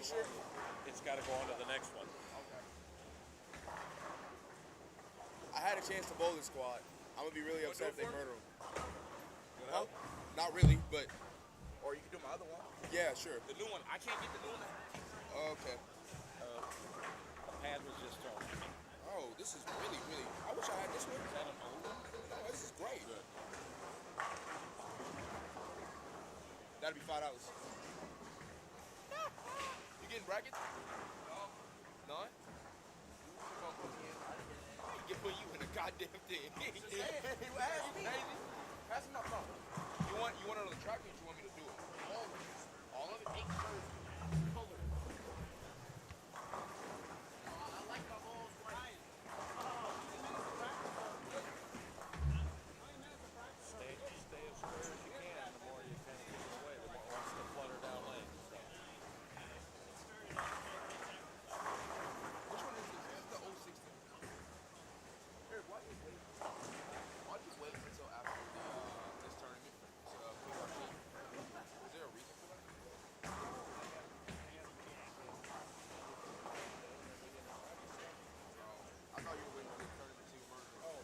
sure? It's got to go on to the next one. Okay. I had a chance to bowl this squad. I'm gonna be really upset if they murder him. Huh? Not really, but Or you can do my other one. yeah, sure. The new one. I can't get the new one. Okay. The pad was just thrown at me. Oh, this is really, really. I wish I had this one. Is that an old one? No, this is great. Good. That'd be $5. You getting brackets? None? I can put you in a goddamn thing. Pass him my phone. You want it on the track or you want me to do it? All of it. 8 shirts. Color. I like my balls white. Stay as square as you can. The more you kind of get away, the more wants to flutter down lane. So. Which one is this? This is the 060. Eric, why do you wait? Why do you wait until after this tournament to pick our team? Is there a reason for that? I thought you were waiting for this tournament to murder. Oh.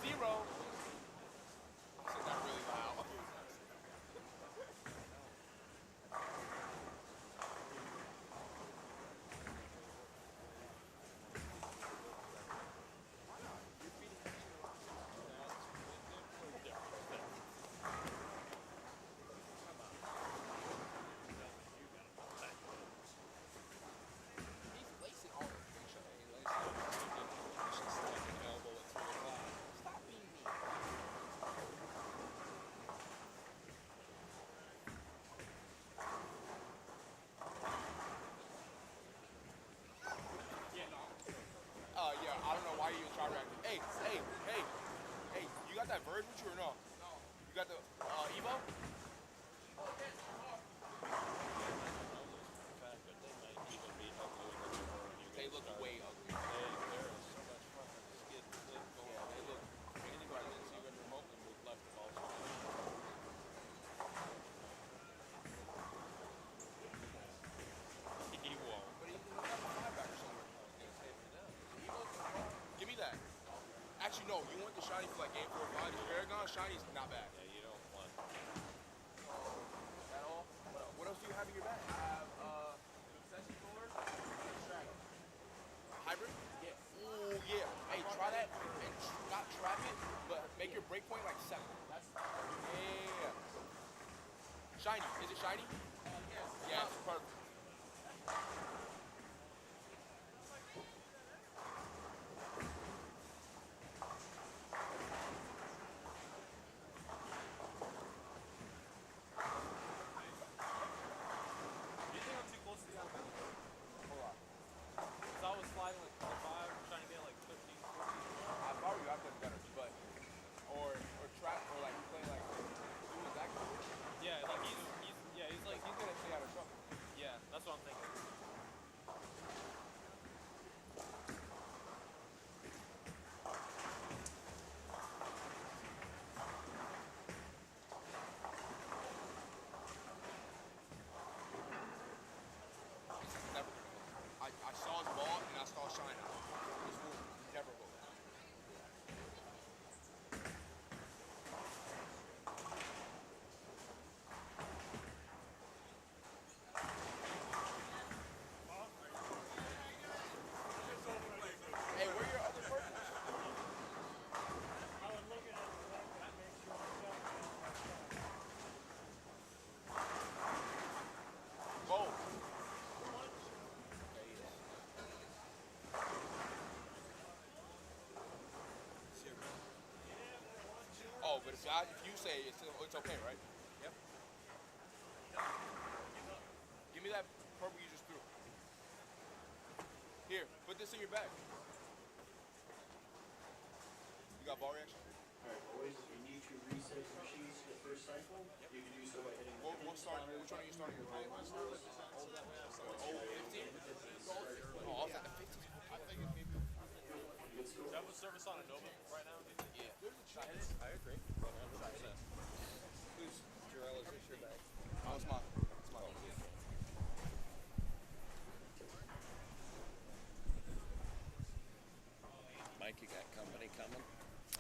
Zero. I said that really loud. He's lacing all the things. Elbow at 3 o'clock. Stop being mean. Yeah, I don't know why you even try reacting. Hey, you got that Verge with you or no? No. You got the Evo? They look way ugly. There is so much fucking skid and slip going on. They look. Anybody that's even remotely moved left the ball. He won't. But he got a linebacker somewhere. Give me that. Actually, no. You want the shiny for like game 4 or 5? The Paragon shiny's not bad. Yeah, you don't want. At all? What else do you have in your bag? I have obsession roller and straddle. Hybrid? Yes. Ooh, yeah. Hey, try that and not trap it, but make your break point like 7. That's Yeah. Shiny. Is it shiny? yes. Yeah, it's perfect. Do you think I'm too close to the Alabama? Hold on. Because I was sliding like 25, trying to get like 15, 14. I probably got them better, but or trap or like play like doing that. Yeah, like he's like, He's gonna stay out of trouble. yeah, that's what I'm thinking. Never gonna go. I saw his ball and I saw shine out. This will never go. Hey, where are your other purples? I was looking at the left to make sure I Both. Oh, but if you say it's okay, right? Yep. Give me that purple you just threw. in your bag. You got ball reaction? Alright, boys, if you need to reset your sheets the first cycle, you can do so by hitting What start? Which one are you starting with? Oh, 15? Oh, off at the 15. I think it's maybe. Is that what service on Nova right now? Yeah. There's a chance. I agree. 100%. Who's Jarrell? Is this your bag? Oh, it's mine. It's mine. Mike, you got company coming?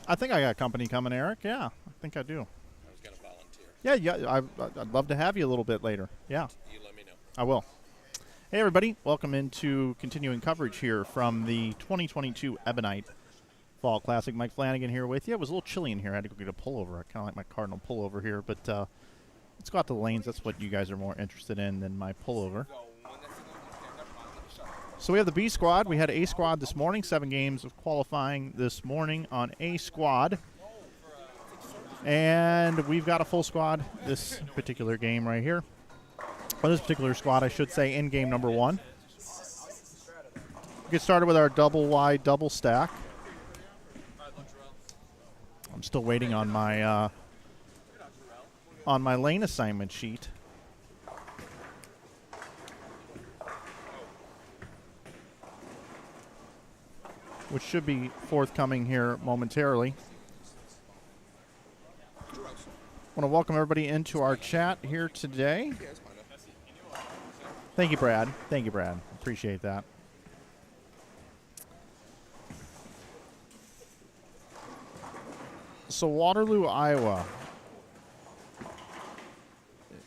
I think I got company coming, Eric. Yeah, I think I do. I was going to volunteer. Yeah. I'd love to have you a little bit later. Yeah, You let me know. I will. Hey, everybody. Welcome into continuing coverage here from the 2022 Ebonite Fall Classic. Mike Flanagan here with you. It was a little chilly in here. I had to go get a pullover. I kind of like my Cardinal pullover here, but let's go out to the lanes. That's what you guys are more interested in than my pullover. So we have the B squad. We had A squad this morning. 7 games of qualifying this morning on A squad. And we've got a full squad this particular game right here. Or this particular squad, I should say, in game number 1. We get started with our double wide double stack. I'm still waiting on my lane assignment sheet. Which should be forthcoming here momentarily. I want to welcome everybody into our chat here today. Thank you, Brad. Thank you, Brad. Appreciate that. So Waterloo, Iowa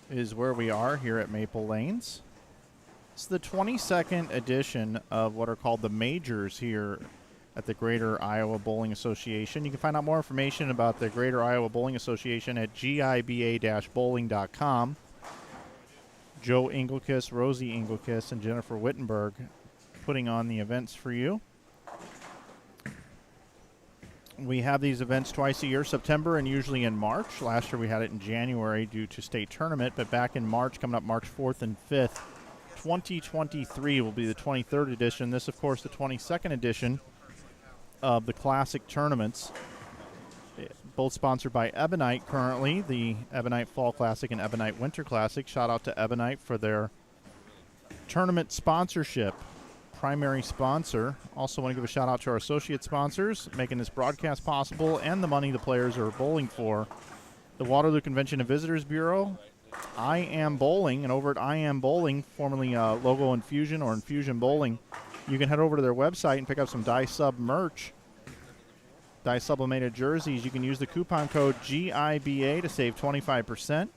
is where we are here at Maple Lanes. It's the 22nd edition of what are called the majors here at the Greater Iowa Bowling Association. You can find out more information about the Greater Iowa Bowling Association at giba-bowling.com. Joe Engelkiss, Rosie Engelkiss, and Jennifer Wittenberg putting on the events for you. We have these events twice a year, September and usually in March. Last year we had it in January due to state tournament, but back in March, coming up March 4th and 5th, 2023 will be the 23rd edition. This, of course, the 22nd edition of the Classic tournaments, both sponsored by Ebonite currently, the Ebonite Fall Classic and Ebonite Winter Classic. Shout out to Ebonite for their tournament sponsorship, primary sponsor. Also want to give a shout out to our associate sponsors, making this broadcast possible, and the money the players are bowling for. The Waterloo Convention and Visitors Bureau, I Am Bowling, and over at I Am Bowling, formerly Logo Infusion or Infusion Bowling, you can head over to their website and pick up some Die Sub merch, Die Sublimated jerseys. You can use the coupon code GIBA to save 25%.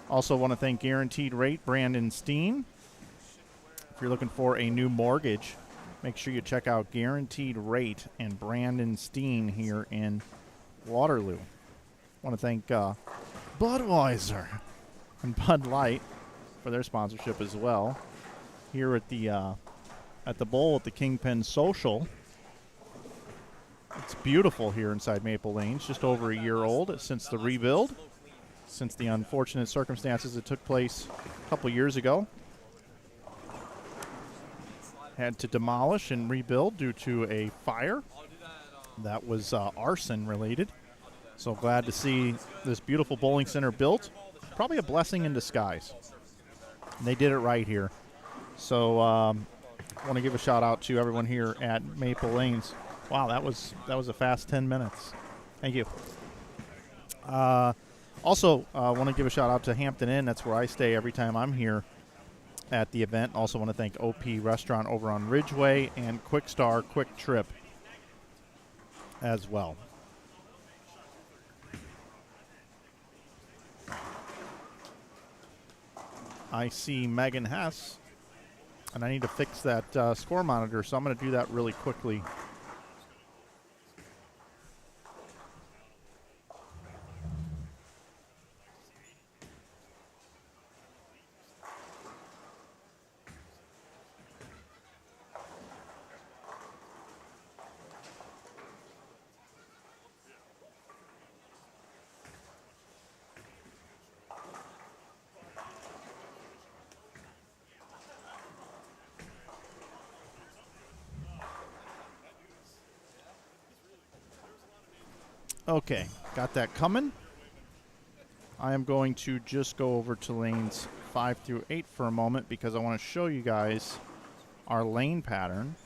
Also want to thank Guaranteed Rate Brandon Steen. If you're looking for a new mortgage, make sure you check out Guaranteed Rate and Brandon Steen here in Waterloo. Want to thank Budweiser and Bud Light for their sponsorship as well. Here at the bowl at the Kingpin Social. It's beautiful here inside Maple Lanes, just over a year old since the rebuild, since the unfortunate circumstances that took place a couple years ago. Had to demolish and rebuild due to a fire that was arson related. So glad to see this beautiful bowling center built. Probably a blessing in disguise. And they did it right here. So I want to give a shout out to everyone here at Maple Lanes. Wow, that was a fast 10 minutes. Thank you. Also, I want to give a shout out to Hampton Inn. That's where I stay every time I'm here at the event. Also want to thank OP Restaurant over on Ridgeway and Quick Star Quick Trip as well. I see Megan Hess, and I need to fix that score monitor, so I'm going to do that really quickly. Okay, got that coming. I am going to just go over to lanes 5 through 8 for a moment because I want to show you guys our lane pattern,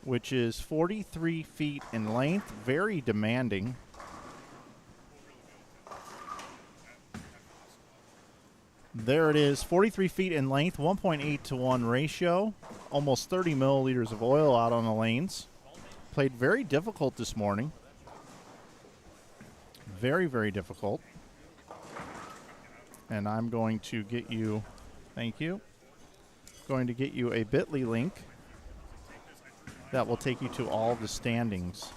which is 43 feet in length, very demanding. There it is, 43 feet in length, 1.8 to 1 ratio, almost 30 milliliters of oil out on the lanes. Played very difficult this morning. Very, very difficult. And I'm going to get you, thank you, going to get you a bit.ly link that will take you to all the standings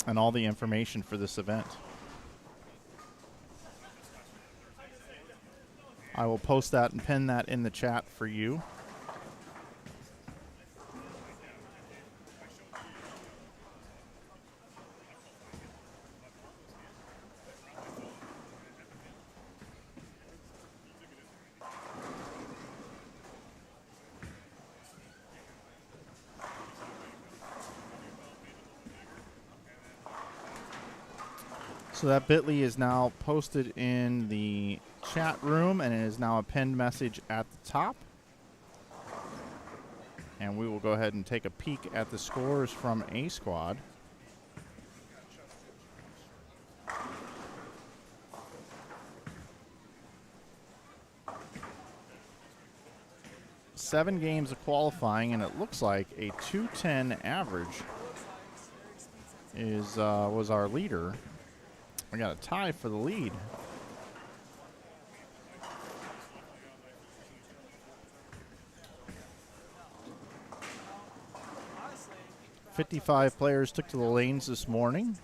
and all the information for this event. I will post that and pin that in the chat for you. So that bit.ly is now posted in the chat room, and it is now a pinned message at the top. And we will go ahead and take a peek at the scores from A squad. Seven games of qualifying, and it looks like a 210 average was our leader. We got a tie for the lead. "55 players took to the lanes this morning.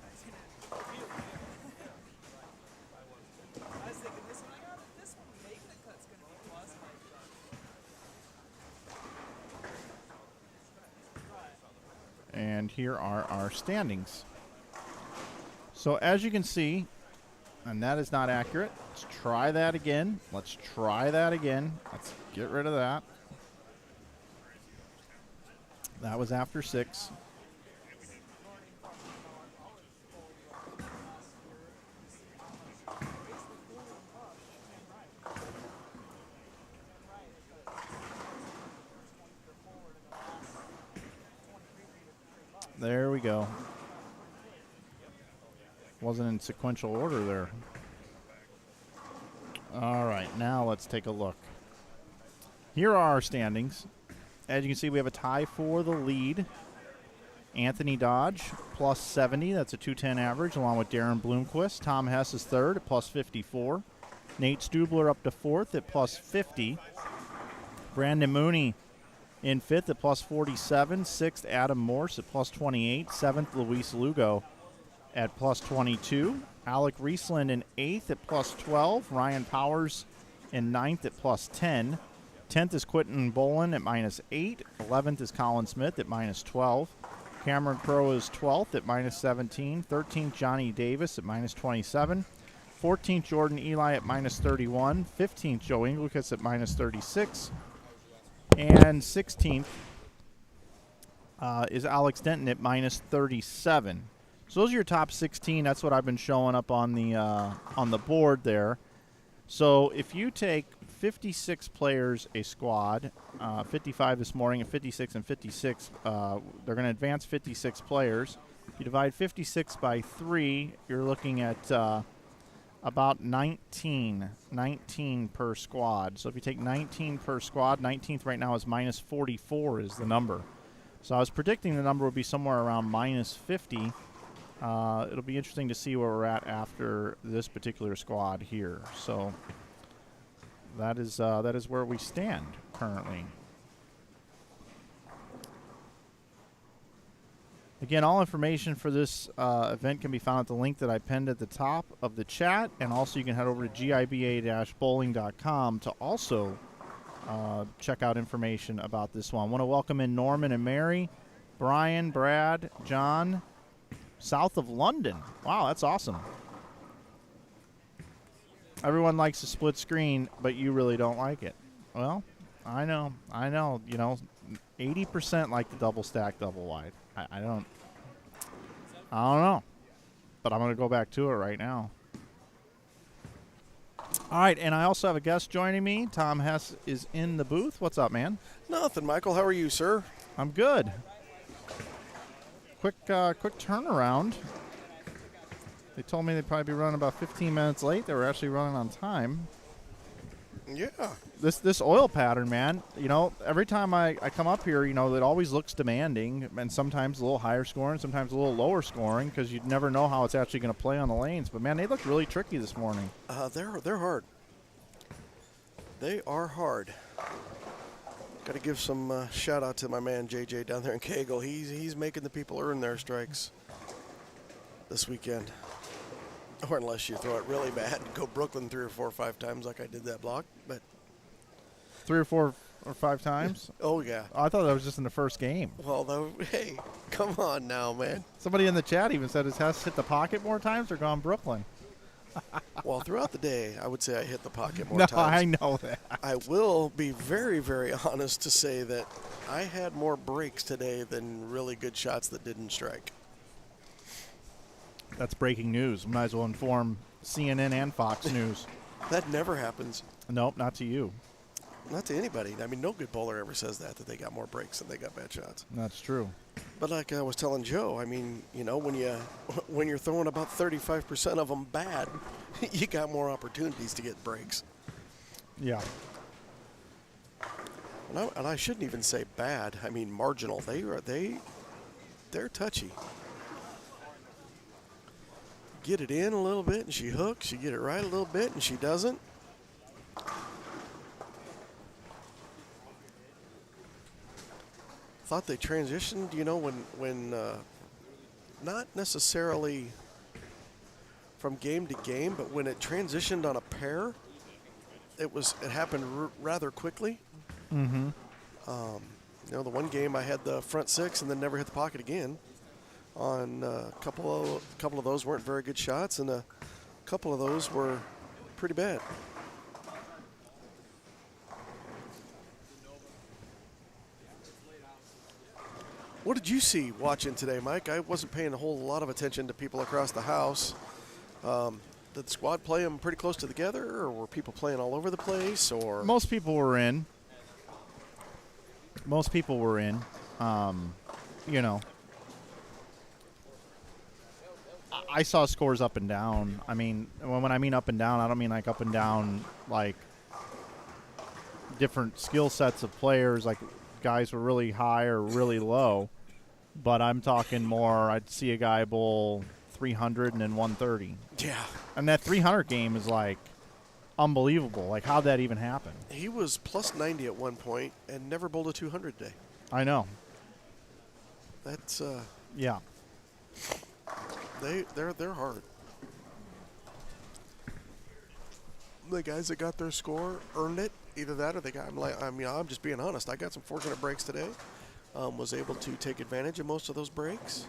And here are our standings. So as you can see, and that is not accurate. Let's try that again. Let's try that again. Let's get rid of that. That was after 6. There we go. Wasn't in sequential order there. All right, now let's take a look. Here are our standings. As you can see, we have a tie for the lead. Anthony Dodge, plus 70. That's a 210 average, along with Darren Bloomquist. Tom Hess is third at plus 54. Nate Stubler up to fourth at plus 50. Brandon Mooney in fifth at plus 47. Sixth, Adam Morse at plus 28. Seventh, Luis Lugo at plus 22. Alec Riesland in 8th at plus 12. Ryan Powers in 9th at plus 10. 10th is Quentin Bolin at minus 8. 11th is Colin Smith at minus 12. Cameron Crowe is 12th at minus 17. 13th, Johnny Davis at minus 27. 14th, Jordan Eli at minus 31. 15th, Joe Inglicus at minus 36. And 16th is Alex Denton at minus 37. So those are your top 16. That's what I've been showing up on the board there. So if you take 56 players a squad, 55 this morning and 56 and 56, they're going to advance 56 players. If you divide 56 by 3, you're looking at about 19 per squad. So if you take 19 per squad, 19th right now is minus 44 is the number. So I was predicting the number would be somewhere around minus 50. It'll be interesting to see where we're at after this particular squad here. So that is where we stand currently. Again, all information for this event can be found at the link that I pinned at the top of the chat, and also you can head over to giba-bowling.com to also check out information about this one. I want to welcome in Norman and Mary, Brian, Brad, John, south of London. Wow, that's awesome. Everyone likes a split screen, but you really don't like it. Well, I know. You know, 80% like the double stack, double wide. I don't know. but I'm going to go back to it right now. All right, and I also have a guest joining me. Tom Hess is in the booth. What's up, man? Nothing, Michael. How are you, sir? I'm good. Quick turnaround. They told me they'd probably be running about 15 minutes late. They were actually running on time. Yeah. This oil pattern, man, you know, every time I come up here, you know, it always looks demanding, and sometimes a little higher scoring, sometimes a little lower scoring, because you'd never know how it's actually going to play on the lanes. But, man, they looked really tricky this morning. They're hard. They are hard. Got to give some shout out to my man JJ down there in Kegel. He's making the people earn their strikes this weekend. Or unless you throw it really bad and go Brooklyn 3 or 4 or 5 times like I did that block. But 3 or 4 or 5 times? Oh, yeah. I thought that was just in the first game. Well, though, hey, come on now, man. Somebody in the chat even said, has Hess hit the pocket more times or gone Brooklyn? Well, throughout the day, I would say I hit the pocket more No, times. I know that. I will be very, very honest to say that I had more breaks today than really good shots that didn't strike. That's breaking news. Might as well inform CNN and Fox News. That never happens. Nope, not to you. Not to anybody. I mean, no good bowler ever says that they got more breaks than they got bad shots. That's true. But like I was telling Joe, I mean, you know, when you're throwing about 35% of them bad, you got more opportunities to get breaks. Yeah. And I shouldn't even say bad. I mean marginal. They're touchy. Get it in a little bit and she hooks. You get it right a little bit and she doesn't. Thought they transitioned, you know, when not necessarily from game to game, but when it transitioned on a pair, it happened rather quickly. Mm-hmm. You know, the one game I had the front 6 and then never hit the pocket again. On a couple of those weren't very good shots, and a couple of those were pretty bad. What did you see watching today, Mike? I wasn't paying a whole lot of attention to people across the house. Did the squad play them pretty close together, or were people playing all over the place? Or Most people were in. You know. I saw scores up and down. I mean, when I mean up and down, I don't mean like up and down like different skill sets of players, like guys were really high or really low. But I'm talking more, I'd see a guy bowl 300 and then 130. Yeah. And that 300 game is like unbelievable. Like, how'd that even happen? He was plus 90 at one point and never bowled a 200 day. I know. That's yeah. They're hard. The guys that got their score earned it. Either that or they got. I'm just being honest. I got some fortunate breaks today. Was able to take advantage of most of those breaks.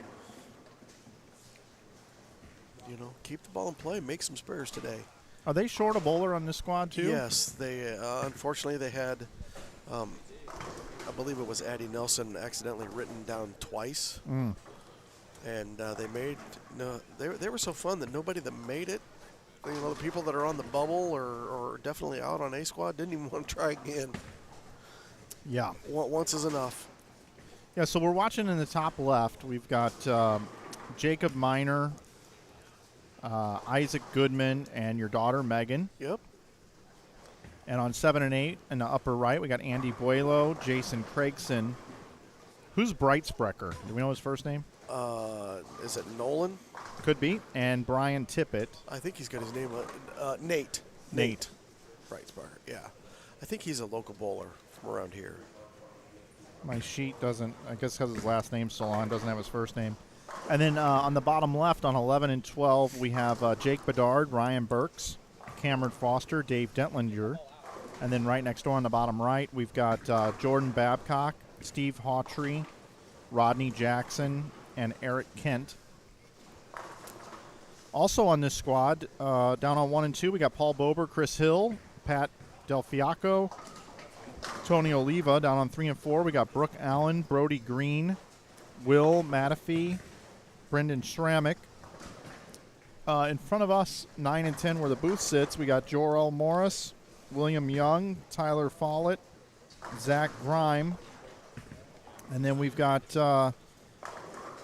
You know, keep the ball in play. Make some spares today. Are they short a bowler on this squad too? Yes, they. Unfortunately, they had. I believe it was Addie Nelson accidentally written down twice. Mm. And they were so fun that nobody that made it, you know, the people that are on the bubble or definitely out on A squad didn't even want to try again. Yeah. Once is enough. Yeah, so we're watching in the top left. We've got Jacob Miner, Isaac Goodman, and your daughter Megan. Yep. And on 7 and 8 in the upper right, we got Andy Buelo, Jason Craigson. Who's Brightsprecher? Do we know his first name? Is it Nolan? Could be. And Brian Tippett. I think he's got his name. Nate. Brightsprecher, yeah. I think he's a local bowler from around here. My sheet doesn't, I guess because his last name's still on, doesn't have his first name. And then on the bottom left, on 11 and 12, we have Jake Bedard, Ryan Burks, Cameron Foster, Dave Dentlinger. And then right next door on the bottom right, we've got Jordan Babcock, Steve Hawtrey, Rodney Jackson, and Eric Kent. Also on this squad, down on 1 and 2, we got Paul Bober, Chris Hill, Pat Delfiaco, Tony Oliva. Down on 3 and 4, we got Brooke Allen, Brody Green, Will Matafee, Brendan Schrammick. In front of us, 9 and 10, where the booth sits, we got Jor-El Morris, William Young, Tyler Follett, Zach Grime. And then we've got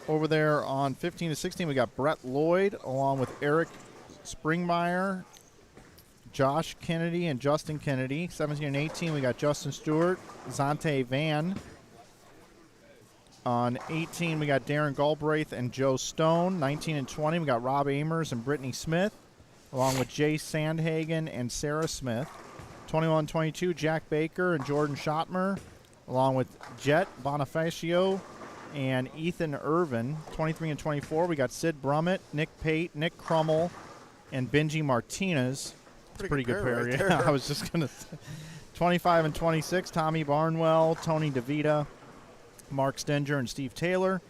over there on 15 to 16, we got Brett Lloyd, along with Eric Springmeyer, Josh Kennedy, and Justin Kennedy. 17 and 18, we got Justin Stewart, Zante Van. On 18, we got Darren Galbraith and Joe Stone. 19 and 20, we got Rob Amers and Brittany Smith, along with Jay Sandhagen and Sarah Smith. 21-22, Jack Baker and Jordan Schottmer, along with Jet Bonifacio and Ethan Irvin. 23 and 24, we got Sid Brummett, Nick Pate, Nick Crummel, and Benji Martinez. Pretty good pair, right yeah. there. I was just going to say. 25 and 26, Tommy Barnwell, Tony DeVita, Mark Stenger, and Steve Taylor.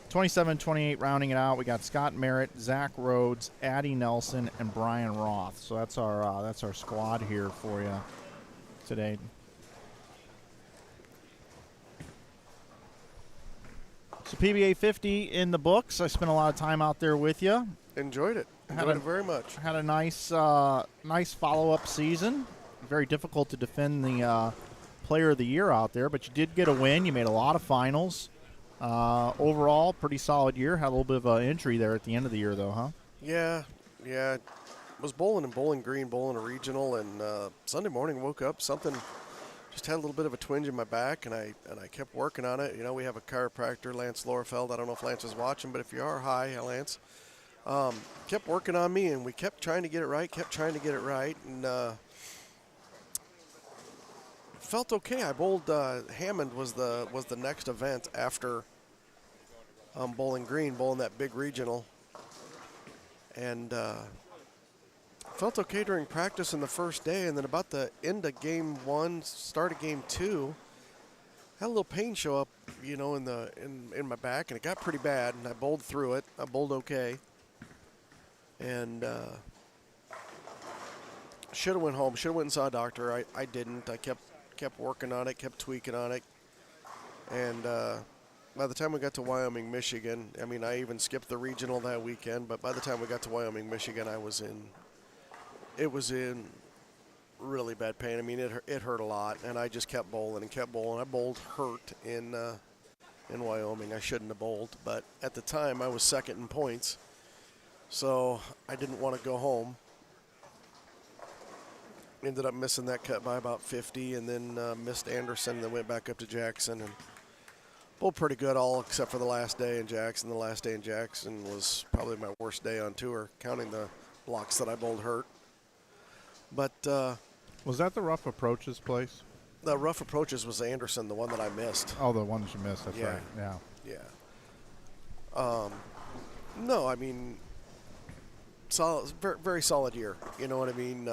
27-28, rounding it out, we got Scott Merritt, Zach Rhodes, Addie Nelson, and Brian Roth. So that's our squad here for you today. So PBA 50 in the books. I spent a lot of time out there with you. Enjoyed it. Enjoyed it very much. Had a nice follow-up season. Very difficult to defend the Player of the Year out there, but you did get a win. You made a lot of finals. Overall, pretty solid year. Had a little bit of an injury there at the end of the year, though, huh? Yeah. Was bowling in Bowling Green, bowling a regional, and Sunday morning woke up, something just had a little bit of a twinge in my back, and I kept working on it. You know, we have a chiropractor, Lance Lorfeld. I don't know if Lance is watching, but if you are, hi, Lance. Kept working on me, and we kept trying to get it right, and felt okay. I bowled Hammond was the next event after Bowling Green, bowling that big regional, and felt okay during practice in the first day, and then about the end of game 1, start of game 2, had a little pain show up, you know, in my back, and it got pretty bad, and I bowled through it. I bowled okay, and should have went home. Should have went and saw a doctor. I didn't. I kept working on it, kept tweaking on it, and by the time we got to Wyoming, Michigan, I mean, I even skipped the regional that weekend, but by the time we got to Wyoming, Michigan, it was in really bad pain. I mean, it hurt a lot, and I just kept bowling and kept bowling. I bowled hurt in Wyoming. I shouldn't have bowled, but at the time I was second in points, so I didn't want to go home. Ended up missing that cut by about 50, and then missed Anderson, and then went back up to Jackson and bowled pretty good, all except for the last day in Jackson. The last day in Jackson was probably my worst day on tour, counting the blocks that I bowled hurt. But was that the Rough Approaches place? The Rough Approaches was Anderson, the one that I missed. Oh, the one that you missed. That's right. Yeah. No, I mean, solid, very, very solid year. You know what I mean?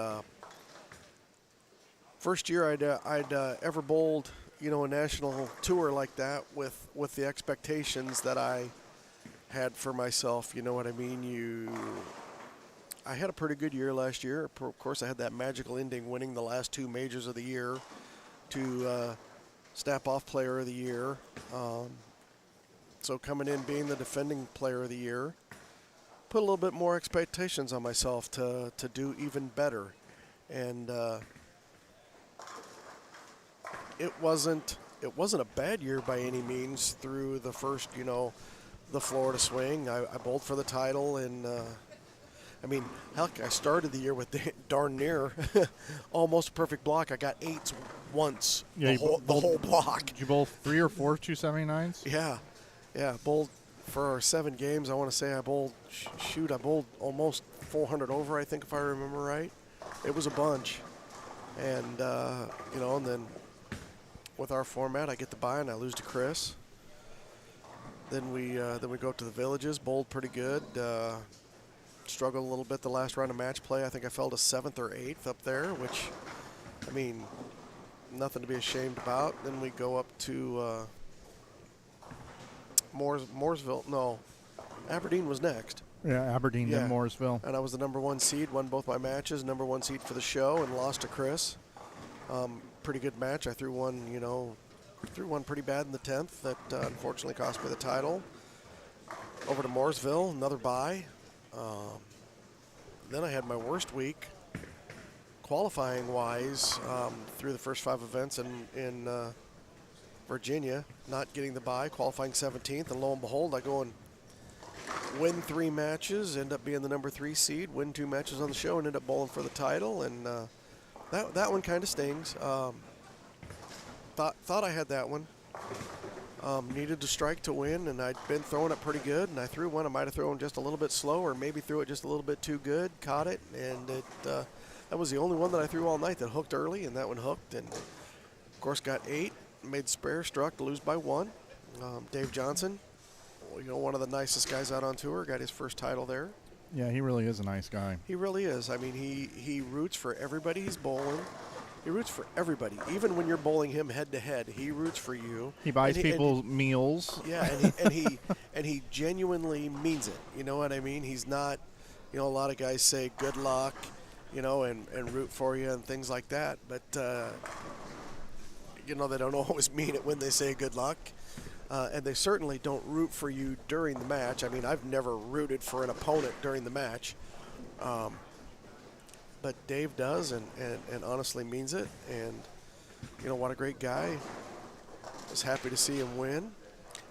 First year I'd ever bowled, you know, a national tour like that with the expectations that I had for myself. You know what I mean? I had a pretty good year last year. Of course, I had that magical ending, winning the last 2 majors of the year to Snap-Off Player of the Year. So coming in, being the defending Player of the Year, put a little bit more expectations on myself to do even better. And it wasn't a bad year by any means through the first, you know, the Florida swing. I bowled for the title, and I mean, heck, I started the year with darn near almost a perfect block. I got 8s once, the whole block. Did you bowl 3 or 4 279s? Yeah, bowled for our 7 games. I want to say I bowled, I bowled almost 400 over, I think, if I remember right. It was a bunch. And, you know, and then with our format, I get the bye and I lose to Chris. Then we go up to the Villages, bowled pretty good. Struggled a little bit the last round of match play. I think I fell to 7th or 8th up there, which, I mean, nothing to be ashamed about. Then we go up to Mooresville. No, Aberdeen was next. Yeah, Aberdeen, then Mooresville. And I was the #1 seed, won both my matches, #1 seed for the show, and lost to Chris. Pretty good match. I threw one pretty bad in the 10th that unfortunately cost me the title. Over to Mooresville, another bye. then I had my worst week qualifying-wise through the first 5 events in Virginia, not getting the bye, qualifying 17th, and lo and behold, I go and win 3 matches, end up being the number 3 seed, win 2 matches on the show, and end up bowling for the title, and that one kind of stings. Thought I had that one. Needed to strike to win, and I'd been throwing it pretty good, and I threw one. I might have thrown just a little bit slow, or maybe threw it just a little bit too good, caught it, and that was the only one that I threw all night that hooked early, and that one hooked, and of course got 8, made spare, struck to lose by 1. Dave Johnson, one of the nicest guys out on tour, got his first title there. Yeah, he really is a nice guy. He really is. I mean, he roots for everybody he's bowling. He roots for everybody. Even when you're bowling him head-to-head, he roots for you. He buys people meals. Yeah, and he genuinely means it. You know what I mean? He's not, a lot of guys say good luck, and root for you and things like that. But, they don't always mean it when they say good luck. And they certainly don't root for you during the match. I mean, I've never rooted for an opponent during the match. But Dave does and honestly means it. And, what a great guy. Was happy to see him win.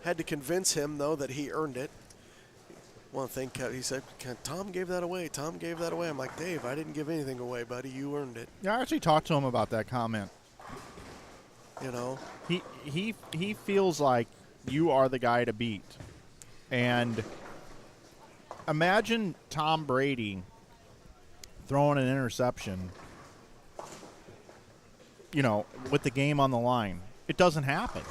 Had to convince him, though, that he earned it. One thing, he said, Tom gave that away. Tom gave that away. I'm like, Dave, I didn't give anything away, buddy. You earned it. Yeah, I actually talked to him about that comment. He feels like you are the guy to beat. And imagine Tom Brady throwing an interception, with the game on the line. It doesn't happen.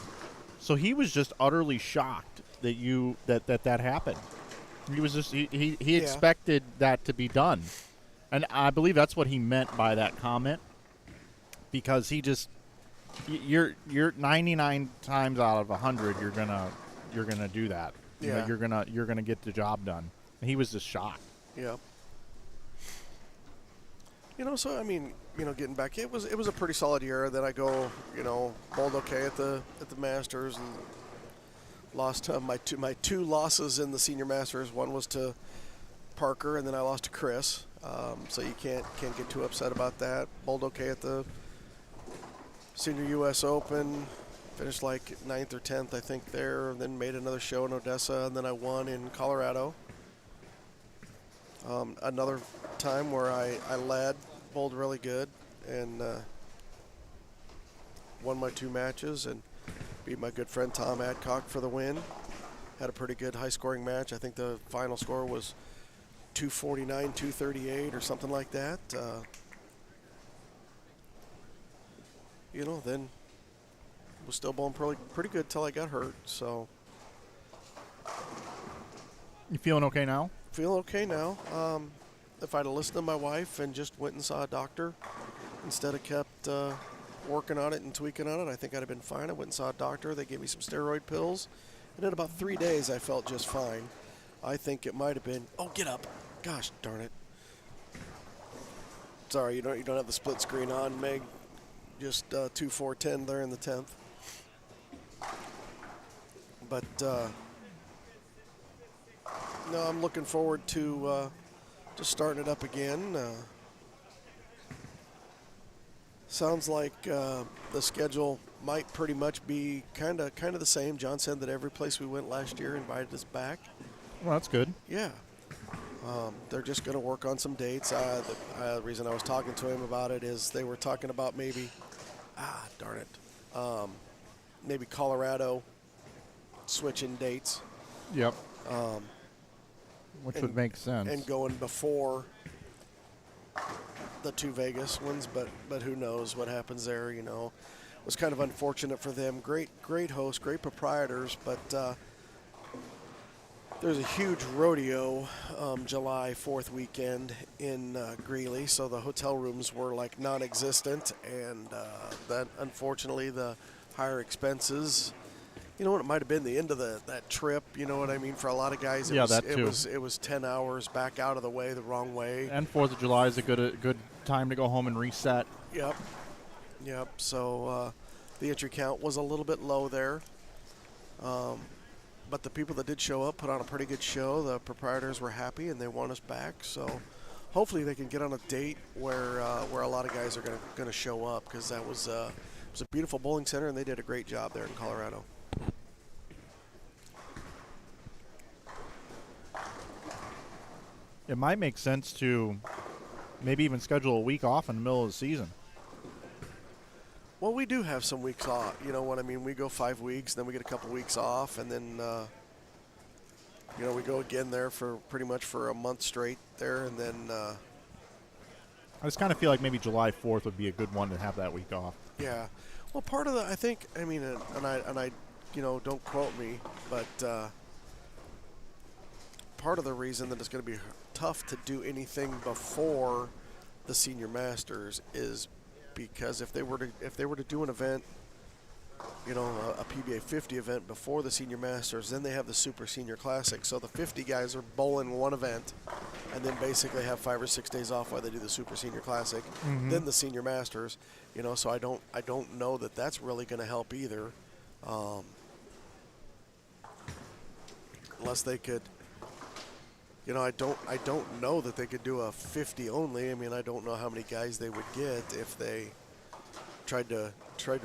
So he was just utterly shocked that happened. He was just he expected that to be done. And I believe that's what he meant by that comment, because he just you're 99 times out of 100 you're gonna do that. Yeah. You're gonna get the job done. And he was just shocked. Yeah. So I mean, getting back, it was a pretty solid year. Then I go, bowled okay at the Masters, and lost my two losses in the Senior Masters. One was to Parker, and then I lost to Chris. So you can't get too upset about that. Bowled okay at the Senior U.S. Open. Finished like 9th or 10th, I think, there. Then made another show in Odessa, and then I won in Colorado. Another time where I led, bowled really good, and won my 2 matches and beat my good friend Tom Adcock for the win. Had a pretty good high-scoring match. I think the final score was 249, 238 or something like that. Then was still bowling pretty good till I got hurt. So You feeling okay now? Feel okay now. If I'd have listened to my wife and just went and saw a doctor instead of kept working on it and tweaking on it, I think I'd have been fine. I went and saw a doctor. They gave me some steroid pills. And in about 3 days, I felt just fine. I think it might have been, oh, get up. Gosh darn it. Sorry, you don't have the split screen on, Meg. Just 2-4-10 there in the 10th. But, no, I'm looking forward to just starting it up again. Sounds like the schedule might pretty much be kind of the same. John said that every place we went last year invited us back. Well, that's good. Yeah. They're just going to work on some dates. The reason I was talking to him about it is they were talking about maybe, darn it, maybe Colorado switching dates. Yep. Which would make sense. And going before the 2 Vegas ones, but who knows what happens there, It was kind of unfortunate for them. Great hosts, great proprietors, but there's a huge rodeo July 4th weekend in Greeley, so the hotel rooms were like non-existent, and that unfortunately the higher expenses. It might have been the end of that trip. You know what I mean? For a lot of guys, it was 10 hours back out of the way the wrong way. And 4th of July is a good time to go home and reset. Yep. So the entry count was a little bit low there. But the people that did show up put on a pretty good show. The proprietors were happy, and they want us back. So hopefully they can get on a date where a lot of guys are going to show up, because that was it was a beautiful bowling center, and they did a great job there in Colorado. It might make sense to maybe even schedule a week off in the middle of the season. Well, we do have some weeks off. You know what I mean? We go 5 weeks, then we get a couple weeks off, and then we go again there for pretty much for a month straight there, and then. I just kind of feel like maybe July 4th would be a good one to have that week off. Yeah. Well, part of I mean, and I, don't quote me, but part of the reason that it's going to be tough to do anything before the Senior Masters is because if they were to do an event, a PBA 50 event before the Senior Masters, then they have the Super Senior Classic. So the 50 guys are bowling one event, and then basically have 5 or 6 days off while they do the Super Senior Classic, then the Senior Masters. So I don't know that that's really going to help either, unless they could. I don't know that they could do a 50 only. I mean, I don't know how many guys they would get if they tried to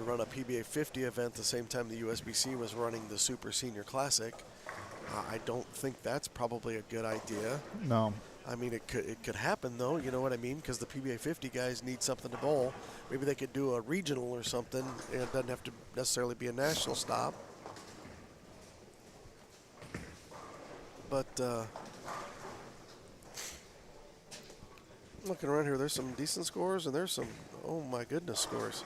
run a PBA 50 event the same time the USBC was running the Super Senior Classic. I don't think that's probably a good idea. No. I mean, it could happen though. You know what I mean? Because the PBA 50 guys need something to bowl. Maybe they could do a regional or something, and it doesn't have to necessarily be a national stop. But looking around here, there's some decent scores, and there's some, oh my goodness, scores.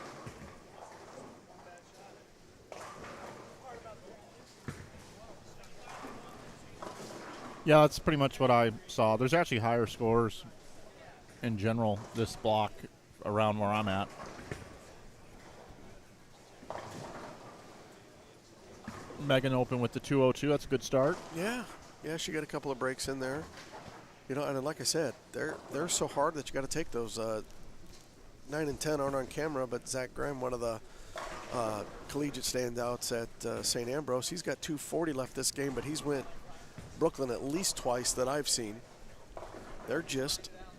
Yeah, that's pretty much what I saw. There's actually higher scores in general this block around where I'm at. Megan open with the 202. That's a good start. Yeah, she got a couple of breaks in there. And like I said, they're so hard that you got to take those. 9 and 10 aren't on camera, but Zach Graham, one of the collegiate standouts at St. Ambrose, he's got 240 left this game, but he's went Brooklyn at least twice that I've seen. They're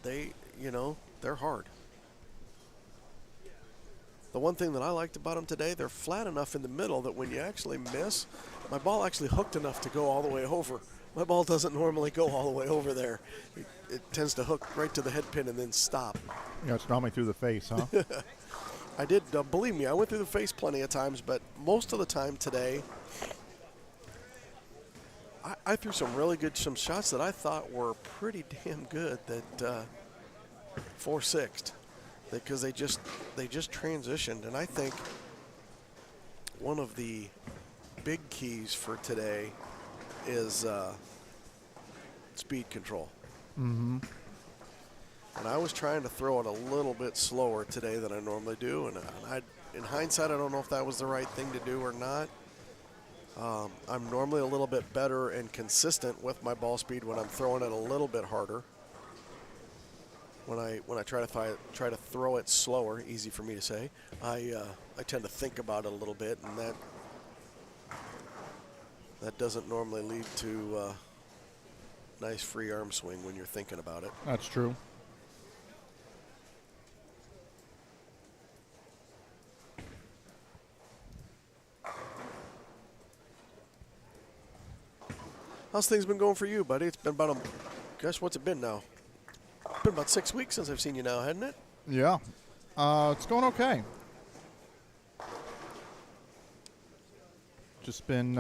they're hard. The one thing that I liked about them today, they're flat enough in the middle that when you actually miss, my ball actually hooked enough to go all the way over. My ball doesn't normally go all the way over there. It tends to hook right to the head pin and then stop. Yeah, it's normally through the face, huh? I did, believe me, I went through the face plenty of times, but most of the time today, I threw some shots that I thought were pretty damn good that 4-6'd, because they just transitioned. And I think one of the big keys for today is speed control. Mm-hmm. And I was trying to throw it a little bit slower today than I normally do, and in hindsight, I don't know if that was the right thing to do or not. I'm normally a little bit better and consistent with my ball speed when I'm throwing it a little bit harder. When I try to throw it slower, easy for me to say, I tend to think about it a little bit, and that doesn't normally lead to nice free arm swing when you're thinking about it. That's true. How's things been going for you, buddy? It's been about what's it been now? It's been about 6 weeks since I've seen you now, hasn't it? Yeah. It's going okay. Just been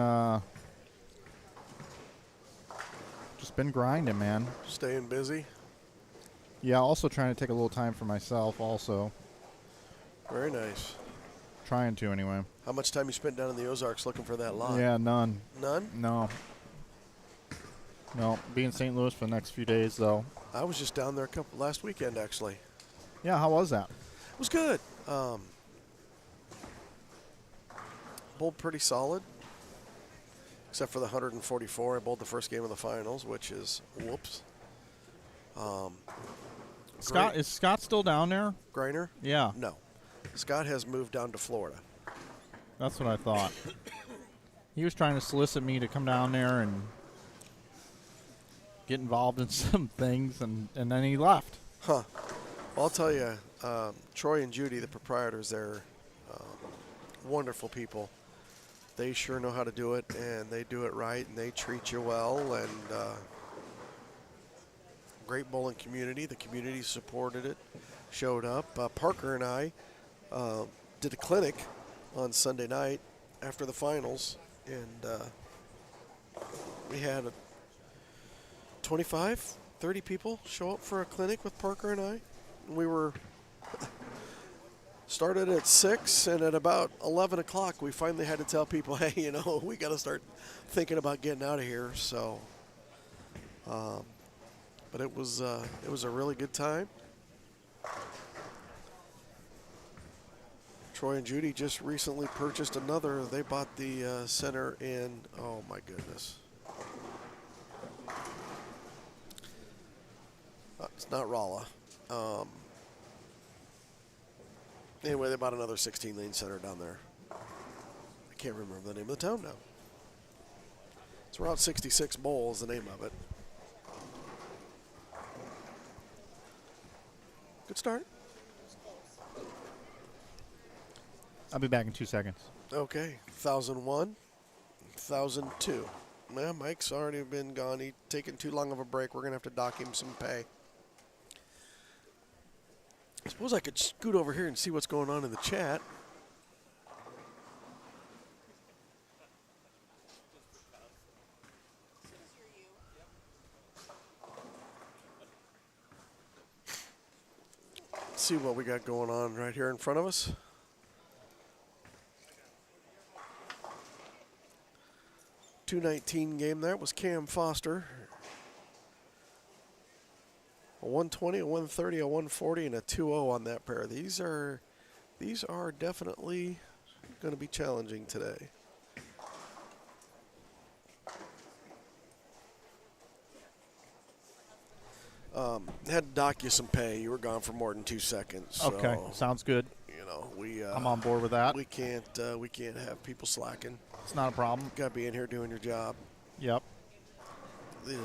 grinding, man. Staying busy. Yeah, also trying to take a little time for myself also. Very nice. Trying to, anyway. How much time you spent down in the Ozarks looking for that lot? Yeah, none. None? No. No, be in St. Louis for the next few days, though. I was just down there last weekend, actually. Yeah, how was that? It was good. Bowled pretty solid, except for the 144. I bowled the first game of the finals, which is whoops. Scott, is Scott still down there? Greiner? Yeah. No. Scott has moved down to Florida. That's what I thought. He was trying to solicit me to come down there and get involved in some things, and then he left. Huh. Well, I'll tell you, Troy and Judy, the proprietors there, wonderful people. They sure know how to do it, and they do it right, and they treat you well, and great bowling community. The community supported it, showed up. Parker and I did a clinic on Sunday night after the finals, and we had 25, 30 people show up for a clinic with Parker and I. We were started at 6, and at about 11 o'clock, we finally had to tell people, hey, you know, we got to start thinking about getting out of here. So, but it was a really good time. Troy and Judy just recently purchased another. They bought the center in, oh my goodness. It's not Rolla. Anyway, they bought another 16-lane center down there. I can't remember the name of the town now. It's Route 66 Bowl is the name of it. Good start. I'll be back in 2 seconds. Okay, 1001, 1002. Yeah, Mike's already been gone. He's taking too long of a break. We're going to have to dock him some pay. I suppose I could scoot over here and see what's going on in the chat. Let's see what we got going on right here in front of us. .219 game there was Cam Foster. A 120, a 130, a 140, and a 2-0 on that pair. These are definitely going to be challenging today. Had to dock you some pay. You were gone for more than 2 seconds. So, Okay, sounds good. You know, I'm on board with that. We can't have people slacking. It's not a problem. Got to be in here doing your job. Yep. These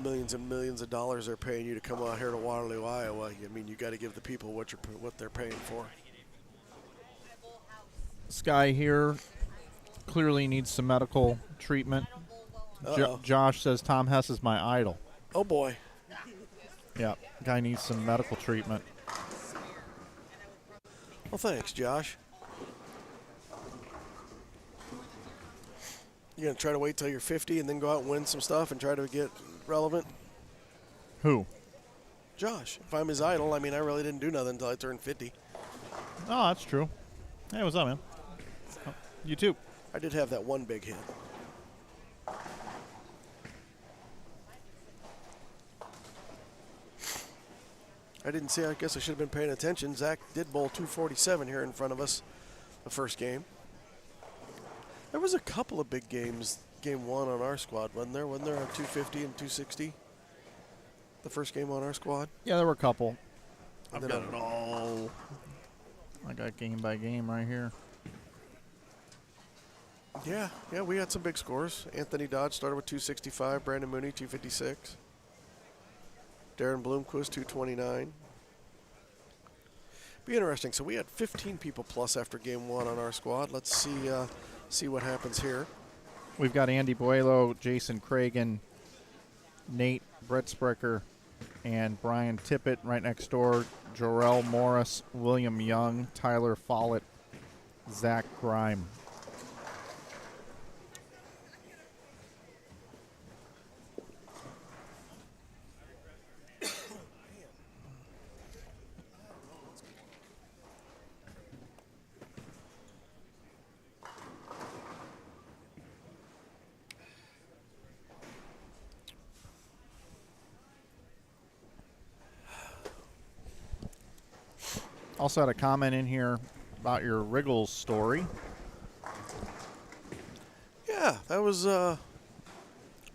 millions and millions of dollars they're paying you to come out here to Waterloo, Iowa. I mean, you got to give the people what they're paying for. This guy here clearly needs some medical treatment. Josh says Tom Hess is my idol. Oh boy. Yeah, guy needs some medical treatment. Well, thanks, Josh. You gonna try to wait till you're 50 and then go out and win some stuff and try to get relevant? Who? Josh. If I'm his idol, I mean, I really didn't do nothing until I turned 50. Oh, that's true. Hey, what's up, man? Oh, you too. I did have that one big hit. I didn't see. I guess I should have been paying attention. Zach did bowl 247 here in front of us the first game. There was a couple of big games, game one on our squad, wasn't there? Wasn't there a 250 and 260? The first game on our squad? Yeah, there were a couple. And I've then got it all. I got game by game right here. Yeah, we had some big scores. Anthony Dodge started with 265, Brandon Mooney 256. Darren Bloomquist 229. Be interesting. So we had 15 people plus after game one on our squad. Let's see what happens here. We've got Andy Buelo, Jason Cragen, Nate Bretsprecher, and Brian Tippett right next door. Jorel Morris, William Young, Tyler Follett, Zach Grime. Also had a comment in here about your Wriggles story. Yeah, that was a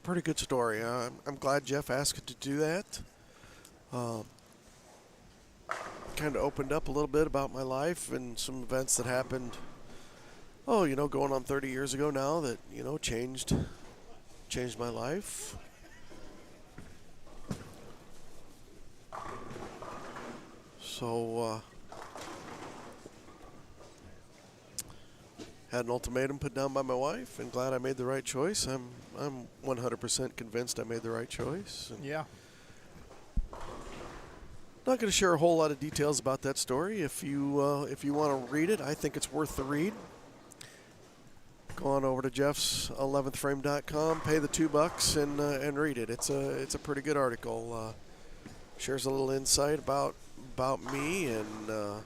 pretty good story. I'm glad Jeff asked to do that. Kind of opened up a little bit about my life and some events that happened, going on 30 years ago now that, changed my life. So had an ultimatum put down by my wife, and glad I made the right choice. I'm 100% convinced I made the right choice. And Yeah. not going to share a whole lot of details about that story. If you want to read it, I think it's worth the read. Go on over to jeffs11thframe.com, pay the $2 and read it. It's a pretty good article. Shares a little insight about me and a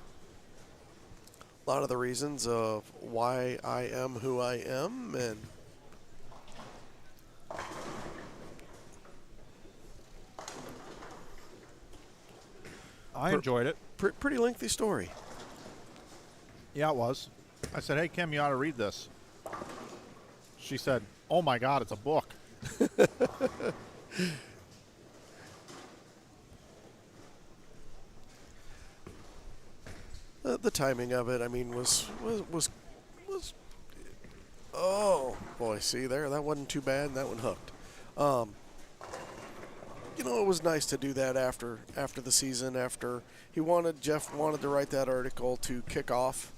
lot of the reasons of why I am who I am, and I enjoyed it. pretty lengthy story. Yeah, it was. I said, hey, Kim, you ought to read this. She said, oh, my God, it's a book. The timing of it, I mean, was oh boy, see there, that wasn't too bad, and that one hooked. You know, it was nice to do that after the season. After Jeff wanted to write that article to kick off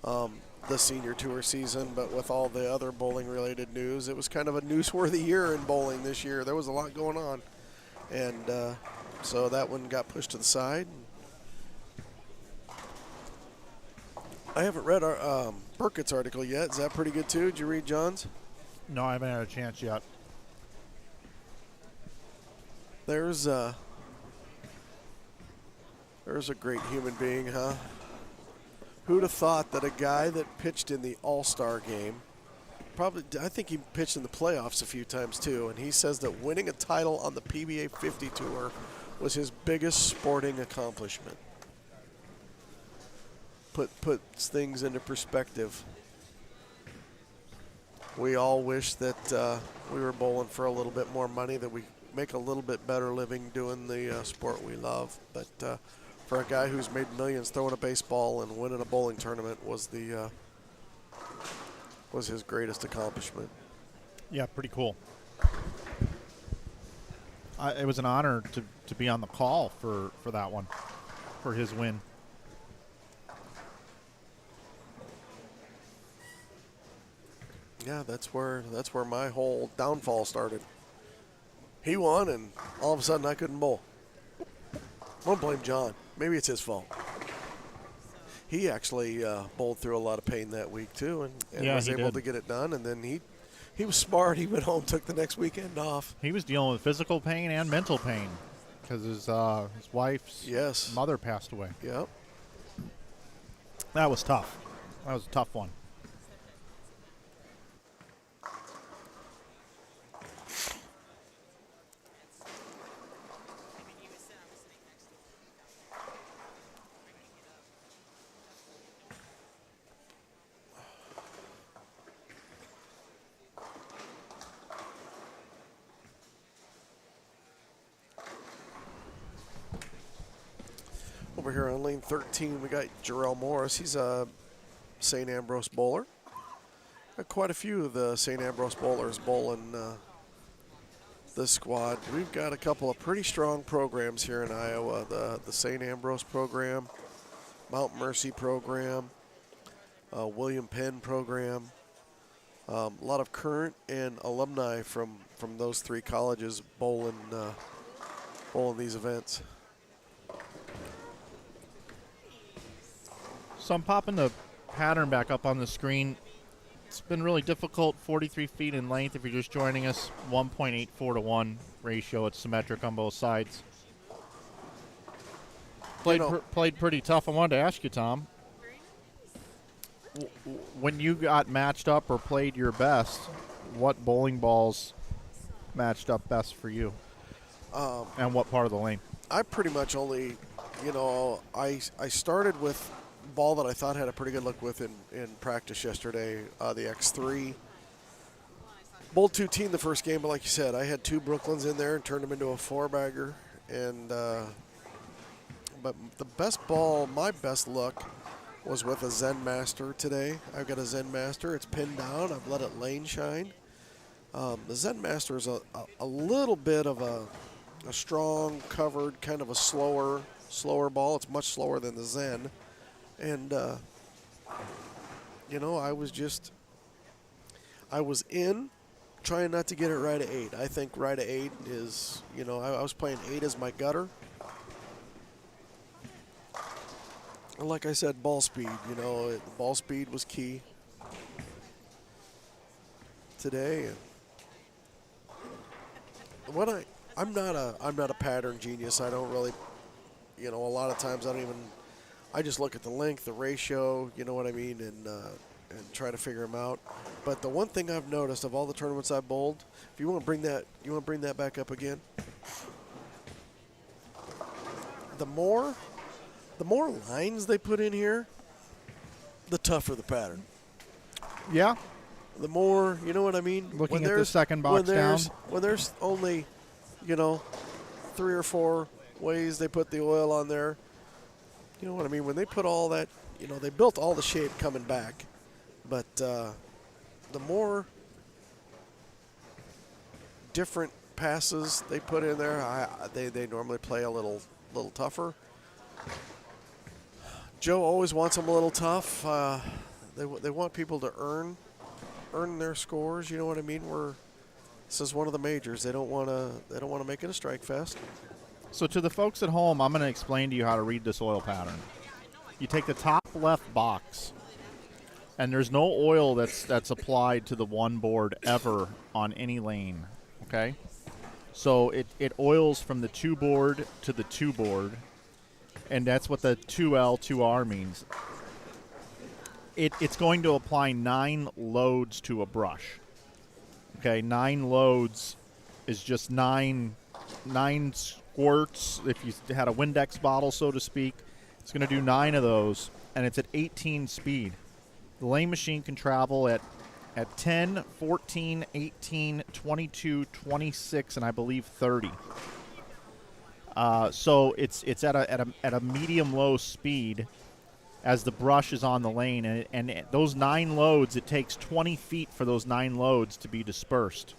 the senior tour season, but with all the other bowling related news, it was kind of a newsworthy year in bowling this year. There was a lot going on, and so that one got pushed to the side. I haven't read our Burkett's article yet. Is that pretty good too? Did you read John's? No, I haven't had a chance yet. There's a great human being, huh? Who'd have thought that a guy that pitched in the All-Star game, I think he pitched in the playoffs a few times too, and he says that winning a title on the PBA 50 Tour was his biggest sporting accomplishment. Puts things into perspective. We all wish that we were bowling for a little bit more money, that we make a little bit better living doing the sport we love. But for a guy who's made millions throwing a baseball and winning a bowling tournament was his greatest accomplishment. Yeah, pretty cool. It was an honor to be on the call for that one, for his win. Yeah, that's where my whole downfall started. He won, and all of a sudden I couldn't bowl. I won't blame John. Maybe it's his fault. He actually bowled through a lot of pain that week too, and was able to get it done. And then he was smart. He went home, took the next weekend off. He was dealing with physical pain and mental pain because his wife's mother passed away. Yep. That was tough. That was a tough one. Over here on lane 13, we got Jarrell Morris. He's a St. Ambrose bowler. Got quite a few of the St. Ambrose bowlers bowling this squad. We've got a couple of pretty strong programs here in Iowa. The St. Ambrose program, Mount Mercy program, William Penn program. A lot of current and alumni from those three colleges bowling these events. So I'm popping the pattern back up on the screen. It's been really difficult, 43 feet in length if you're just joining us, 1.84 to 1 ratio. It's symmetric on both sides. Played pretty tough. I wanted to ask you, Tom, when you got matched up or played your best, what bowling balls matched up best for you? And what part of the lane? I pretty much only, I started with ball that I thought had a pretty good look with in practice yesterday, the X3. Bowled 2-team the first game, but like you said, I had two Brooklyns in there and turned them into a 4-bagger. And but the best ball, my best look, was with a Zen Master today. I've got a Zen Master. It's pinned down. I've let it lane shine. The Zen Master is a little bit of a strong, covered, kind of a slower slower ball. It's much slower than the Zen. And, you know, I was in trying not to get it right at 8. I think right at 8 is, you know, I was playing 8 as my gutter. And like I said, ball speed, you know, ball speed was key today. And I'm not a pattern genius. I don't really, you know, a lot of times I just look at the length, the ratio, you know what I mean, and try to figure them out. But the one thing I've noticed of all the tournaments I've bowled, if you want to bring that back up again. The more lines they put in here, the tougher the pattern. Yeah. The more, you know what I mean? Looking at the second box down. When there's only, you know, 3 or 4 ways they put the oil on there, you know what I mean? When they put all that, you know, they built all the shape coming back. But the more different passes they put in there, they normally play a little tougher. Joe always wants them a little tough. They want people to earn their scores. You know what I mean? This is one of the majors. They don't want to make it a strike fest. So to the folks at home, I'm going to explain to you how to read this oil pattern. You take the top left box, and there's no oil that's applied to the one board ever on any lane. Okay, so it oils from the 2 board to the 2 board, and that's what the 2L 2R means. It's going to apply 9 loads to a brush. Okay, 9 loads is just 9 squirts. If you had a Windex bottle, so to speak, it's going to do 9 of those, and it's at 18 speed. The lane machine can travel at 10, 14, 18, 22, 26, and I believe 30. So it's at a medium low speed as the brush is on the lane, and those 9 loads, it takes 20 feet for those 9 loads to be dispersed.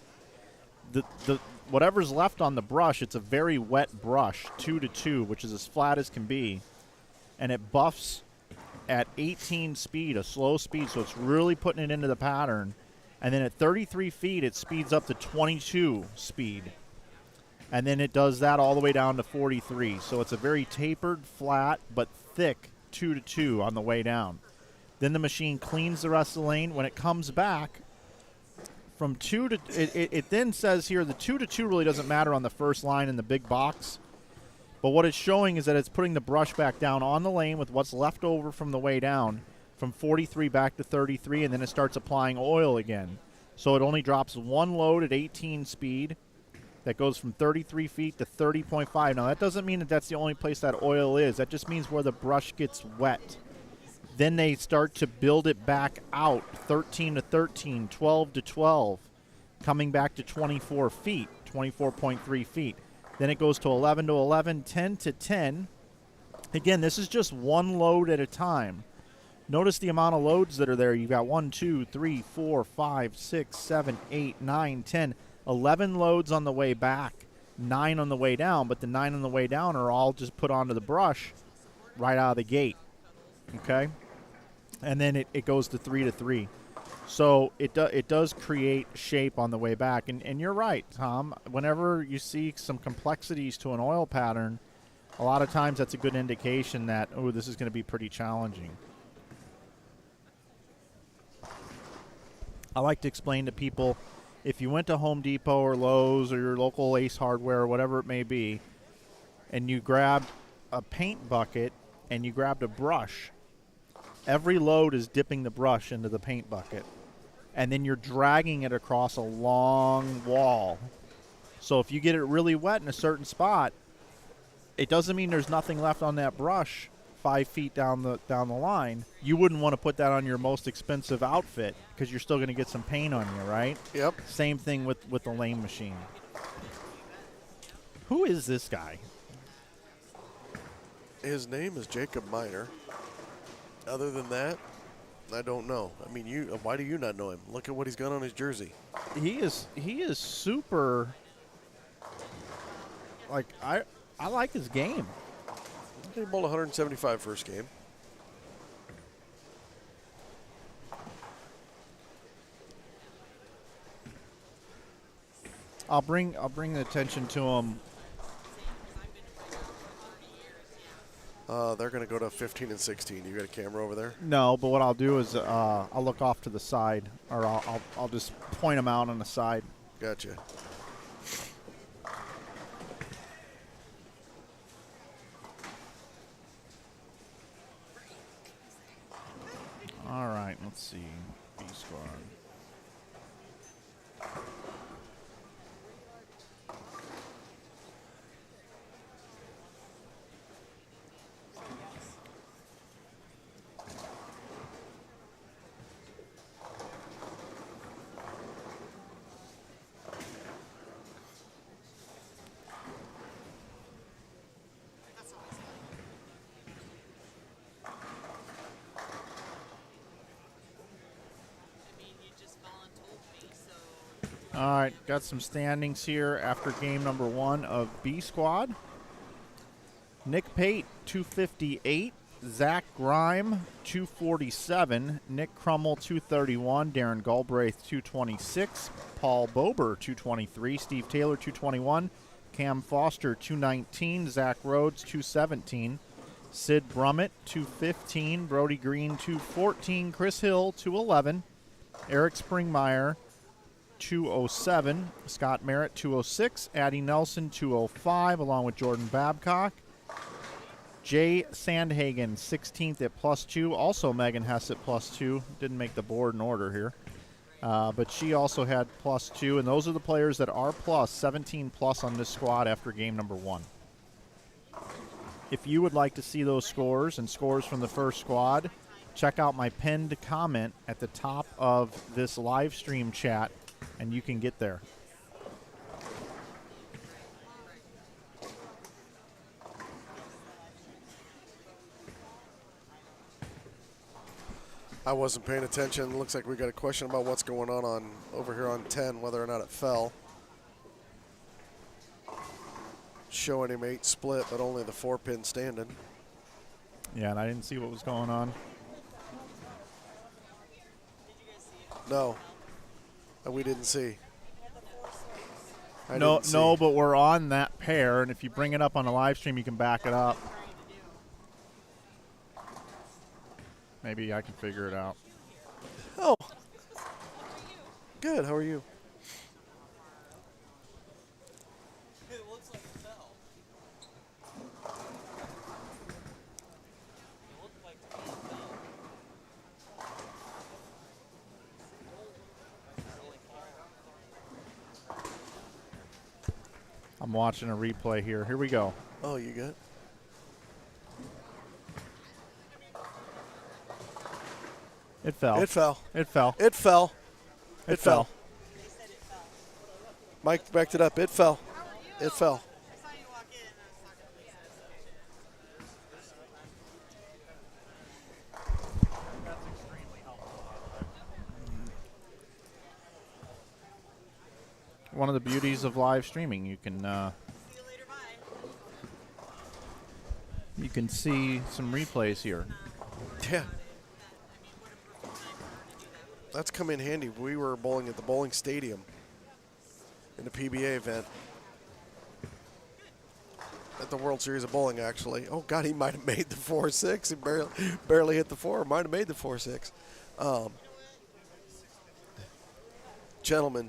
The whatever's left on the brush, it's a very wet brush, 2 to 2, which is as flat as can be, and it buffs at 18 speed, a slow speed, so it's really putting it into the pattern. And then at 33 feet, it speeds up to 22 speed. And then it does that all the way down to 43. So it's a very tapered, flat, but thick 2 to 2 on the way down. Then the machine cleans the rest of the lane. When it comes back from 2 to, it then says here the 2 to 2 really doesn't matter on the first line in the big box. But what it's showing is that it's putting the brush back down on the lane with what's left over from the way down, from 43 back to 33, and then it starts applying oil again. So it only drops 1 load at 18 speed. That goes from 33 feet to 30.5. Now, that doesn't mean that that's the only place that oil is. That just means where the brush gets wet. Then they start to build it back out, 13 to 13, 12 to 12, coming back to 24 feet, 24.3 feet. Then it goes to 11 to 11, 10 to 10. Again, this is just 1 load at a time. Notice the amount of loads that are there. You've got 1, 2, 3, 4, 5, 6, 7, 8, 9, 10, 11 loads on the way back, 9 on the way down, but the 9 on the way down are all just put onto the brush right out of the gate. Okay? And then it goes to 3 to 3. So it does create shape on the way back. And you're right, Tom. Whenever you see some complexities to an oil pattern, a lot of times that's a good indication that, oh, this is going to be pretty challenging. I like to explain to people, if you went to Home Depot or Lowe's or your local Ace Hardware or whatever it may be, and you grabbed a paint bucket and you grabbed a brush, every load is dipping the brush into the paint bucket. And then you're dragging it across a long wall. So if you get it really wet in a certain spot, it doesn't mean there's nothing left on that brush 5 feet down the line. You wouldn't want to put that on your most expensive outfit because you're still going to get some paint on you, right? Yep. Same thing with the lane machine. Who is this guy? His name is Jacob Miner. Other than that, I don't know. I mean, why do you not know him? Look at what he's got on his jersey. He is super. Like I like his game. He bowled 175 first game. I'll bring the attention to him. They're going to go to 15 and 16. You got a camera over there? No, but what I'll do is I'll look off to the side, or I'll just point them out on the side. Gotcha. All right, let's see. B squad. All right, got some standings here after game number 1 of B squad. Nick Pate, 258. Zach Grime, 247. Nick Crummel, 231. Darren Galbraith, 226. Paul Bober, 223. Steve Taylor, 221. Cam Foster, 219. Zach Rhodes, 217. Sid Brummett, 215. Brody Green, 214. Chris Hill, 211. Eric Springmeyer, 207. Scott Merritt, 206. Addie Nelson, 205, along with Jordan Babcock. Jay Sandhagen, 16th at +2. Also Megan Hess at +2. Didn't make the board in order here. But she also had +2. And those are the players that are plus, 17 plus on this squad after game number 1. If you would like to see those scores and scores from the first squad, check out my pinned comment at the top of this live stream chat, and you can get there. I wasn't paying attention. Looks like we got a question about what's going on over here on 10, whether or not it fell. Showing him 8 split, but only the 4-pin standing. Yeah, and I didn't see what was going on. No, we didn't see. No, but we're on that pair, and if you bring it up on a live stream, you can back it up. Maybe I can figure it out. Oh, good. How are you? It looks like it fell. It looked like it fell. I'm watching a replay here. Here we go. Oh, you good? It fell. It fell. It fell. It fell. It fell. Mike backed it up. It fell. It fell. One of the beauties of live streaming, you can see some replays here. Yeah. That's come in handy. We were bowling at the bowling stadium in the PBA event at the World Series of Bowling, actually. Oh, God, he might have made the 4-6. He barely hit the 4. Might have made the 4-6. Gentlemen,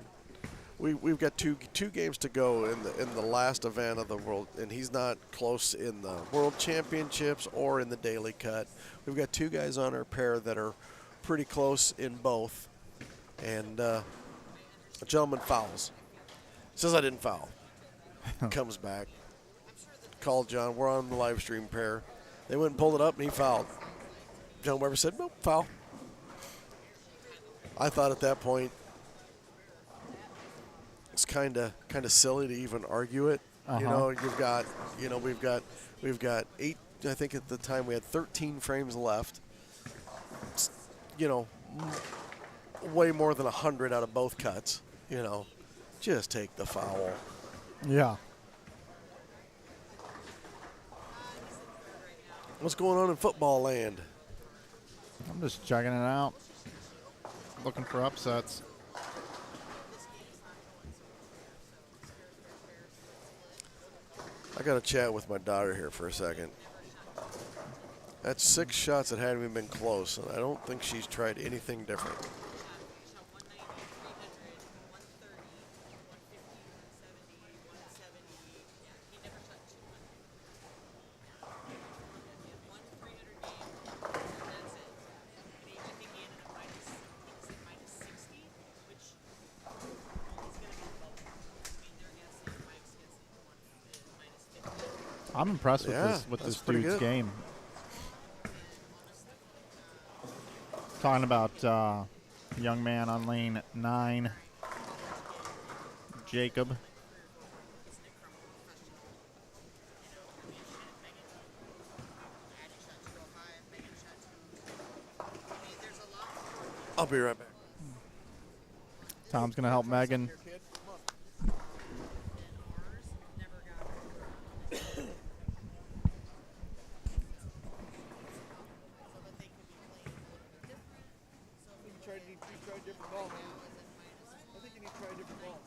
we've got two games to go in the last event of the world, and he's not close in the World Championships or in the Daily Cut. We've got 2 guys on our pair that are pretty close in both, and a gentleman fouls. Says I didn't foul. Comes back. Called John. We're on the live stream pair. They went and pulled it up, and he fouled. John Weber said, "Nope, foul." I thought at that point it's kind of silly to even argue it. You know, we've got 8. I think at the time we had 13 frames left. It's, way more than 100 out of both cuts. Just take the foul. Yeah. What's going on in football land? I'm just checking it out. Looking for upsets. I got to chat with my daughter here for a second. That's 6 shots that hadn't even been close, and I don't think she's tried anything different. I'm impressed with Yeah, this that's pretty dude's good. game. Talking about young man on lane 9, Jacob. I'll be right back. Tom's going to help Megan. You try a different ball, man. I think you need to try a different ball.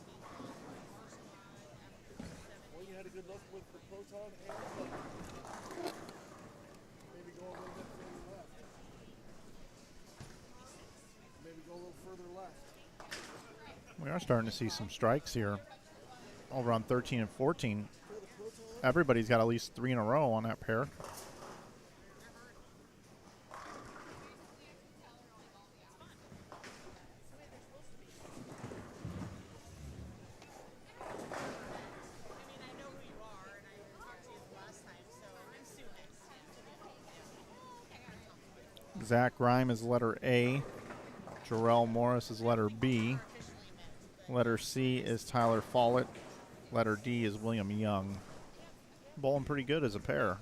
Well, you had a good look with the proton and maybe go a little bit further left. Maybe go a little further left. We are starting to see some strikes here over on 13 and 14. Everybody's got at least 3 in a row on that pair. Zach Rhyme is letter A. Jarrell Morris is letter B. Letter C is Tyler Follett. Letter D is William Young. Bowling pretty good as a pair.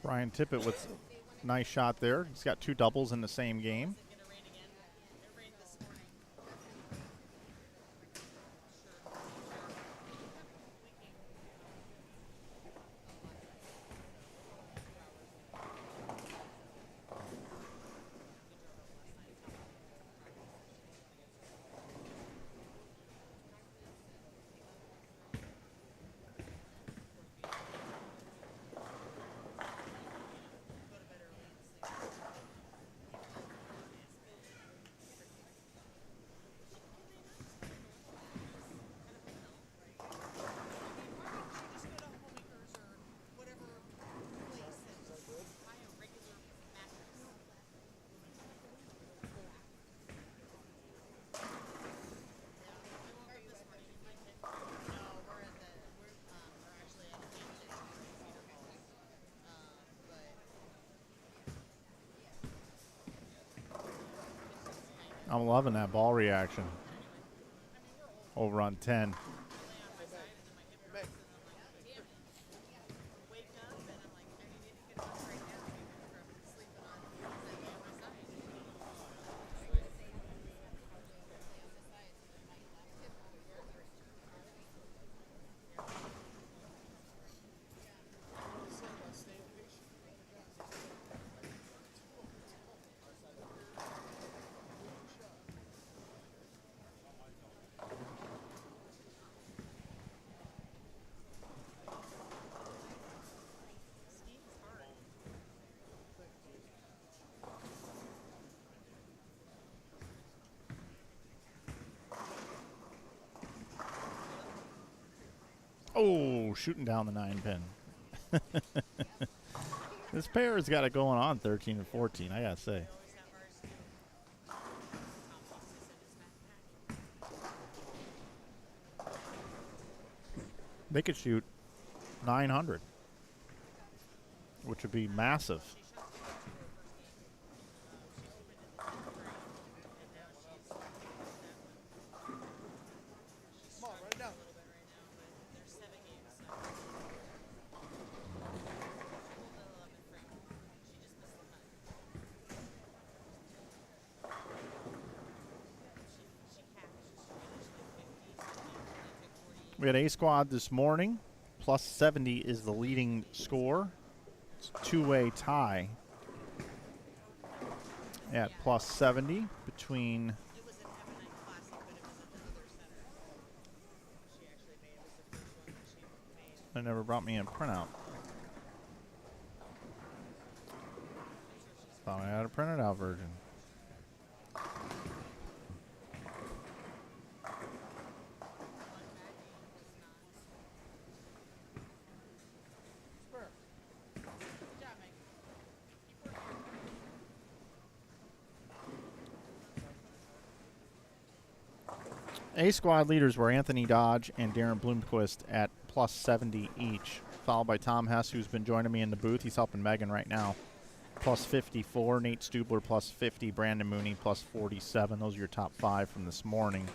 Brian Tippett with a nice shot there. He's got 2 doubles in the same game. I'm loving that ball reaction over on 10. Oh, shooting down the 9 pin. This pair has got it going on 13 and 14, I gotta say. They could shoot 900, which would be massive. Come on, run it down. We had A squad this morning. Plus 70 is the leading score. It's a two-way tie at plus 70 between It was an Ebonite Classic, but it was at the other center. She actually made it was the first one that she made. They never brought me a printout. Thought I had a printed out version. A squad leaders were Anthony Dodge and Darren Bloomquist at plus 70 each, followed by Tom Hess, who's been joining me in the booth. He's helping Megan right now. Plus 54, Nate Stubler plus 50, Brandon Mooney plus 47. Those are your top 5 from this morning.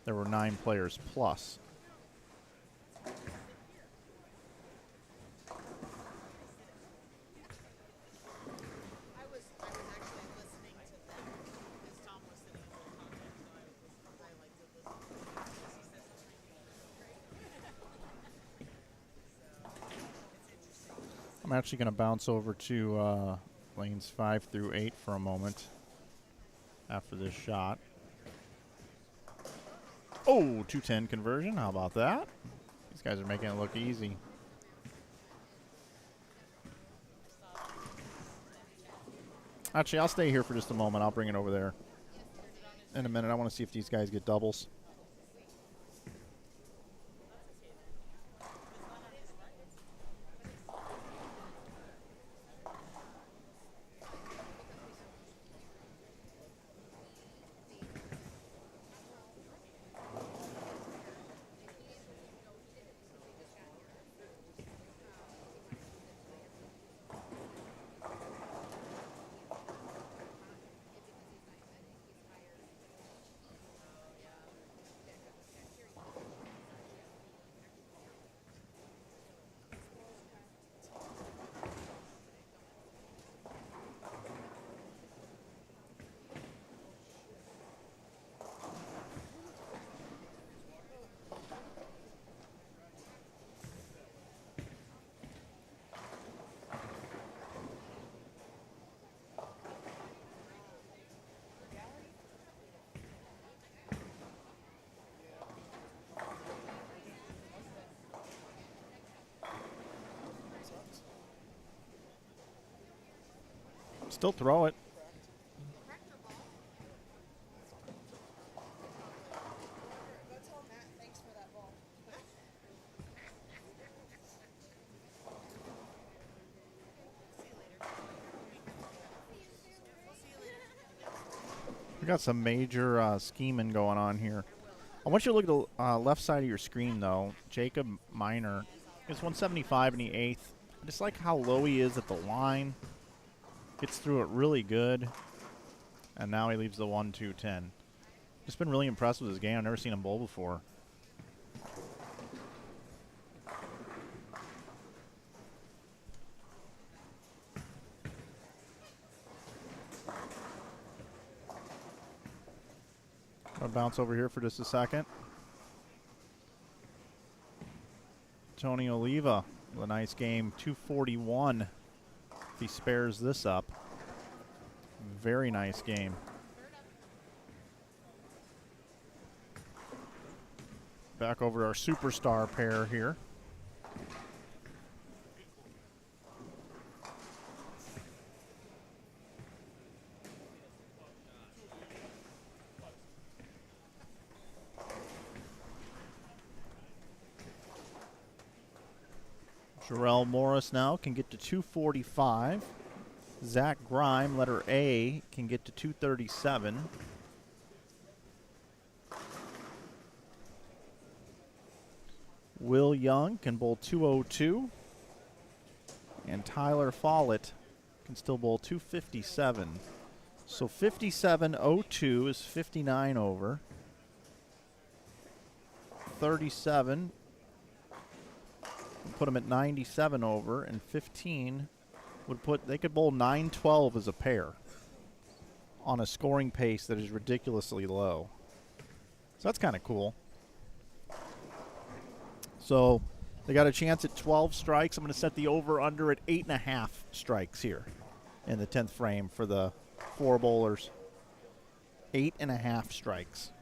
There were 9 players plus. I was actually listening to them because Tom was sitting the whole time, so I like to listen to him because he says something great. So it's interesting. I'm actually going to bounce over to lanes 5 through 8 for a moment after this shot. Oh, 210 conversion. How about that? These guys are making it look easy. Actually, I'll stay here for just a moment. I'll bring it over there in a minute. I want to see if these guys get doubles. Still throw it. Go tell Matt thanks for that ball. See you later. We'll see you later. We got some major scheming going on here. I want you to look at the left side of your screen, though. Jacob Miner is 175 in the 8th. I just like how low he is at the line. Gets through it really good. And now he leaves the 1-2-10. Just been really impressed with his game. I've never seen him bowl before. I'll bounce over here for just a second. Tony Oliva with a nice game, 241 if he spares this up. Very nice game. Back over to our superstar pair here. Jarrell Morris now can get to 245. Zach Grime, letter A, can get to 237. Will Young can bowl 202. And Tyler Follett can still bowl 257. So 57.02 is 59 over. 37 would put them at 97 over, and 15 would put, they could bowl 912 as a pair on a scoring pace that is ridiculously low. So that's kind of cool. So they got a chance at 12 strikes. I'm going to set the over-under at 8.5 strikes here in the 10th frame for the 4 bowlers. 8.5 strikes.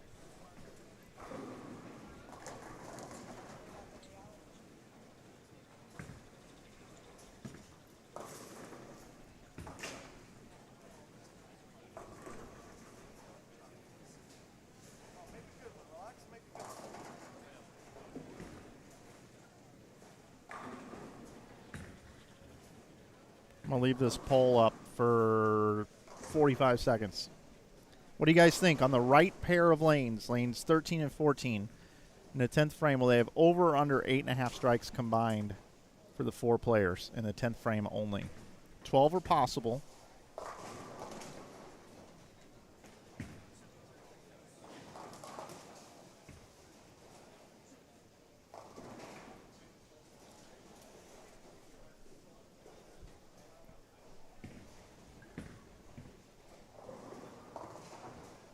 I'm going to leave this poll up for 45 seconds. What do you guys think on the right pair of lanes, lanes 13 and 14, in the 10th frame? Will they have over or under 8.5 strikes combined for the 4 players in the 10th frame only? 12 are possible.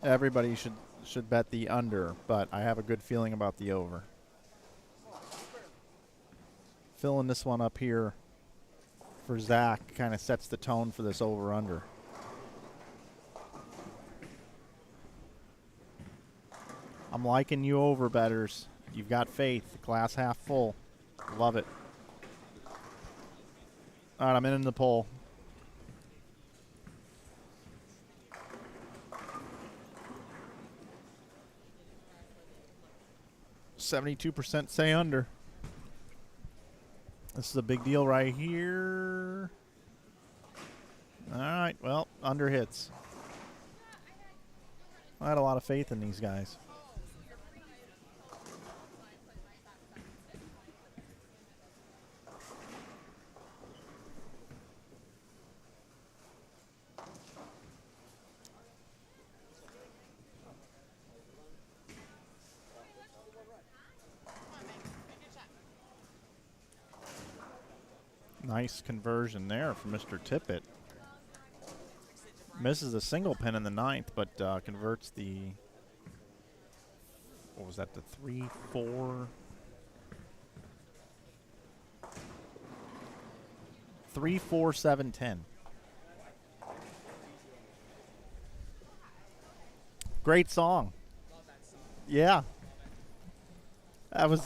Everybody should bet the under, but I have a good feeling about the over. Filling this one up here for Zach kind of sets the tone for this over-under. I'm liking you over, bettors. You've got faith. Glass half full. Love it. All right, I'm in the poll. 72% say under. This is a big deal right here. All right, well, under hits. I had a lot of faith in these guys. Nice conversion there from Mr. Tippett. Misses a single pin in the 9th, but converts the, what was that, the 3-4? 3-4-7-10. Great song. Yeah. That was...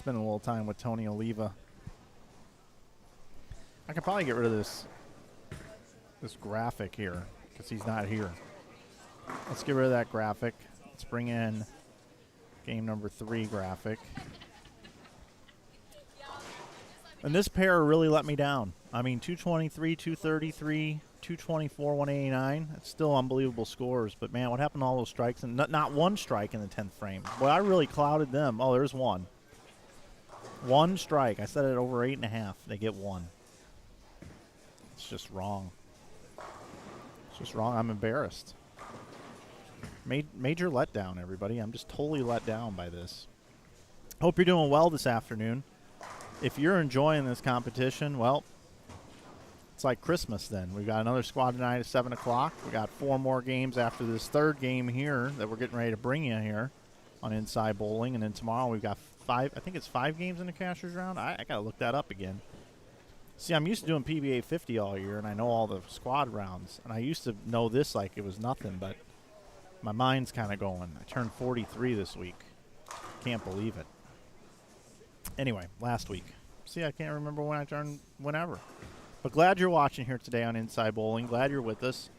spend a little time with Tony Oliva. I could probably get rid of this graphic here because he's not here. Let's get rid of that graphic. Let's bring in game number 3 graphic. And this pair really let me down. I mean, 223, 233, 224, 189. It's still unbelievable scores. But, man, what happened to all those strikes? And not one strike in the 10th frame. Boy, I really clouded them. Oh, there's one. One strike. I said it over 8.5. They get one. It's just wrong. It's just wrong. I'm embarrassed. Major letdown, everybody. I'm just totally let down by this. Hope you're doing well this afternoon. If you're enjoying this competition, well, it's like Christmas then. We've got another squad tonight at 7 o'clock. We got 4 more games after this 3rd game here that we're getting ready to bring you here on Inside Bowling. And then tomorrow we've got 5, I think it's 5 games in the Cashers round. I got to look that up again. See, I'm used to doing PBA 50 all year, and I know all the squad rounds. And I used to know this like it was nothing, but my mind's kind of going. I turned 43 this week. Can't believe it. Anyway, last week. See, I can't remember when I turned whenever. But glad you're watching here today on Inside Bowling. Glad you're with us.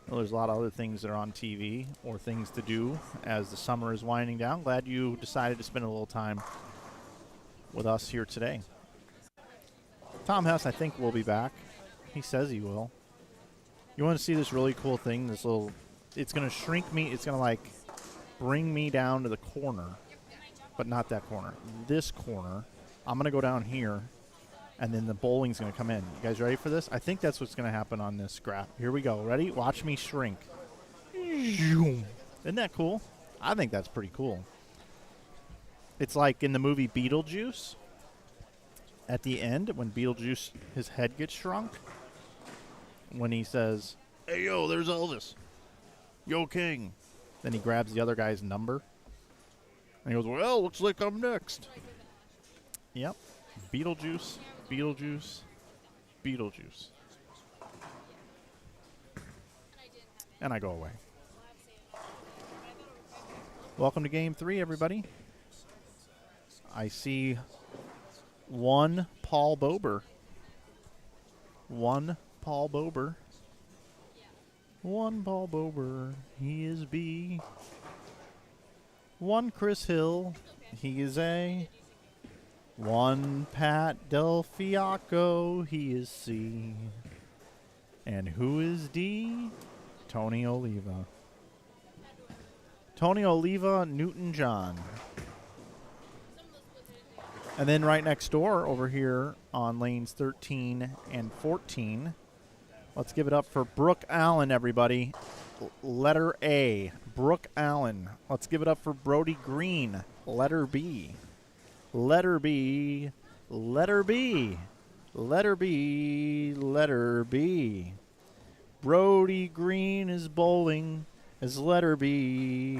Well, there's a lot of other things that are on TV or things to do as the summer is winding down. Glad you decided to spend a little time with us here today. Tom Hess, I think, will be back. He says he will. You want to see this really cool thing? This little, it's going to shrink me. It's going to, like, bring me down to the corner. But not that corner. This corner. I'm going to go down here, and then the bowling's going to come in. You guys ready for this? I think that's what's going to happen on this graph. Here we go. Ready? Watch me shrink. Isn't that cool? I think that's pretty cool. It's like in the movie Beetlejuice. At the end, when Beetlejuice, his head gets shrunk, when he says, "Hey, yo, there's Elvis. Yo, King." Then he grabs the other guy's number. And he goes, "Well, looks like I'm next." Yep. Beetlejuice, Beetlejuice, Beetlejuice. And I go away. Welcome to Game 3, everybody. I see one Paul Bober. One Paul Bober. One Paul Bober. He is B. One Chris Hill. He is A. One Pat Del Fiacco. He is C. And who is D? Tony Oliva. Tony Oliva, Newton-John. And then right next door over here on lanes 13 and 14, let's give it up for Brooke Allen, everybody. Letter A, Brooke Allen. Let's give it up for Brody Green, letter B. Letter B, letter B, letter B, letter B. Brody Green is bowling as letter B.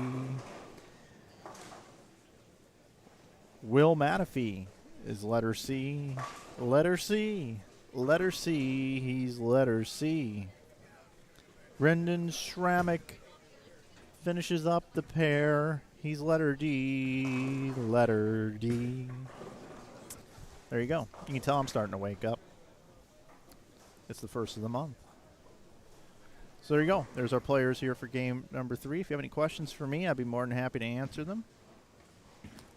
Will Matafee is letter C. Letter C. Letter C. He's letter C. Brendan Schrammick finishes up the pair. He's letter D. Letter D. There you go. You can tell I'm starting to wake up. It's the first of the month. So there you go. There's our players here for game number 3. If you have any questions for me, I'd be more than happy to answer them.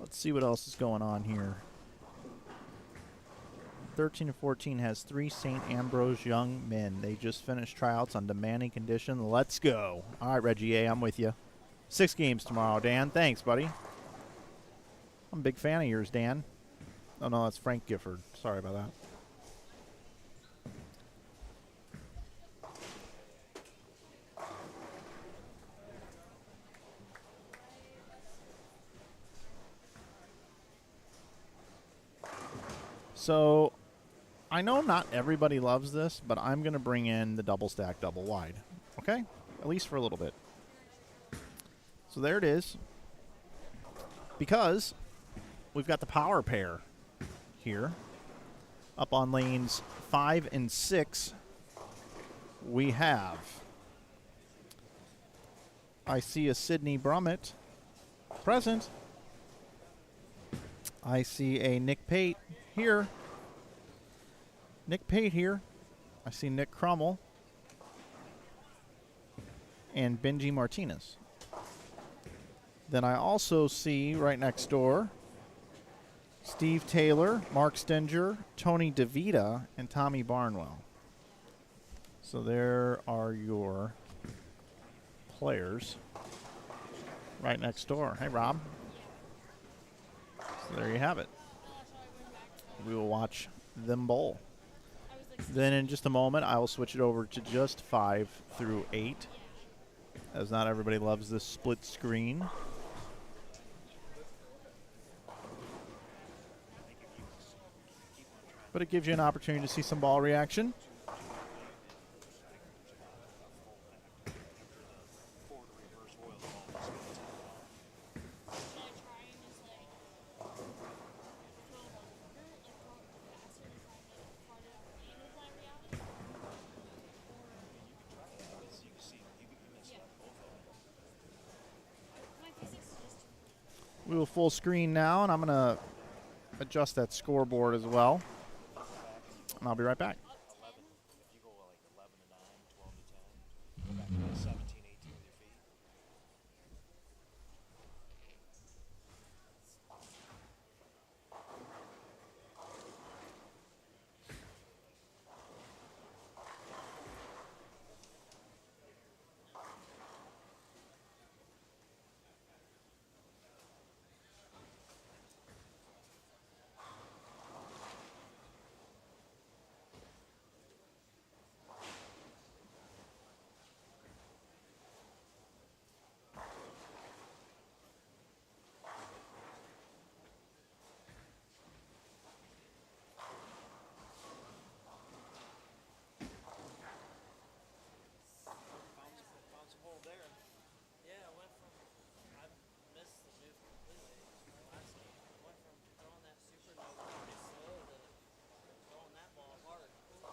Let's see what else is going on here. 13 and 14 has 3 St. Ambrose young men. They just finished tryouts on demanding condition. Let's go. All right, Reggie A., I'm with you. 6 games tomorrow, Dan. Thanks, buddy. I'm a big fan of yours, Dan. Oh, no, that's Frank Gifford. Sorry about that. So, I know not everybody loves this, but I'm going to bring in the double stack, double wide. Okay? At least for a little bit. So there it is. Because we've got the power pair here. Up on lanes 5 and 6, we have, I see a Sidney Brummett present. I see a Nick Pate here. Nick Pate here. I see Nick Crummell and Benji Martinez. Then I also see right next door Steve Taylor, Mark Stenger, Tony DeVita, and Tommy Barnwell. So there are your players right next door. Hey, Rob. So there you have it. We will watch them bowl. Then in just a moment, I will switch it over to just 5 through 8, as not everybody loves this split screen. But it gives you an opportunity to see some ball reaction. We will full screen now, and I'm going to adjust that scoreboard as well. And I'll be right back. If you go like 11 to 9, 12 to 10, go back to like 17, 18 with your feet. Found some hole there. Yeah, I went from, I missed the move completely last game. I went from throwing that supernova pretty slow to throwing that ball hard. So,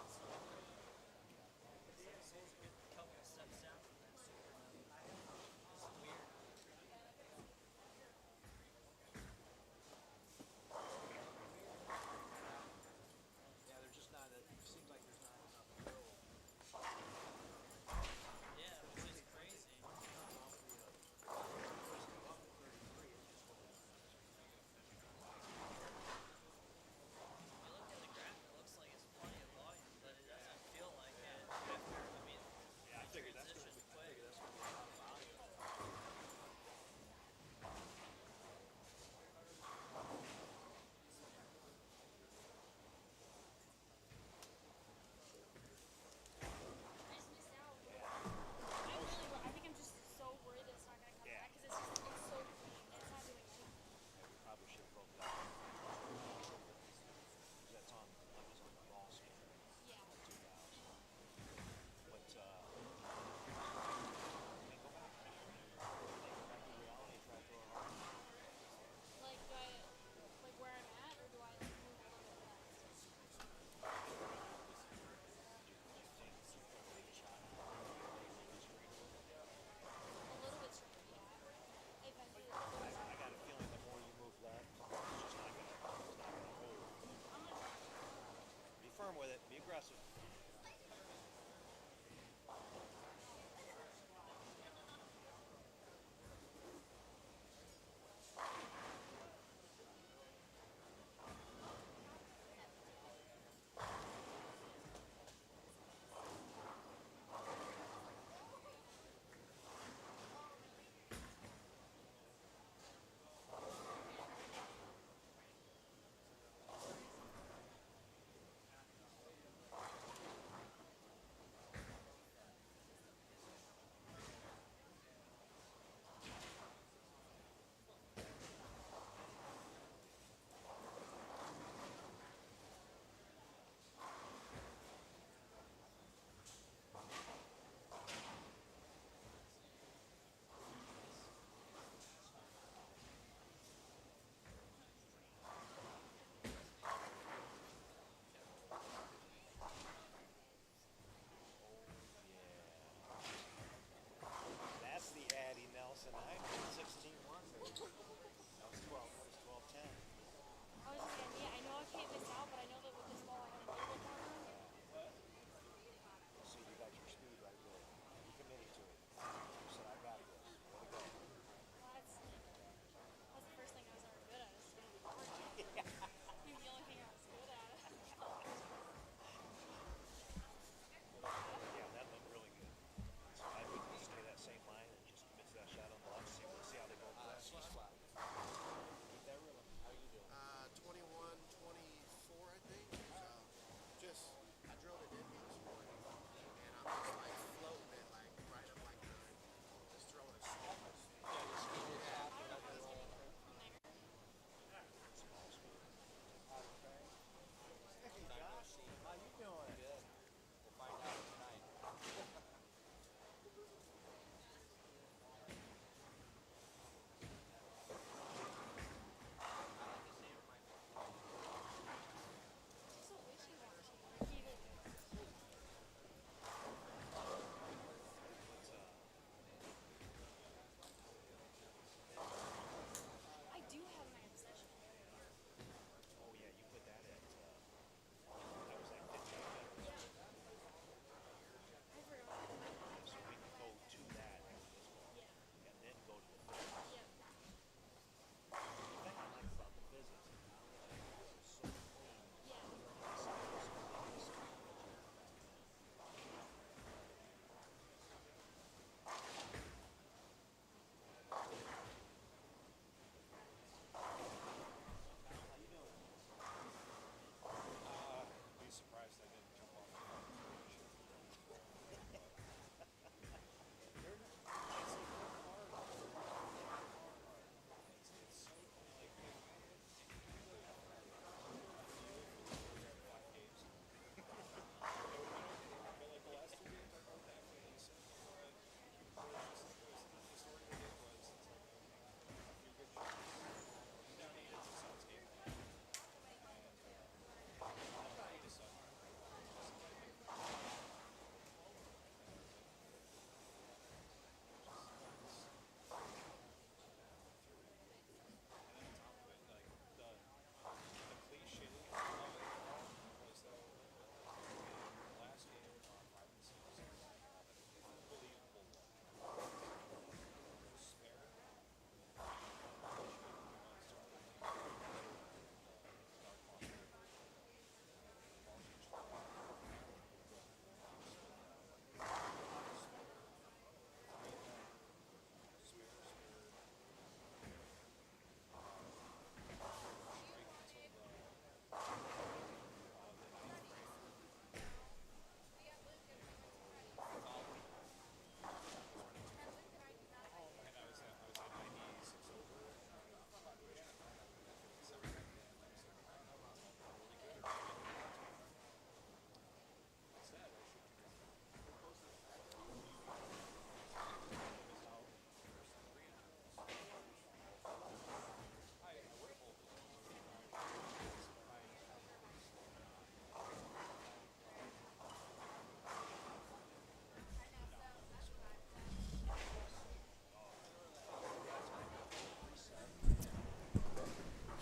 it's a couple of steps down from that supernova. It's weird. Yeah, there's just not, it seems like there's not enough to go. Yeah, which is crazy. If you look at the graph, it looks like it's plenty of volume, but it doesn't feel like it. I mean, Yeah, I figured that's going to be quick. a lot of volume. I think I'm just so worried that it's not going to come back because it's so clean. It's not doing anything. Yeah, we probably should have broke that. That's on, that was on the ball scanner. Yeah. 2000. But, go back. Go back to reality and try to throw it hard. Like, do I, like where I'm at, or do I like move a little bit fast? A little bit straight, yeah. If I do it a little bit I got a feeling the more you move left, it's just not gonna hold. I'm gonna try. Be firm with it. Be aggressive.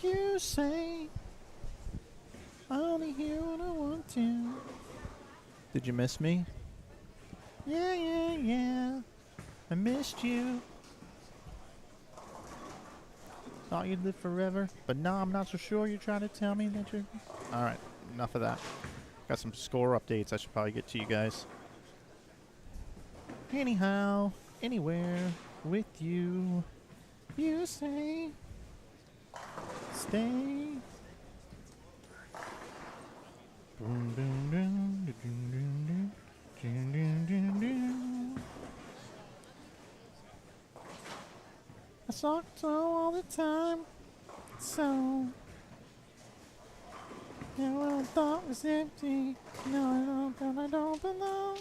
You say I only hear what I want to. Did you miss me? Yeah, yeah, yeah. I missed you. Thought you'd live forever, but no, I'm not so sure. You're trying to tell me that you're... All right, enough of that. Got some score updates I should probably get to you guys. Anyhow, anywhere with you, you say, stay. Boom, boom, boom, doo, doo, doo, doo, doo, doo, doo. I talk so all the time, so yeah, what I thought was empty. No, I don't belong.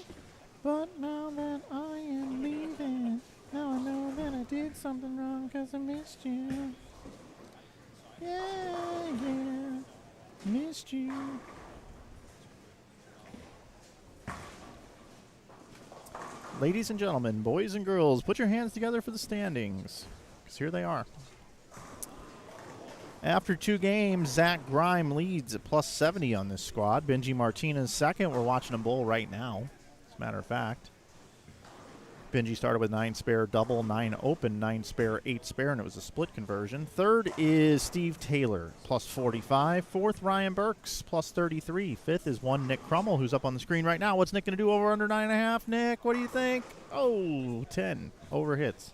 But now that I am leaving, now I know that I did something wrong 'cause I missed you. Yeah, yeah, missed you. Ladies and gentlemen, boys and girls, put your hands together for the standings, 'cause here they are. After 2 games, Zach Grime leads at plus 70 on this squad. Benji Martinez second. We're watching him bowl right now, as a matter of fact. Benji started with 9 spare double, 9 open, 9 spare, 8 spare, and it was a split conversion. Third is Steve Taylor, plus 45. Fourth, Ryan Burks, plus 33. Fifth is one Nick Crummell, who's up on the screen right now. What's Nick going to do over under 9.5? Nick, what do you think? Oh, 10 over hits.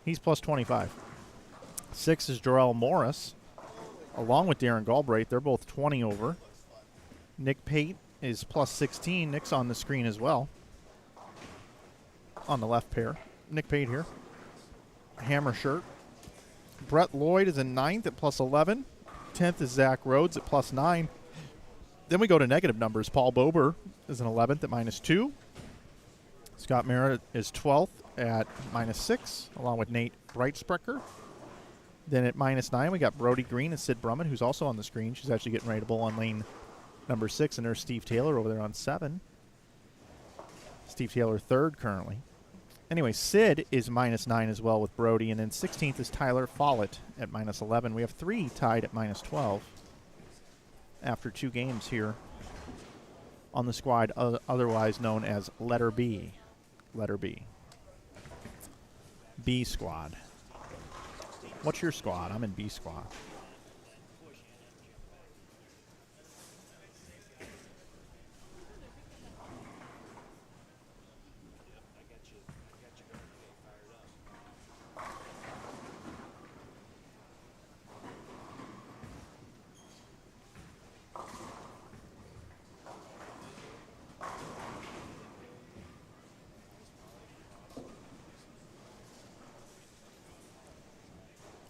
He's plus 25. 6 is Jarrell Morris, along with Darren Galbraith. They're both 20 over. Nick Pate is plus 16. Nick's on the screen as well. On the left pair. Nick Pate here. Hammer shirt. Brett Lloyd is in 9th at plus 11. 10th is Zach Rhodes at plus 9. Then we go to negative numbers. Paul Bober is in 11th at minus 2. Scott Merritt is 12th at minus 6, along with Nate Breitsprecher. Then at minus 9, we got Brody Green and Sid Brummett, who's also on the screen. She's actually getting ready to bowl on lane number 6, and there's Steve Taylor over there on 7. Steve Taylor third currently. Anyway, Sid is minus 9 as well with Brody, and then 16th is Tyler Follett at minus 11. We have 3 tied at minus 12 after 2 games here on the squad, otherwise known as Letter B. Letter B. B squad. What's your squad? I'm in B squad.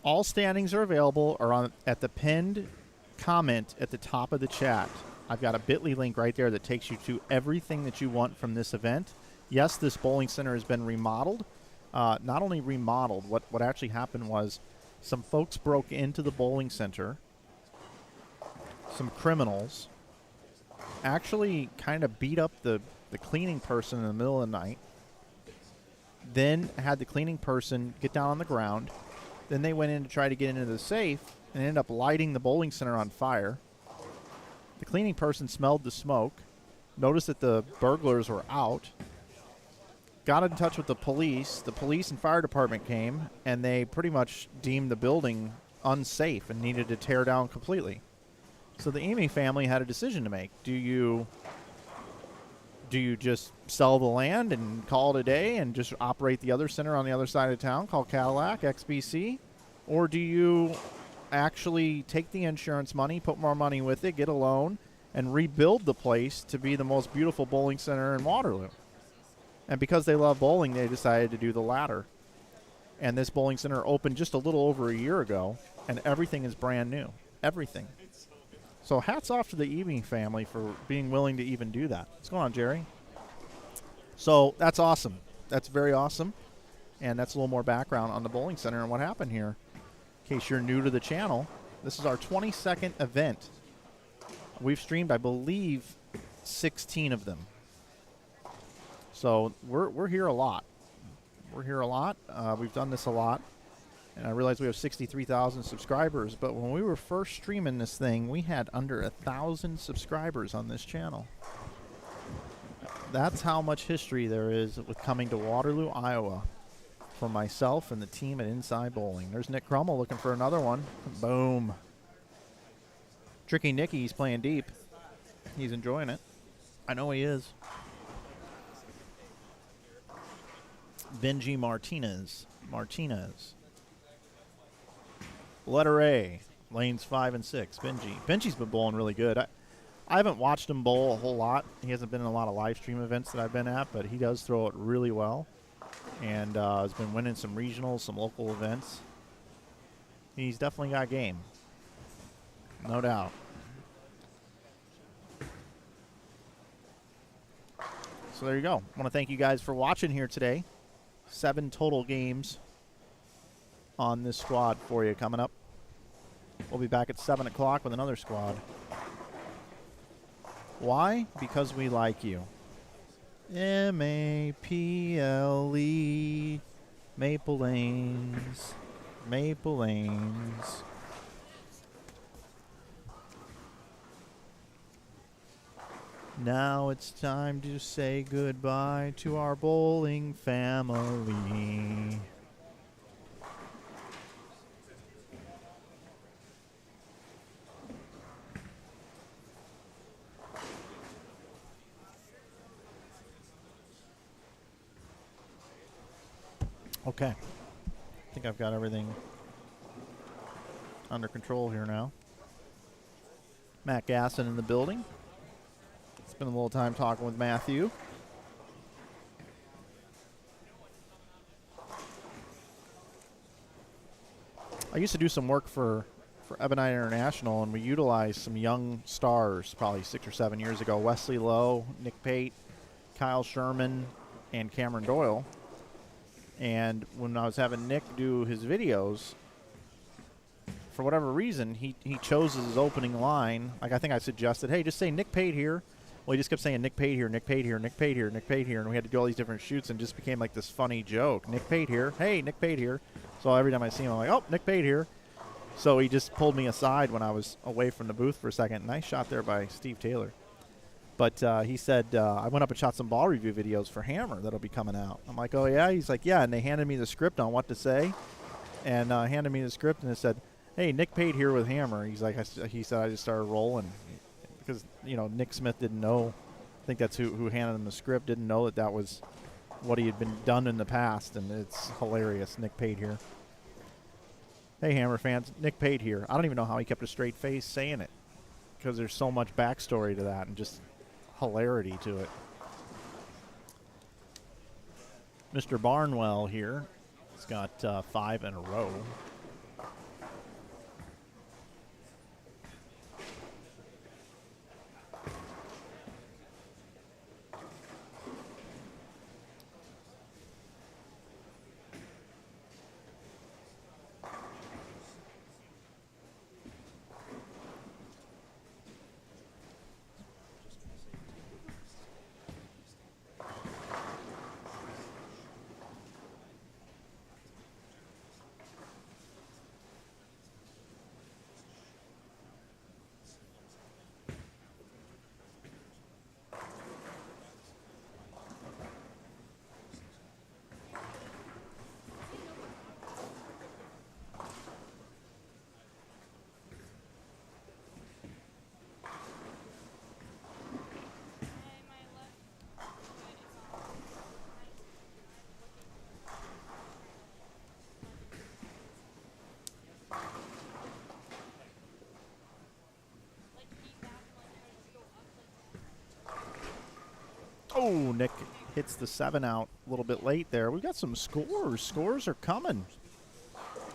All standings are available or at the pinned comment at the top of the chat. I've got a bit.ly link right there that takes you to everything that you want from this event. Yes, this bowling center has been remodeled. Not only remodeled, what actually happened was some folks broke into the bowling center. Some criminals actually kind of beat up the cleaning person in the middle of the night. Then had the cleaning person get down on the ground. Then they went in to try to get into the safe and ended up lighting the bowling center on fire. The cleaning person smelled the smoke, noticed that the burglars were out, got in touch with the police. The police and fire department came, and they pretty much deemed the building unsafe and needed to tear down completely. So the Amy family had a decision to make. Do you just sell the land and call it a day and just operate the other center on the other side of town called Cadillac XBC? Or do you actually take the insurance money, put more money with it, get a loan, and rebuild the place to be the most beautiful bowling center in Waterloo? And because they love bowling, they decided to do the latter. And this bowling center opened just a little over a year ago, and everything is brand new. Everything. So hats off to the Eby family for being willing to even do that. What's going on, Jerry? So that's awesome. That's very awesome. And that's a little more background on the bowling center and what happened here. In case you're new to the channel, this is our 22nd event. We've streamed, I believe, 16 of them. So we're here a lot. We're here a lot. We've done this a lot. And I realize we have 63,000 subscribers, but when we were first streaming this thing, we had under 1,000 subscribers on this channel. That's how much history there is with coming to Waterloo, Iowa for myself and the team at Inside Bowling. There's Nick Crummell looking for another one. Boom. Tricky Nicky, he's playing deep. He's enjoying it. I know he is. Benji Martinez. Letter A, lanes 5 and 6. Benji's been bowling really good. I haven't watched him bowl a whole lot. He hasn't been in a lot of live stream events that I've been at, but he does throw it really well. And has been winning some regionals, some local events. He's definitely got game. No doubt. So there you go. I want to thank you guys for watching here today. 7 total games on this squad for you coming up. We'll be back at 7 o'clock with another squad. Why? Because we like you. M-A-P-L-E, Maple Lanes, Maple Lanes. Now it's time to say goodbye to our bowling family. Okay. I think I've got everything under control here now. Matt Gasson in the building. Spent a little time talking with Matthew. I used to do some work for Ebonite International, and we utilized some young stars probably 6 or 7 years ago. Wesley Lowe, Nick Pate, Kyle Sherman, and Cameron Doyle. And when I was having Nick do his videos, for whatever reason, he chose as his opening line. Like, I think I suggested, hey, just say Nick Pate here. Well, he just kept saying Nick Pate here, Nick Pate here, Nick Pate here, Nick Pate here. And we had to do all these different shoots, and it just became like this funny joke. Nick Pate here. Hey, Nick Pate here. So every time I see him, I'm like, oh, Nick Pate here. So he just pulled me aside when I was away from the booth for a second. Nice shot there by Steve Taylor. But he said, I went up and shot some ball review videos for Hammer that'll be coming out. I'm like, oh, yeah? He's like, yeah. And they handed me the script on what to say, and handed me the script, and it said, hey, Nick Pate here with Hammer. He's like, he said, I just started rolling because, you know, Nick Smith didn't know. I think that's who handed him the script, didn't know that was what he had been done in the past, and it's hilarious. Nick Pate here. Hey, Hammer fans, Nick Pate here. I don't even know how he kept a straight face saying it because there's so much backstory to that and just hilarity to it. Mr. Barnwell here. He's got 5 in a row. Oh, Nick hits the 7 out a little bit late there. We've got some scores. Scores are coming.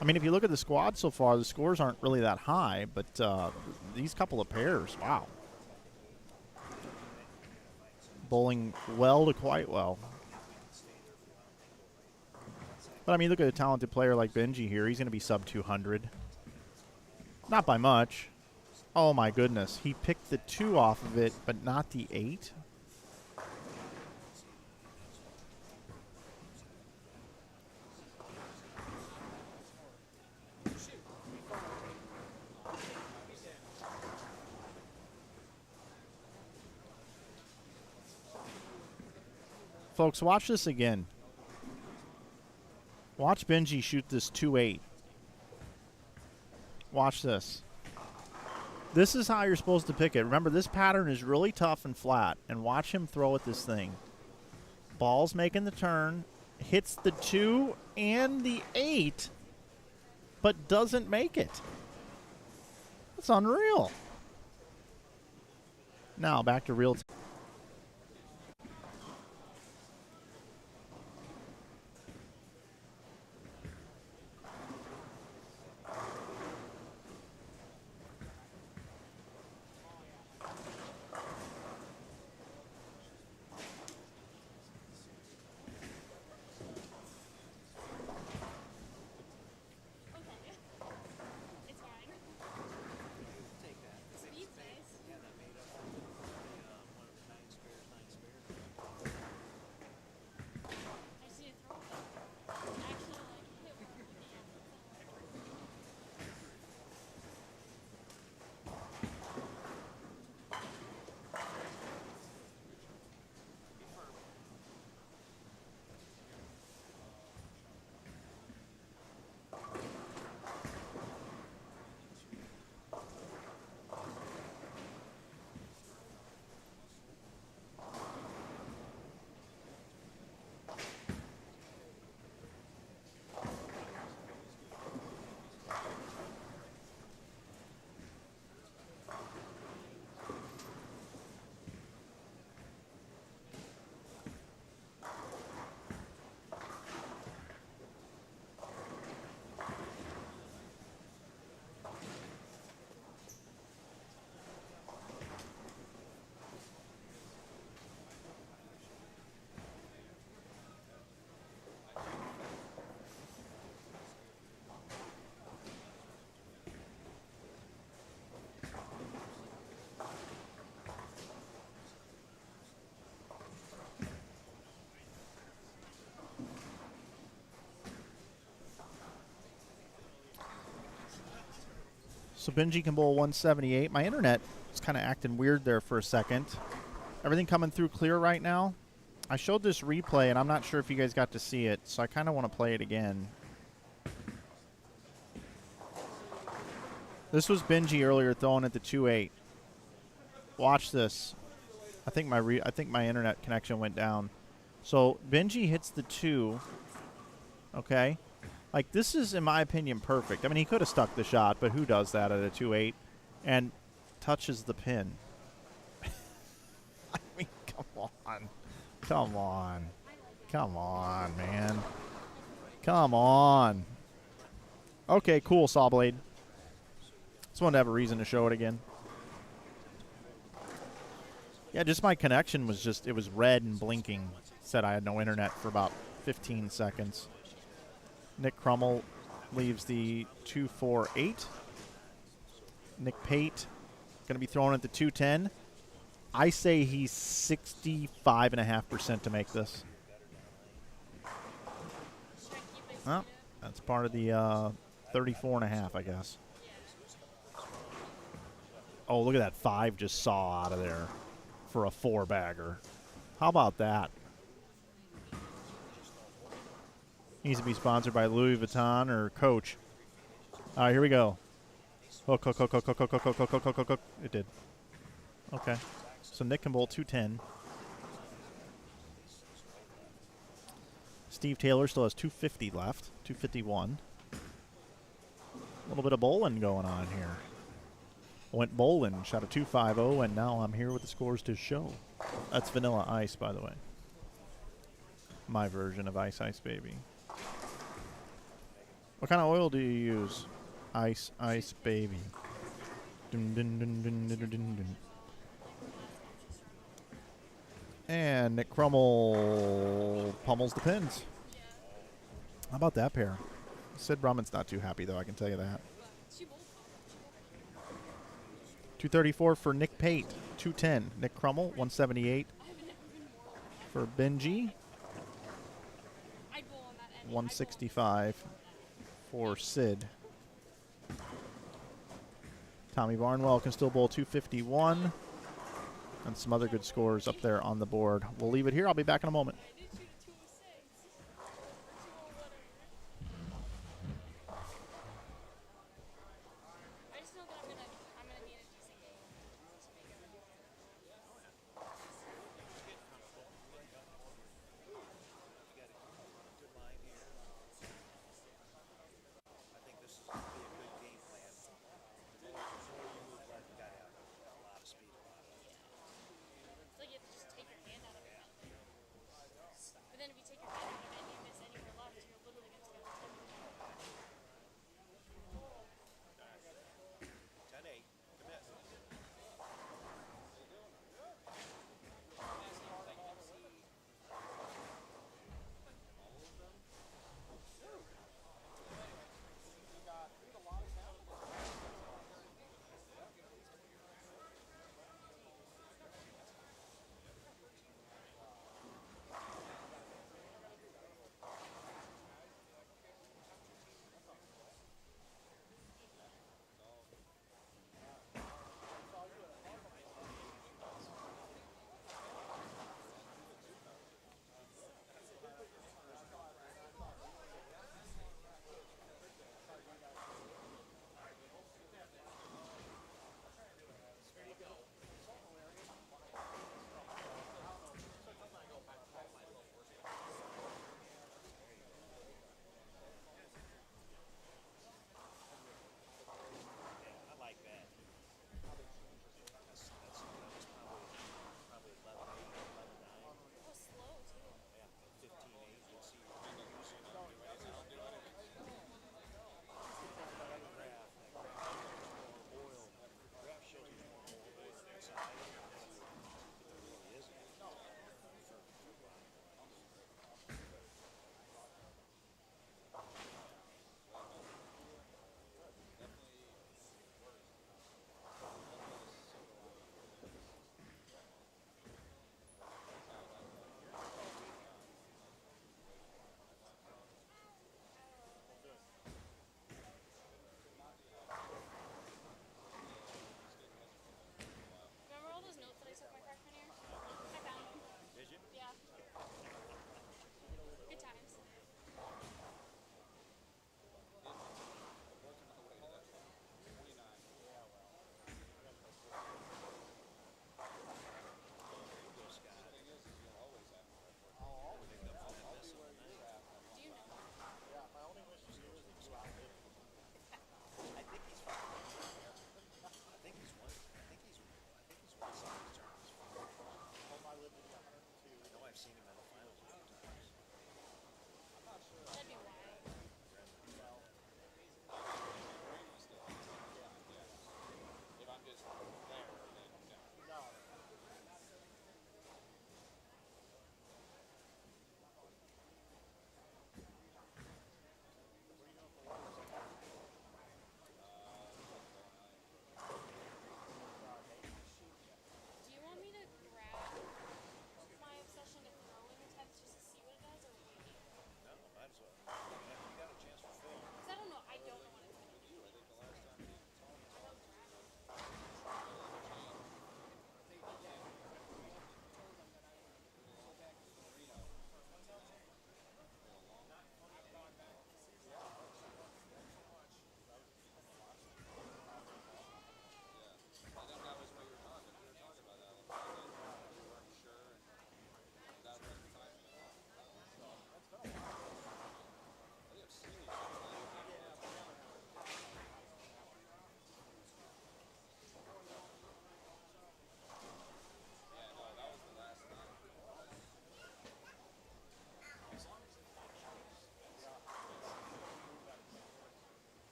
I mean, if you look at the squad so far, the scores aren't really that high, but these couple of pairs, wow. Bowling well to quite well. But, I mean, look at a talented player like Benji here. He's going to be sub 200. Not by much. Oh, my goodness. He picked the 2 off of it, but not the 8. Folks, watch this again. Watch Benji shoot this 2-8. Watch this. This is how you're supposed to pick it. Remember, this pattern is really tough and flat. And watch him throw at this thing. Ball's making the turn. Hits the 2 and the 8. But doesn't make it. That's unreal. Now, back to real time. It's fine. Speed's nice. I just need to throw it. Actually, like, hit what I'm looking at. So Benji can bowl 178. My internet is kind of acting weird there for a second. Everything coming through clear right now. I showed this replay, and I'm not sure if you guys got to see it, so I kind of want to play it again. This was Benji earlier throwing at the 2-8. Watch this. I think my internet connection went down. So Benji hits the 2. Okay. Like, this is, in my opinion, perfect. I mean, he could have stuck the shot, but who does that at a 2-8? And touches the pin. I mean, come on. Come on. Come on, man. Come on. Okay, cool, Sawblade. Just wanted to have a reason to show it again. Yeah, just my connection was just, it was red and blinking. Said I had no internet for about 15 seconds. Nick Crummell leaves the 2-4-8. Nick Pate going to be throwing at the 2-10. I say he's 65.5% to make this. Well, that's part of the 34.5, I guess. Oh, look at that 5 just saw out of there for a 4-bagger. How about that? Needs to be sponsored by Louis Vuitton or Coach. All right, here we go. Hook, hook, hook, hook, hook, hook, hook, hook, hook, hook, hook, hook. It did. Okay. So Nick can bowl 210. Steve Taylor still has 250 left. 251. A little bit of bowling going on here. Went bowling, shot a 250, and now I'm here with the scores to show. That's Vanilla Ice, by the way. My version of Ice Ice Baby. What kind of oil do you use? Ice Ice Baby. Dun, dun, dun, dun, dun, dun, dun. And Nick Crummell pummels the pins. How about that pair? Sid Brumman's not too happy, though, I can tell you that. 234 for Nick Pate. 210. Nick Crummell, 178 for Benji. 165 for Sid. Tommy Barnwell can still bowl 251. And some other good scores up there on the board. We'll leave it here. I'll be back in a moment.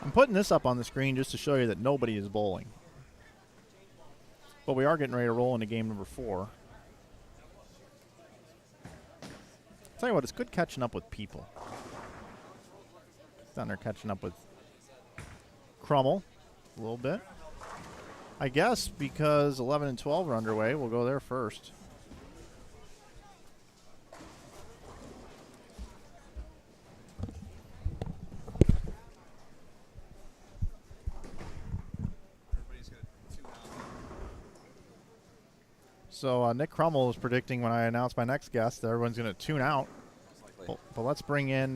I'm putting this up on the screen just to show you that nobody is bowling. But we are getting ready to roll into game number 4. Tell you what, it's good catching up with people. Down there catching up with Crummel a little bit. I guess because 11 and 12 are underway, we'll go there first. So Nick Crummel is predicting when I announce my next guest that everyone's going to tune out. But let's bring in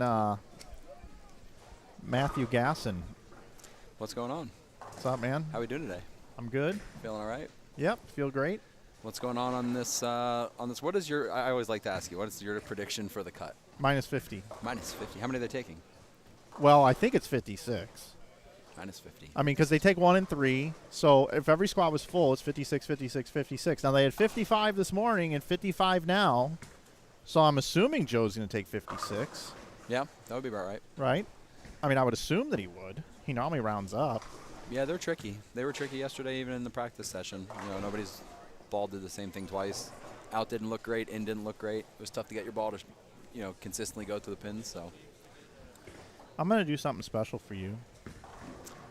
Matthew Gasson. What's going on? What's up, man? How we doing today? I'm good. Feeling all right? Yep, feel great. What's going on this? What is your? I always like to ask you. What is your prediction for the cut? Minus 50. Minus 50. How many are they taking? Well, I think it's 56. Minus 50. I mean, because they take 1 and 3. So if every squad was full, it's 56, 56, 56. Now, they had 55 this morning and 55 now. So I'm assuming Joe's going to take 56. Yeah, that would be about right. Right? I mean, I would assume that he would. He normally rounds up. Yeah, they're tricky. They were tricky yesterday, even in the practice session. You know, nobody's ball did the same thing twice. Out didn't look great, in didn't look great. It was tough to get your ball to, you know, consistently go to the pins. So I'm going to do something special for you.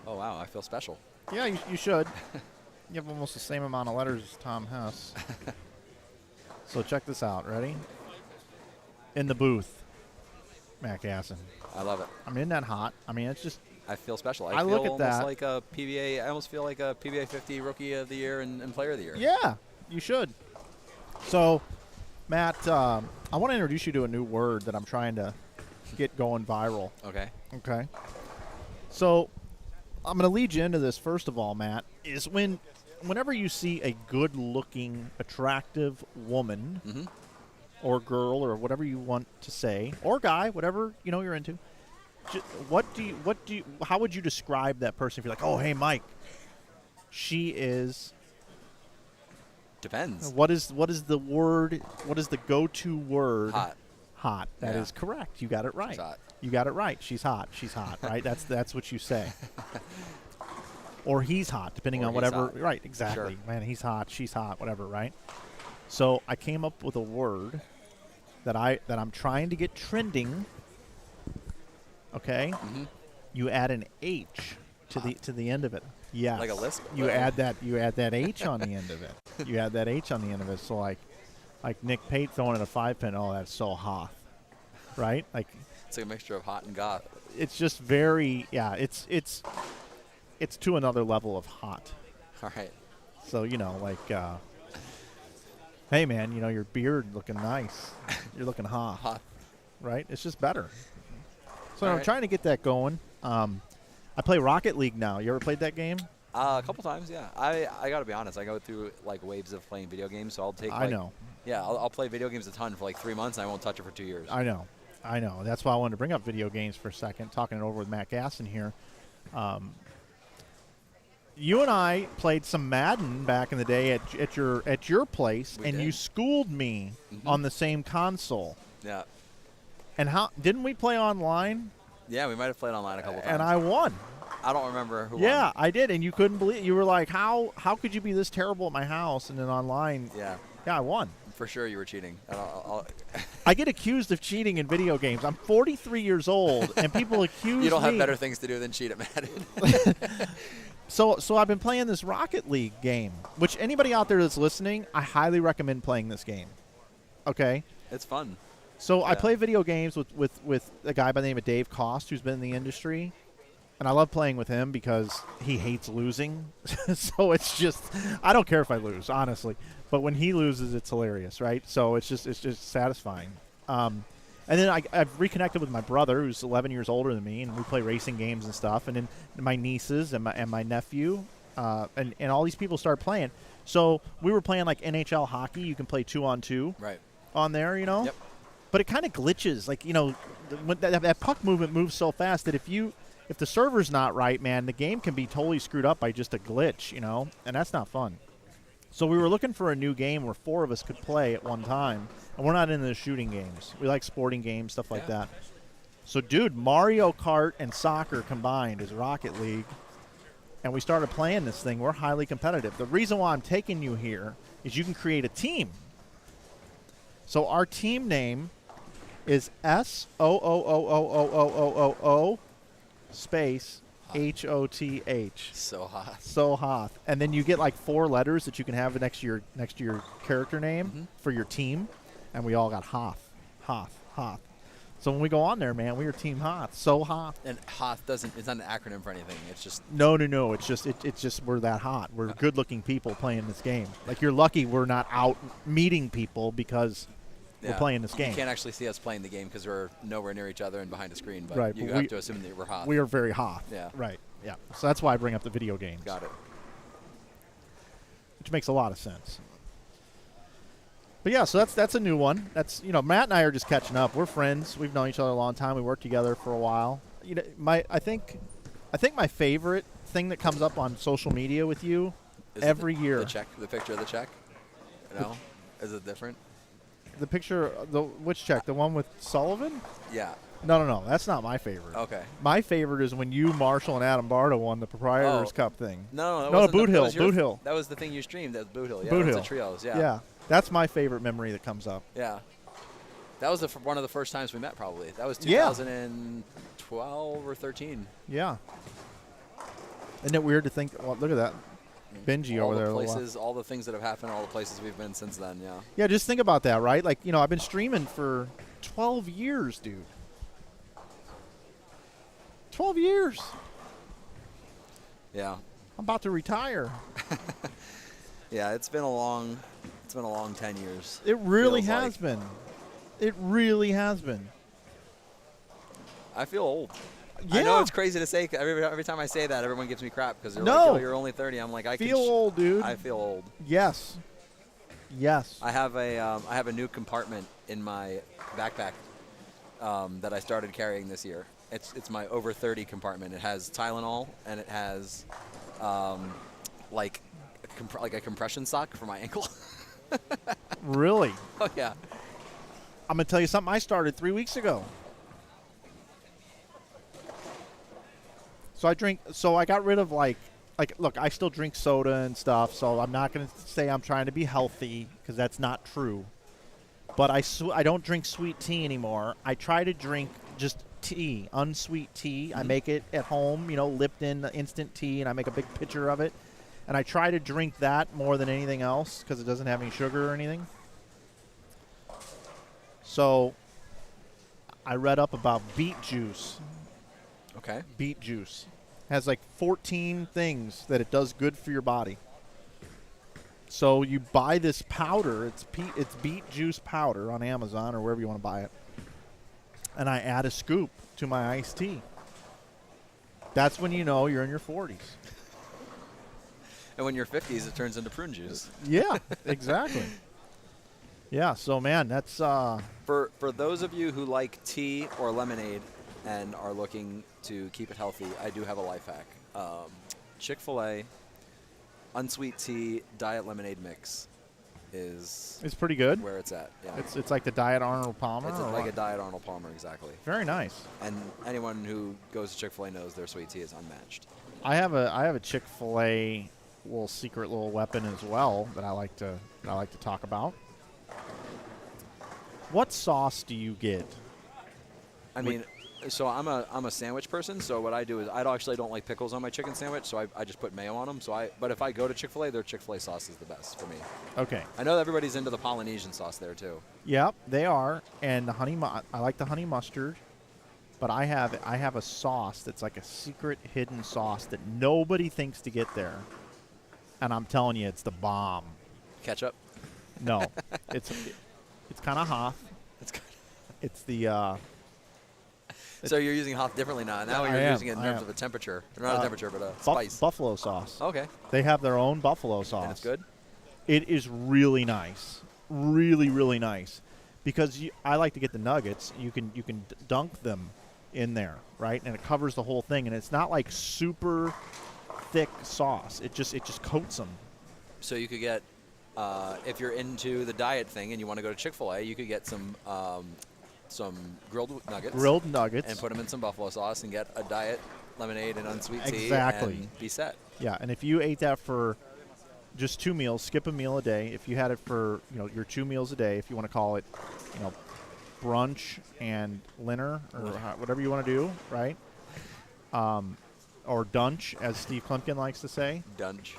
Oh, wow, I feel special. Yeah, you should. You have almost the same amount of letters as Tom Hess. So check this out. Ready? In the booth, Matt Gasson. I love it. I mean, isn't that hot? I mean, it's just. I feel special. I feel look at almost that. like a PBA. I almost feel like a PBA 50 Rookie of the Year and Player of the Year. Yeah, you should. So, Matt, I want to introduce you to a new word that I'm trying to get going viral. Okay. Okay. So, I'm going to lead you into this first of all, Matt, is whenever you see a good-looking, attractive woman or girl or whatever you want to say, or guy, whatever you're into, how would you describe that person if you're like, oh, hey, Mike, she is. Depends. What is the word? What is the go-to word? Hot. Hot. That is correct. You got it right. She's hot. You got it right. She's hot. She's hot. Right. That's what you say. Or he's hot, depending on whatever. Hot. Right. Exactly. Sure. Man, he's hot. She's hot. Whatever. Right. So I came up with a word that I'm trying to get trending. Okay. You add an H to the end of it. Yes. Like a lisp. You add that H on the end of it. You add that H on the end of it. So like Nick Pate throwing in a 5-pin. Oh, that's so hot. Right. Like. It's like a mixture of hot and goth. It's just very It's to another level of hot. All right. So hey man, your beard looking nice. You're looking hot. Hot. Right. It's just better. So All I'm right. trying to get that going. I play Rocket League now. You ever played that game? A couple times, yeah. I got to be honest. I go through like waves of playing video games, so I'll take. I know. Yeah, I'll play video games a ton for like 3 months, and I won't touch it for 2 years. I know. That's why I wanted to bring up video games for a second, talking it over with Matt Gasson here. You and I played some Madden back in the day at your place, and you schooled me on the same console. Yeah. And didn't we play online? Yeah, we might have played online a couple times. And I won. I don't remember who won. Yeah, I did, and you couldn't believe. You were like, "How could you be this terrible at my house?" And then online, yeah, I won. For sure, you were cheating. I get accused of cheating in video games. I'm 43 years old, and people accuse me. You don't have better things to do than cheat at Madden. So I've been playing this Rocket League game, which anybody out there that's listening, I highly recommend playing this game. Okay? It's fun. So I play video games with a guy by the name of Dave Cost, who's been in the industry. And I love playing with him because he hates losing. So it's just, I don't care if I lose, honestly. But when he loses, it's hilarious, right? So it's just satisfying. And then I've reconnected with my brother, who's 11 years older than me, and we play racing games and stuff. And then my nieces and my nephew, and all these people start playing. So we were playing like NHL hockey. You can play 2-on-2 on there, Yep. But it kind of glitches. Like, when that puck movement moves so fast that if the server's not right, man, the game can be totally screwed up by just a glitch, and that's not fun. So we were looking for a new game where 4 of us could play at one time, and we're not into the shooting games. We like sporting games, stuff like that. So, dude, Mario Kart and soccer combined is Rocket League. And we started playing this thing. We're highly competitive. The reason why I'm taking you here is you can create a team. So our team name is SOOOOOOOO space HOTH. So hot. So hot. And then you get like 4 letters that you can have next to your character name for your team. And we all got Hoth. So when we go on there, man, we are Team Hoth. So hot. And Hoth it's not an acronym for anything. It's just No. It's just we're that hot. We're good-looking people playing this game. Like, you're lucky we're not out meeting people because we're playing this game. You can't actually see us playing the game because we're nowhere near each other and behind a screen. But Right, you but have to assume that we're Hoth. We are very hot. Yeah. Right. Yeah. So that's why I bring up the video games. Got it. Which makes a lot of sense. But yeah, so that's a new one. That's, Matt and I are just catching up. We're friends. We've known each other a long time. We worked together for a while. I think my favorite thing that comes up on social media with you every year. The picture of the check. No, is it different? The picture, which check? The one with Sullivan? Yeah. No. That's not my favorite. Okay. My favorite is when you, Marshall, and Adam Barta won the Proprietors Cup thing. No, Boot Hill. That was the thing you streamed. That was Boot Hill. Yeah, Boot that was Hill. the trios. Yeah. Yeah. That's my favorite memory that comes up. Yeah. That was one of the first times we met, probably. That was 2012 or 13. Yeah. Isn't it weird to think? Well, look at that. Benji over there. All the things that have happened, all the places we've been since then, yeah. Yeah, just think about that, right? Like, I've been streaming for 12 years, dude. 12 years. Yeah. I'm about to retire. Yeah, it's been a long 10 years. It really has been. It really has been. I feel old. Yeah. I know it's crazy to say. Every time I say that, everyone gives me crap because they're like, "Oh, you're only 30." I'm like, I feel old, dude. I feel old. Yes. I have a new compartment in my backpack that I started carrying this year. It's my over 30 compartment. It has Tylenol and it has like a compression sock for my ankle. Really? Oh yeah. I'm gonna tell you something. I started 3 weeks ago. So I got rid of like look, I still drink soda and stuff, so I'm not going to say I'm trying to be healthy because that's not true. But I don't drink sweet tea anymore. I try to drink just tea, unsweet tea. I make it at home, Lipton instant tea, and I make a big pitcher of it. And I try to drink that more than anything else because it doesn't have any sugar or anything. So I read up about beet juice. Okay. Beet juice has like 14 things that it does good for your body. So you buy this powder. It's beet juice powder on Amazon or wherever you want to buy it. And I add a scoop to my iced tea. That's when you know you're in your 40s. And when you're 50s, it turns into prune juice. Yeah, exactly. Yeah, so man, that's for those of you who like tea or lemonade and are looking to keep it healthy, I do have a life hack. Chick-fil-A unsweet tea diet lemonade mix it's pretty good. Where it's at. Yeah. It's like the Diet Arnold Palmer. It's like a Diet Arnold Palmer, exactly. Very nice. And anyone who goes to Chick-fil-A knows their sweet tea is unmatched. I have a Chick-fil-A secret little weapon as well that I like to talk about. What sauce do you get? I mean, so I'm a sandwich person. So what I do is I actually don't like pickles on my chicken sandwich. So I just put mayo on them. But if I go to Chick-fil-A, their Chick-fil-A sauce is the best for me. Okay. I know everybody's into the Polynesian sauce there too. Yep, they are. And I like the honey mustard. But I have a sauce that's like a secret hidden sauce that nobody thinks to get there. And I'm telling you, it's the bomb. Ketchup? No, it's kind of Hoth. It's the. So you're using Hoth differently now. Now you're using it in terms of a temperature, not a temperature, but a spice. Buffalo sauce. Okay. They have their own buffalo sauce. And it's good. It is really nice, really really nice, because I like to get the nuggets. You can dunk them in there, right, and it covers the whole thing, and it's not like super thick sauce. It just coats them. So you could get, if you're into the diet thing and you want to go to Chick-fil-A, you could get some some grilled nuggets. Grilled nuggets. And put them in some buffalo sauce and get a diet lemonade and unsweet tea. Exactly. And be set. Yeah, and if you ate that for just 2 meals, skip a meal a day. If you had it for, your 2 meals a day, if you want to call it, brunch and dinner or whatever you want to do, right? Or dunch, as Steve Klumpkin likes to say. Dunch.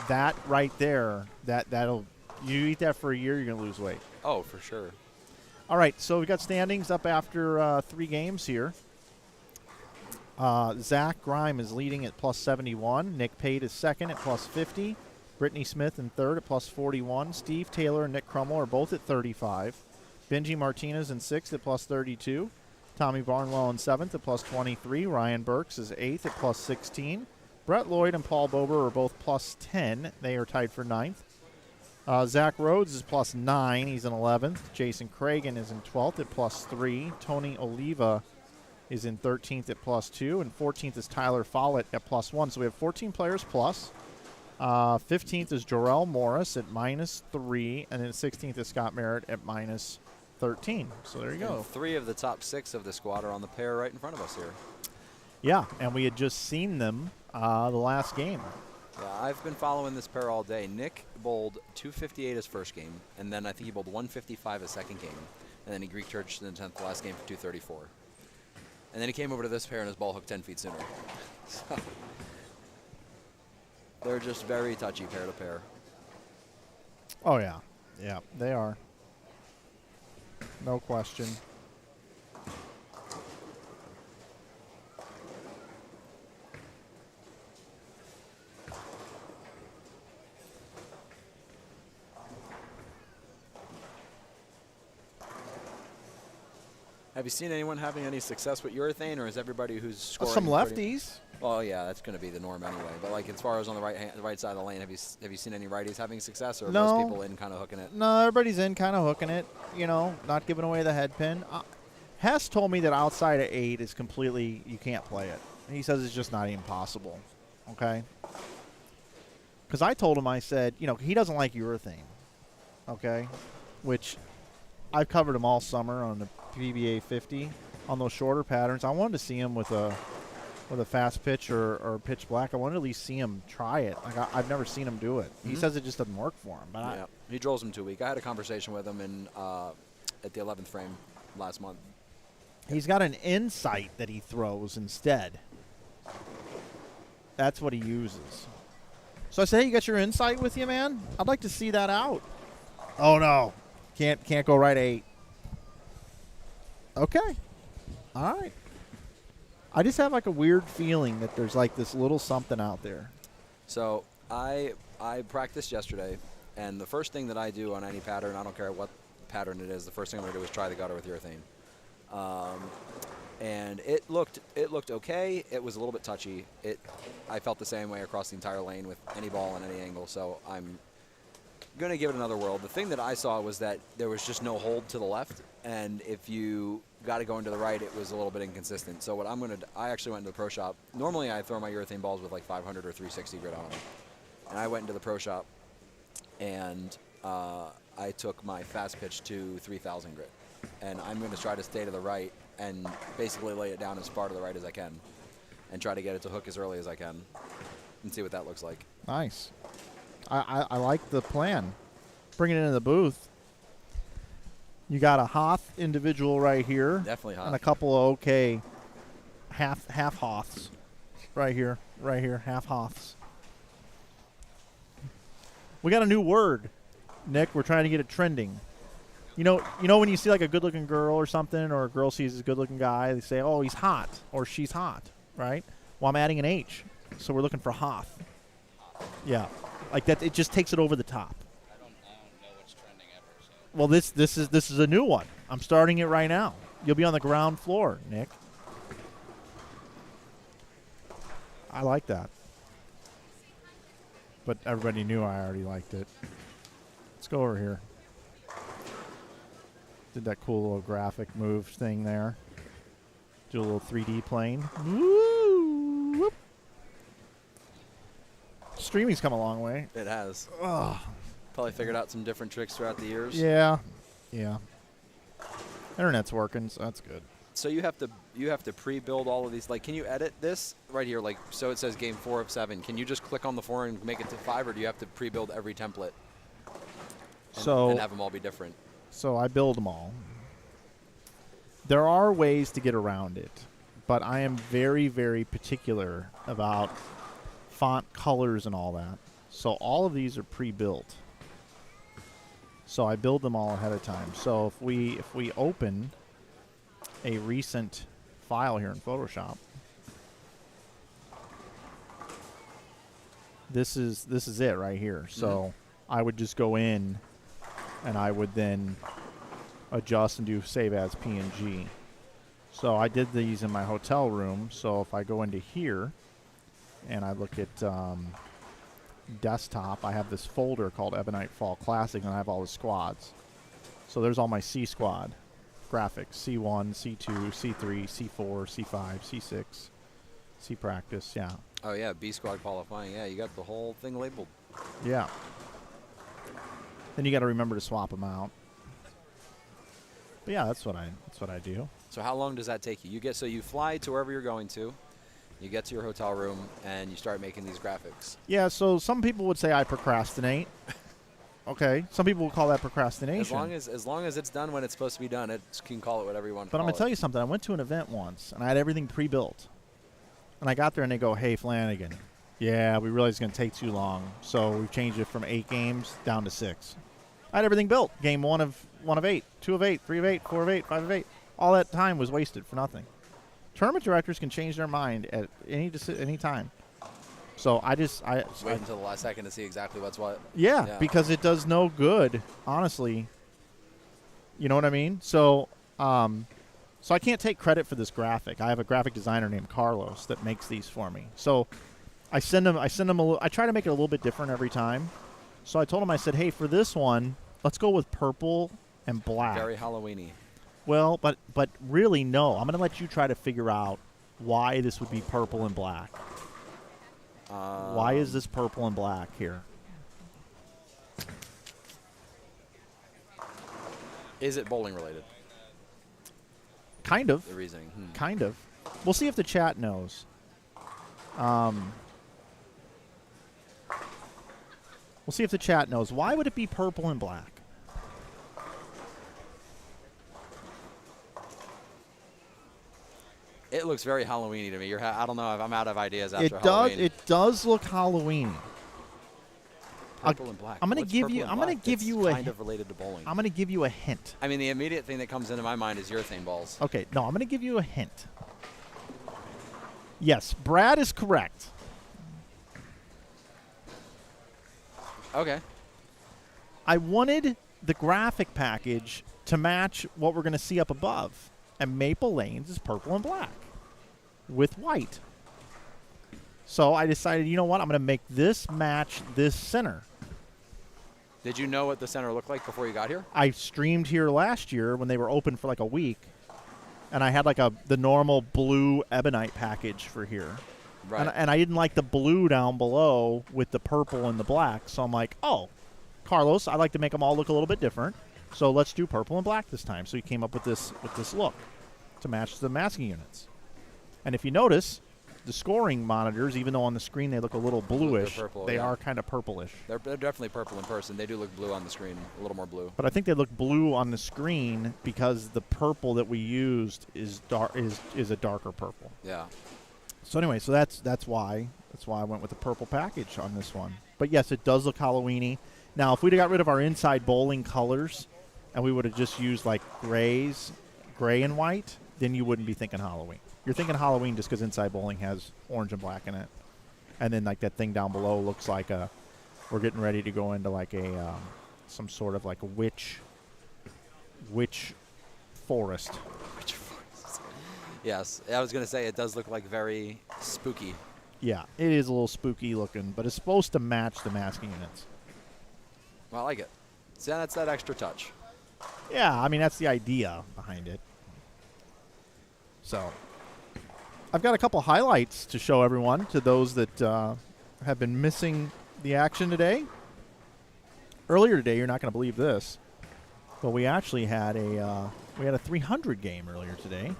That right there, that'll you eat that for a year, you're gonna lose weight. Oh, for sure. All right, so we got standings up after 3 games here. Zach Grime is leading at plus 71. Nick Pate is second at plus 50. Brittany Smith in third at plus 41. Steve Taylor and Nick Crummell are both at 35. Benji Martinez in sixth at plus 32. Tommy Barnwell in seventh at plus 23. Ryan Burks is eighth at plus 16. Brett Lloyd and Paul Bober are both plus 10. They are tied for ninth. Zach Rhodes is plus 9. He's in 11th. Jason Cragen is in 12th at plus 3. Tony Oliva is in 13th at plus 2. And 14th is Tyler Follett at plus 1. So we have 14 players plus. 15th is Jarrell Morris at minus 3. And then 16th is Scott Merritt at minus 13. So there you go. And 3 of the top 6 of the squad are on the pair right in front of us here. Yeah, and we had just seen them the last game. Yeah, I've been following this pair all day. Nick bowled 258 his first game, and then I think he bowled 155 his second game, and then he Greek churched in the 10th last game for 234. And then he came over to this pair and his ball hooked 10 feet sooner. So they're just very touchy pair to pair. Oh, yeah. Yeah, they are. No question. Have you seen anyone having any success with urethane, or is everybody who's scoring some lefties? Well, yeah, that's going to be the norm anyway. But like as far as on the right side of the lane, have you seen any righties having success, or are most people in kind of hooking it? No, everybody's in kind of hooking it. Not giving away the head pin. Hess told me that outside of 8 is completely you can't play it. He says it's just not even possible. Okay. Because I told him, I said, he doesn't like urethane. Okay, which I've covered him all summer on the PBA 50 on those shorter patterns. I wanted to see him with a fast pitch or pitch black. I wanted to at least see him try it. Like I've never seen him do it. He says it just doesn't work for him. But yeah, he drills him too weak. I had a conversation with him at the 11th frame last month. He's got an insight that he throws instead. That's what he uses. So I say, hey, you got your insight with you, man? I'd like to see that out. Oh no, can't go right 8. Okay. All right. I just have like a weird feeling that there's like this little something out there. So I practiced yesterday, and the first thing that I do on any pattern, I don't care what pattern it is, the first thing I'm going to do is try the gutter with urethane. And it looked okay. It was a little bit touchy. I felt the same way across the entire lane with any ball and any angle, so I'm going to give it another whirl. The thing that I saw was that there was just no hold to the left, and if you got to go into the right, it was a little bit inconsistent. So what I'm going to I actually went into the pro shop. Normally I throw my urethane balls with like 500 or 360 grit on them. And I went into the pro shop, and I took my fast pitch to 3,000 grit. And I'm going to try to stay to the right and basically lay it down as far to the right as I can and try to get it to hook as early as I can and see what that looks like. Nice. I like the plan. Bring it into the booth. You got a Hoth individual right here. Definitely Hoth. And a couple of okay half Hoths right here, half Hoths. We got a new word, Nick. We're trying to get it trending. You know when you see like a good-looking girl or something, or a girl sees a good-looking guy, they say, "Oh, he's hot," or "She's hot," right? Well, I'm adding an H, so we're looking for Hoth. Yeah, like that. It just takes it over the top. I don't know what's trending ever. So. Well, this is a new one. I'm starting it right now. You'll be on the ground floor, Nick. I like that. But everybody knew I already liked it. Let's go over here. Did that cool little graphic move thing there. Do a little 3D plane. Woo! Whoop. Streaming's come a long way. It has. Ugh. Probably figured out some different tricks throughout the years. Yeah. Internet's working, so that's good. So you have to pre-build all of these. Like, can you edit this right here? Like, so it says game 4 of 7. Can you just click on the 4 and make it to 5, or do you have to pre-build every template and have them all be different? So I build them all. There are ways to get around it, but I am very, very particular about font colors and all that. So all of these are pre-built. So I build them all ahead of time. So if we open a recent file here in Photoshop, this is it right here. So I would just go in and I would then adjust and do save as PNG. So I did these in my hotel room. So if I go into here and I look at desktop, I have this folder called Ebonite Fall Classic, and I have all the squads. So there's all my C squad graphics: C1, C2, C3, C4, C5, C6, C practice. Yeah. Oh yeah, B squad qualifying. Yeah, you got the whole thing labeled. Yeah. Then you got to remember to swap them out. But yeah, that's what I do. So how long does that take you? You fly to wherever you're going to. You get to your hotel room and you start making these graphics. Yeah, so some people would say I procrastinate. Okay, some people would call that procrastination. As long as it's done when it's supposed to be done, you can call it whatever you want to But call I'm going to tell you something. I went to an event once, and I had everything pre-built. And I got there, and they go, "Hey, Flanagan, yeah, we realized it's going to take too long, so we've changed it from 8 games down to 6. I had everything built. Game 1 of 8, 2 of 8, 3 of 8, 4 of 8, 5 of 8. All that time was wasted for nothing. Tournament directors can change their mind at any time. So I wait until the last second to see exactly what's what. Yeah, because it does no good, honestly. You know what I mean? So I can't take credit for this graphic. I have a graphic designer named Carlos that makes these for me. So I send him I try to make it a little bit different every time. So I told him, I said, "Hey, for this one, let's go with purple and black." Very Halloween-y. Well, but really, no. I'm going to let you try to figure out why this would be purple and black. Why is this purple and black here? Is it bowling related? Kind of. The reasoning. Kind of. We'll see if the chat knows. We'll see if the chat knows. Why would it be purple and black? It looks very Halloween-y to me. I don't know if I'm out of ideas after Halloween. It does look Halloween. Purple and black. I'm going to give you. I'm going to give you a kind of related to bowling. I'm going to give you a hint. I mean, the immediate thing that comes into my mind is urethane balls. Okay, no, I'm going to give you a hint. Yes, Brad is correct. Okay. I wanted the graphic package to match what we're going to see up above, and Maple Lanes is purple and black with white. So I decided, you know what? I'm going to make this match this center. Did you know what the center looked like before you got here? I streamed here last year when they were open for like a week, and I had like the normal blue Ebonite package for here. Right. And I didn't like the blue down below with the purple and the black, so I'm like, oh, Carlos, I'd like to make them all look a little bit different, so let's do purple and black this time. So he came up with this look to match the masking units. And if you notice, the scoring monitors, even though on the screen they look a little bluish, purple, they are kind of purplish. They're definitely purple in person. They do look blue on the screen, a little more blue. But I think they look blue on the screen because the purple that we used is a darker purple. Yeah. So anyway, so that's why I went with the purple package on this one. But yes, it does look Halloween-y. Now, if we'd have got rid of our inside bowling colors and we would have just used like gray and white, then you wouldn't be thinking Halloween. You're thinking Halloween just because inside bowling has orange and black in it. And then like that thing down below looks like we're getting ready to go into like some sort of like a witch forest. Witch forest. Yes, I was going to say it does look like very spooky. Yeah, it is a little spooky looking, but it's supposed to match the masking units. Well, I like it. So that's that extra touch. Yeah, I mean, that's the idea behind it. So I've got a couple highlights to show everyone, to those that have been missing the action today. Earlier today, you're not going to believe this, but we actually had a We had a 300 game earlier today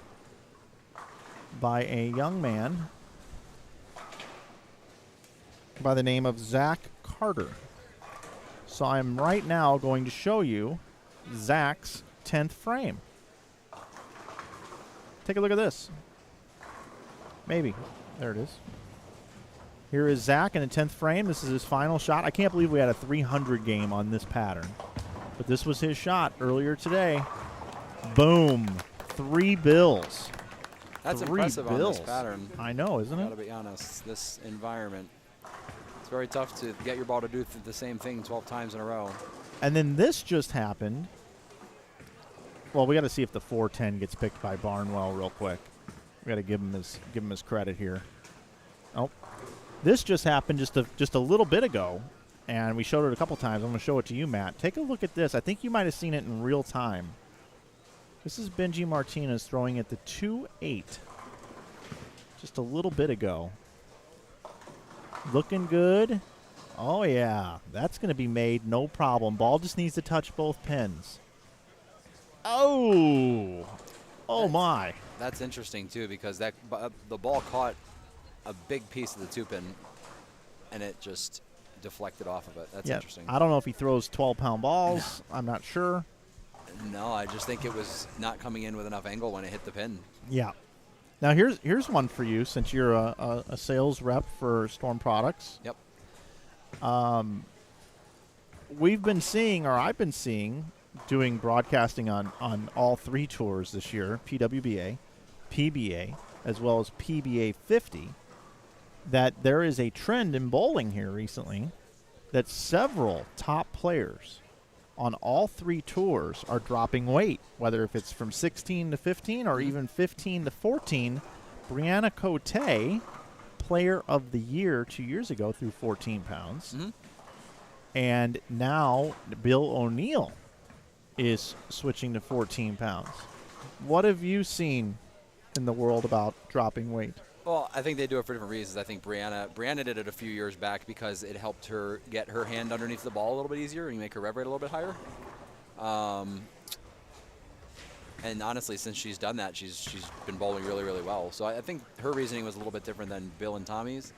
by a young man by the name of Zach Carter. So I'm right now going to show you Zach's 10th frame. Take a look at this. Maybe. There it is. Here is Zach in the 10th frame. This is his final shot. I can't believe we had a 300 game on this pattern. But this was his shot earlier today. Boom. 3 bills. That's 3 impressive bills. on this pattern. I know, isn't it? Gotta be honest. This environment, it's very tough to get your ball to do the same thing 12 times in a row. And then this just happened. Well, we got to see if the 410 gets picked by Barnwell real quick. We got to give him his credit here. Oh, this just happened just a little bit ago, and we showed it a couple times. I'm going to show it to you, Matt. Take a look at this. I think you might have seen it in real time. This is Benji Martinez throwing at the 2-8 just a little bit ago. Looking good. Oh, yeah. That's going to be made. No problem. Ball just needs to touch both pins. Oh. Oh, my. That's interesting, too, because the ball caught a big piece of the 2-pin, and it just deflected off of it. That's interesting. I don't know if he throws 12-pound balls. I'm not sure. No, I just think it was not coming in with enough angle when it hit the pin. Yeah. Now, here's one for you, since you're a sales rep for Storm Products. Yep. We've been seeing, or I've been seeing, doing broadcasting on all 3 tours this year, PWBA, PBA, as well as PBA 50, that there is a trend in bowling here recently that several top players on all 3 tours are dropping weight, whether if it's from 16 to 15 or even 15 to 14. Brianna Cote, player of the year 2 years ago, threw 14 pounds. Mm-hmm. And now Bill O'Neill is switching to 14 pounds. What have you seen in the world about dropping weight? Well, I think they do it for different reasons. I think Brianna did it a few years back because it helped her get her hand underneath the ball a little bit easier and make her rev rate a little bit higher. And honestly, since she's done that, she's been bowling really, really well. So I think her reasoning was a little bit different than Bill and Tommy's.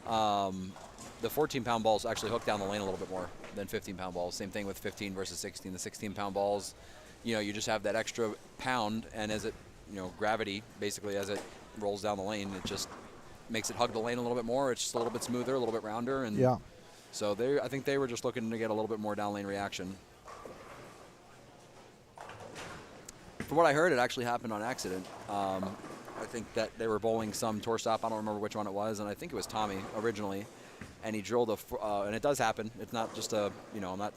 The 14-pound balls actually hook down the lane a little bit more than 15-pound balls. Same thing with 15 versus 16. The 16-pound balls, you just have that extra pound, and as it, gravity, basically, as it rolls down the lane, it just makes it hug the lane a little bit more. It's just a little bit smoother, a little bit rounder, and yeah. So I think they were just looking to get a little bit more down lane reaction. From what I heard, it actually happened on accident. I think that they were bowling some tour stop. I don't remember which one it was, and I think it was Tommy originally. And he drilled and it does happen. It's not just I'm not,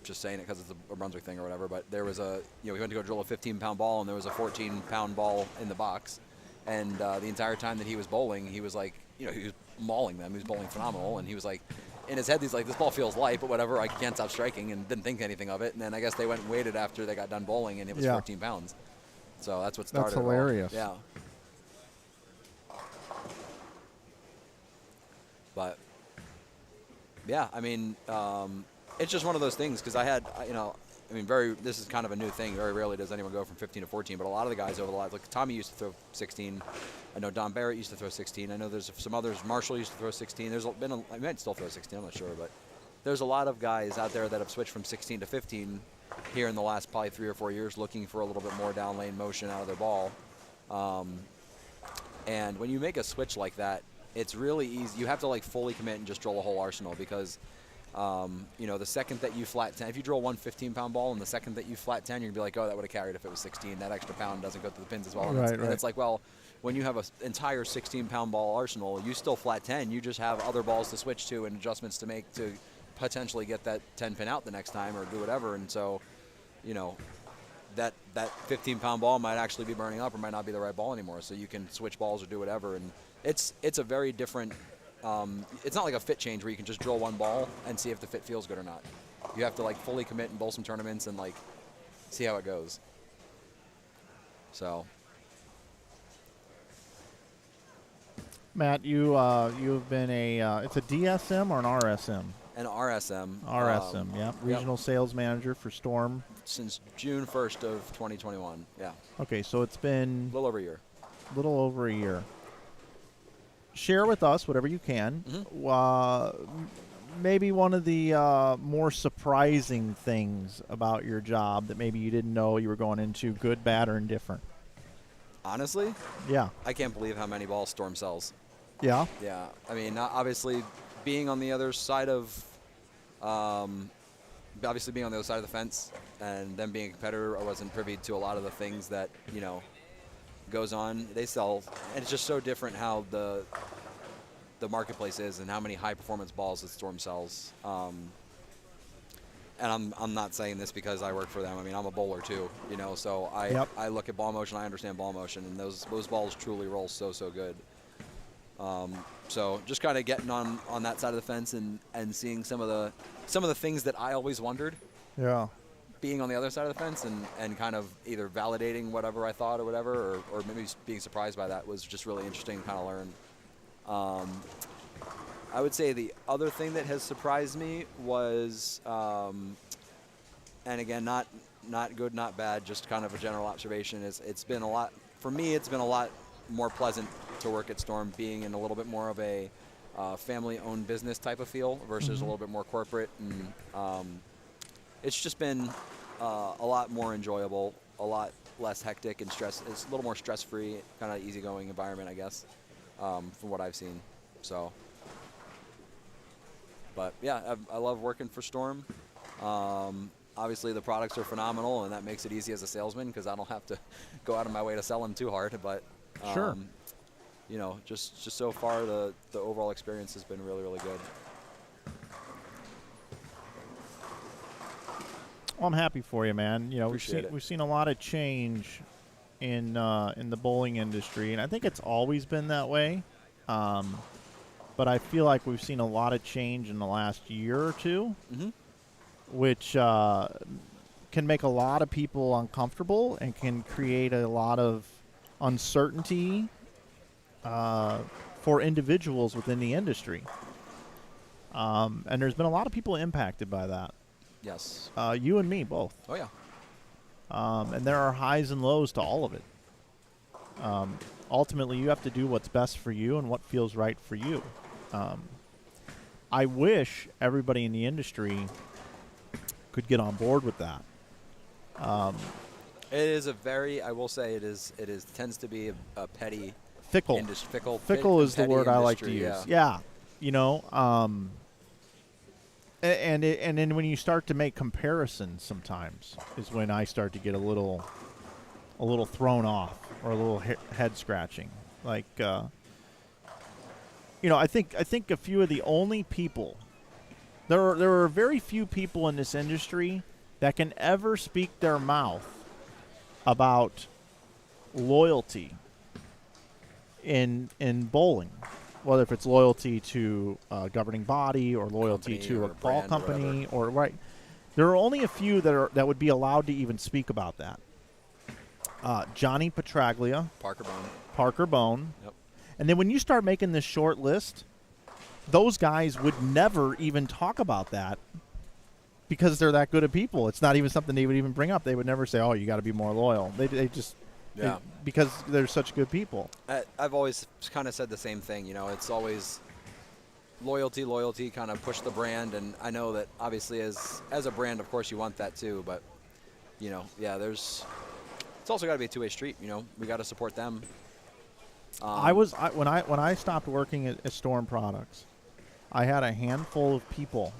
just saying it because it's a Brunswick thing or whatever. But there was we went to go drill a 15-pound ball, and there was a 14-pound ball in the box. And the entire time that he was bowling, he was like, he was mauling them. He was bowling phenomenal, and he was like, in his head, he's like, this ball feels light, but whatever, I can't stop striking, and didn't think anything of it. And then I guess they went and waited after they got done bowling, and it was 14 pounds. So that's what started. That's hilarious. It all. Yeah. But yeah, I mean, it's just one of those things because I had, this is kind of a new thing. Very rarely does anyone go from 15 to 14, but a lot of the guys over the last, like Tommy used to throw 16. I know Don Barrett used to throw 16. I know there's some others. Marshall used to throw 16. There's been I might still throw 16. I'm not sure, but there's a lot of guys out there that have switched from 16 to 15 here in the last probably 3 or 4 years, looking for a little bit more down lane motion out of their ball. And when you make a switch like that, it's really easy. You have to like fully commit and just drill a whole arsenal because, the second that you flat 10, if you drill one 15-pound ball and the second that you flat 10, you're gonna be like, oh, that would have carried if it was 16. That extra pound doesn't go to the pins as well. And it's like, well, when you have an entire 16-pound ball arsenal, you still flat 10. You just have other balls to switch to and adjustments to make to potentially get that 10 pin out the next time or do whatever. And so, that 15-pound ball might actually be burning up or might not be the right ball anymore. So you can switch balls or do whatever. And it's a very different. It's not like a fit change where you can just drill one ball and see if the fit feels good or not. You have to like fully commit and bowl some tournaments and like see how it goes. So, Matt, you've been it's a DSM or an RSM? And RSM. RSM, yeah. Regional Sales Manager for Storm. Since June 1st of 2021, yeah. Okay, so it's been... A little over a year. Little over a year. Share with us whatever you can. Maybe one of the more surprising things about your job that maybe you didn't know you were going into, good, bad, or indifferent. Honestly? Yeah. I can't believe how many balls Storm sells. Yeah? Yeah. I mean, obviously, being on the other side of, being on the other side of the fence and them being a competitor, I wasn't privy to a lot of the things that, goes on. They sell, and it's just so different how the marketplace is and how many high-performance balls that Storm sells. And I'm not saying this because I work for them. I mean, I'm a bowler too, so I look at ball motion, I understand ball motion, and those balls truly roll so good. So just kind of getting on that side of the fence and seeing some of the things that I always wondered. Yeah. Being on the other side of the fence and kind of either validating whatever I thought or whatever, or maybe being surprised by that was just really interesting to kind of learn. I would say the other thing that has surprised me was, and again, not good, not bad, just kind of a general observation, is it's been a lot more pleasant to work at Storm, being in a little bit more of a family-owned business type of feel versus a little bit more corporate, and it's just been a lot more enjoyable, a lot less hectic and stress. It's a little more stress-free, kind of easygoing environment, I guess, from what I've seen. So, but yeah, I love working for Storm. Obviously, the products are phenomenal, and that makes it easy as a salesman because I don't have to go out of my way to sell them too hard. But sure, just so far, the overall experience has been really good. Well, I'm happy for you, man. We've seen a lot of change in the bowling industry, and I think it's always been that way. But I feel like we've seen a lot of change in the last year or two, which can make a lot of people uncomfortable and can create a lot of uncertainty for individuals within the industry. And there's been a lot of people impacted by that. Yes. You and me both. Oh, yeah. And there are highs and lows to all of it. Ultimately, you have to do what's best for you and what feels right for you. I wish everybody in the industry could get on board with that. It is I will say it tends to be a petty fickle industry. Fickle is the word I like to use. Yeah. And then when you start to make comparisons, sometimes is when I start to get a little thrown off or a little head scratching. Like, I think a few of the only people, there are very few people in this industry that can ever speak their mouth about loyalty in bowling. Whether if it's loyalty to a governing body or loyalty to a ball company or right, there are only a few that would be allowed to even speak about that. Johnny Petraglia, Parker Bone, yep. And then when you start making this short list, those guys would never even talk about that because they're that good of people. It's not even something they would even bring up. They would never say, "Oh, you got to be more loyal." They just. Yeah. Because they're such good people. I've always kind of said the same thing. It's always loyalty, kind of push the brand. And I know that obviously as a brand, of course, you want that too. But, it's also got to be a two-way street. We got to support them. When I stopped working at Storm Products, I had a handful of people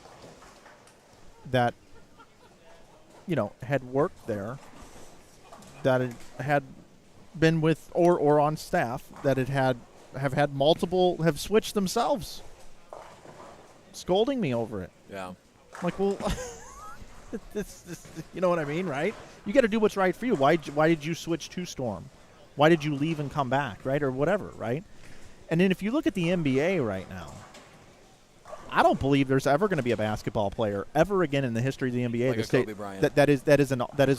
that, had worked there, that had been with or on staff that have switched themselves, scolding me over it. Yeah. I'm like, well, this, you know what I mean, right? You got to do what's right for you. Why did you switch to Storm? Why did you leave and come back, right, or whatever, right? And then if you look at the NBA right now, I don't believe there's ever going to be a basketball player ever again in the history of the NBA like Kobe Bryant. that is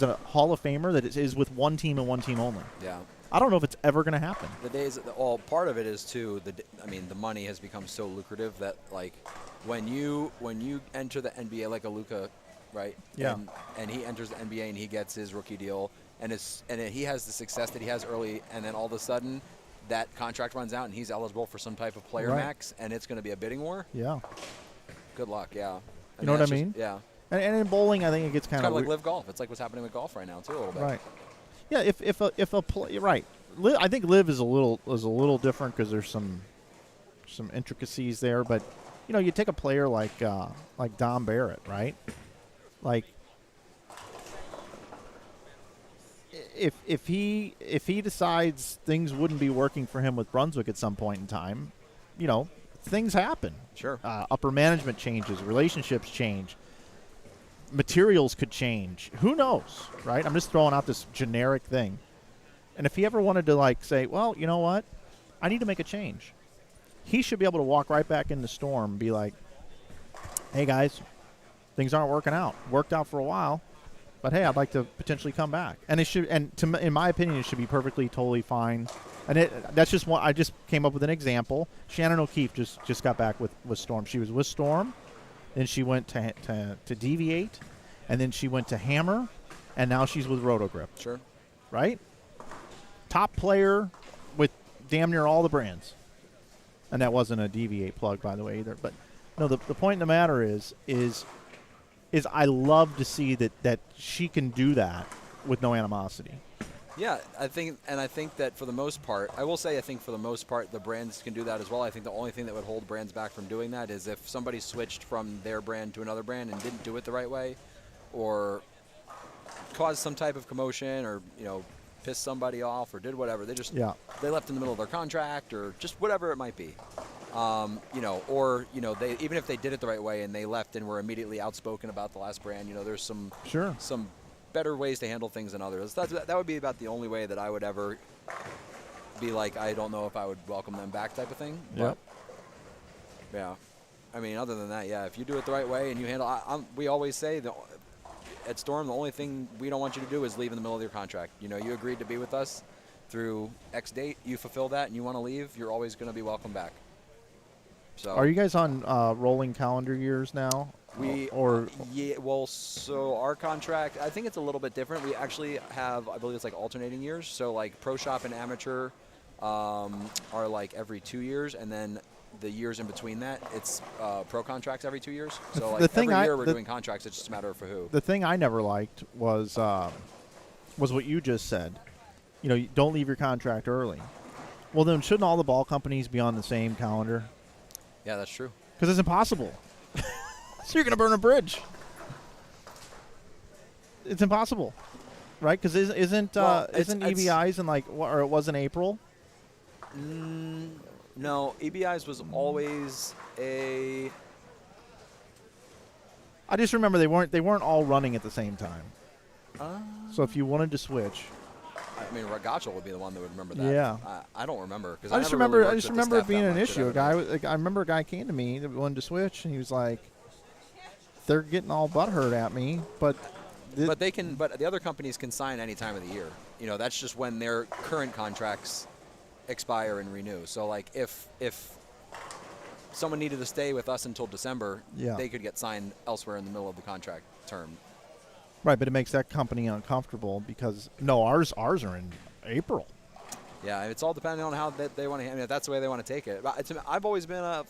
a Hall of Famer that is with one team and one team only. Yeah. I don't know if it's ever going to happen. The days, well, part of it is too. The money has become so lucrative that like when you enter the NBA like a Luka, right? Yeah. And he enters the NBA and he gets his rookie deal and he has the success that he has early, and then all of a sudden that contract runs out and he's eligible for some type of player Right. max, and it's going to be a bidding war. Yeah. Good luck. Yeah. You know what I that's just- mean? Yeah. And in bowling, I think it gets It's kind kind of of like live golf. It's like what's happening with golf right now too, a little bit. right. Yeah, if a play, right. I think live is a little different because there's some intricacies there, but you take a player like Dom Barrett, right? Like if he decides things wouldn't be working for him with Brunswick at some point in time, things happen. Sure. Upper management changes, relationships change, materials could change. Who knows, right? I'm just throwing out this generic thing. And if he ever wanted to say, well, you know what? I need to make a change. He should be able to walk right back in the Storm and be like, hey, guys, things aren't working out. Worked out for a while, but hey, I'd like to potentially come back. And it should, in my opinion, it should be perfectly, totally fine. And that's just one. I just came up with an example. Shannon O'Keefe just got back with Storm. She was with Storm, then she went to Deviate, and then she went to Hammer, and now she's with Rotogrip. Sure. Right? Top player with damn near all the brands. And that wasn't a Deviate plug, by the way, either. But no, the point in the matter is I love to see that she can do that with no animosity. Yeah, I think that for the most part, for the most part, the brands can do that as well. I think the only thing that would hold brands back from doing that is if somebody switched from their brand to another brand and didn't do it the right way, or caused some type of commotion, or pissed somebody off, or did whatever. They left in the middle of their contract, or just whatever it might be. They even if they did it the right way and they left and were immediately outspoken about the last brand, there's some better ways to handle things than others. That would be about the only way that I would ever be like, I don't know if I would welcome them back type of thing. Yep. But, yeah. I mean, other than that, yeah, if you do it the right way and you handle we always say that at Storm, the only thing we don't want you to do is leave in the middle of your contract. You agreed to be with us through X date, you fulfill that, and you want to leave, you're always going to be welcome back. So, are you guys on rolling calendar years now? So our contract, I think it's a little bit different. We actually have, I believe it's like alternating years. So like Pro Shop and Amateur are like every 2 years, and then the years in between that, it's pro contracts every 2 years. So like every year we're doing contracts. It's just a matter of for who. The thing I never liked was what you just said. You don't leave your contract early. Well, then shouldn't all the ball companies be on the same calendar? Yeah, that's true. Because it's impossible. So you're going to burn a bridge. It's impossible, right? Because isn't EBI's in or it was in April? No, EBI's was always a. I just remember they weren't all running at the same time. So if you wanted to switch. I mean, Ragaccio would be the one that would remember that. Yeah. I don't remember. I just remember it being an issue. I remember a guy came to me that wanted to switch, and he was like, they're getting all butthurt at me, but the other companies can sign any time of the year. That's just when their current contracts expire and renew. So like if someone needed to stay with us until December, they could get signed elsewhere in the middle of the contract term. Right, but it makes that company uncomfortable because ours are in April. Yeah, it's all depending on how they want to. I mean, if that's the way they want to take it. I've always been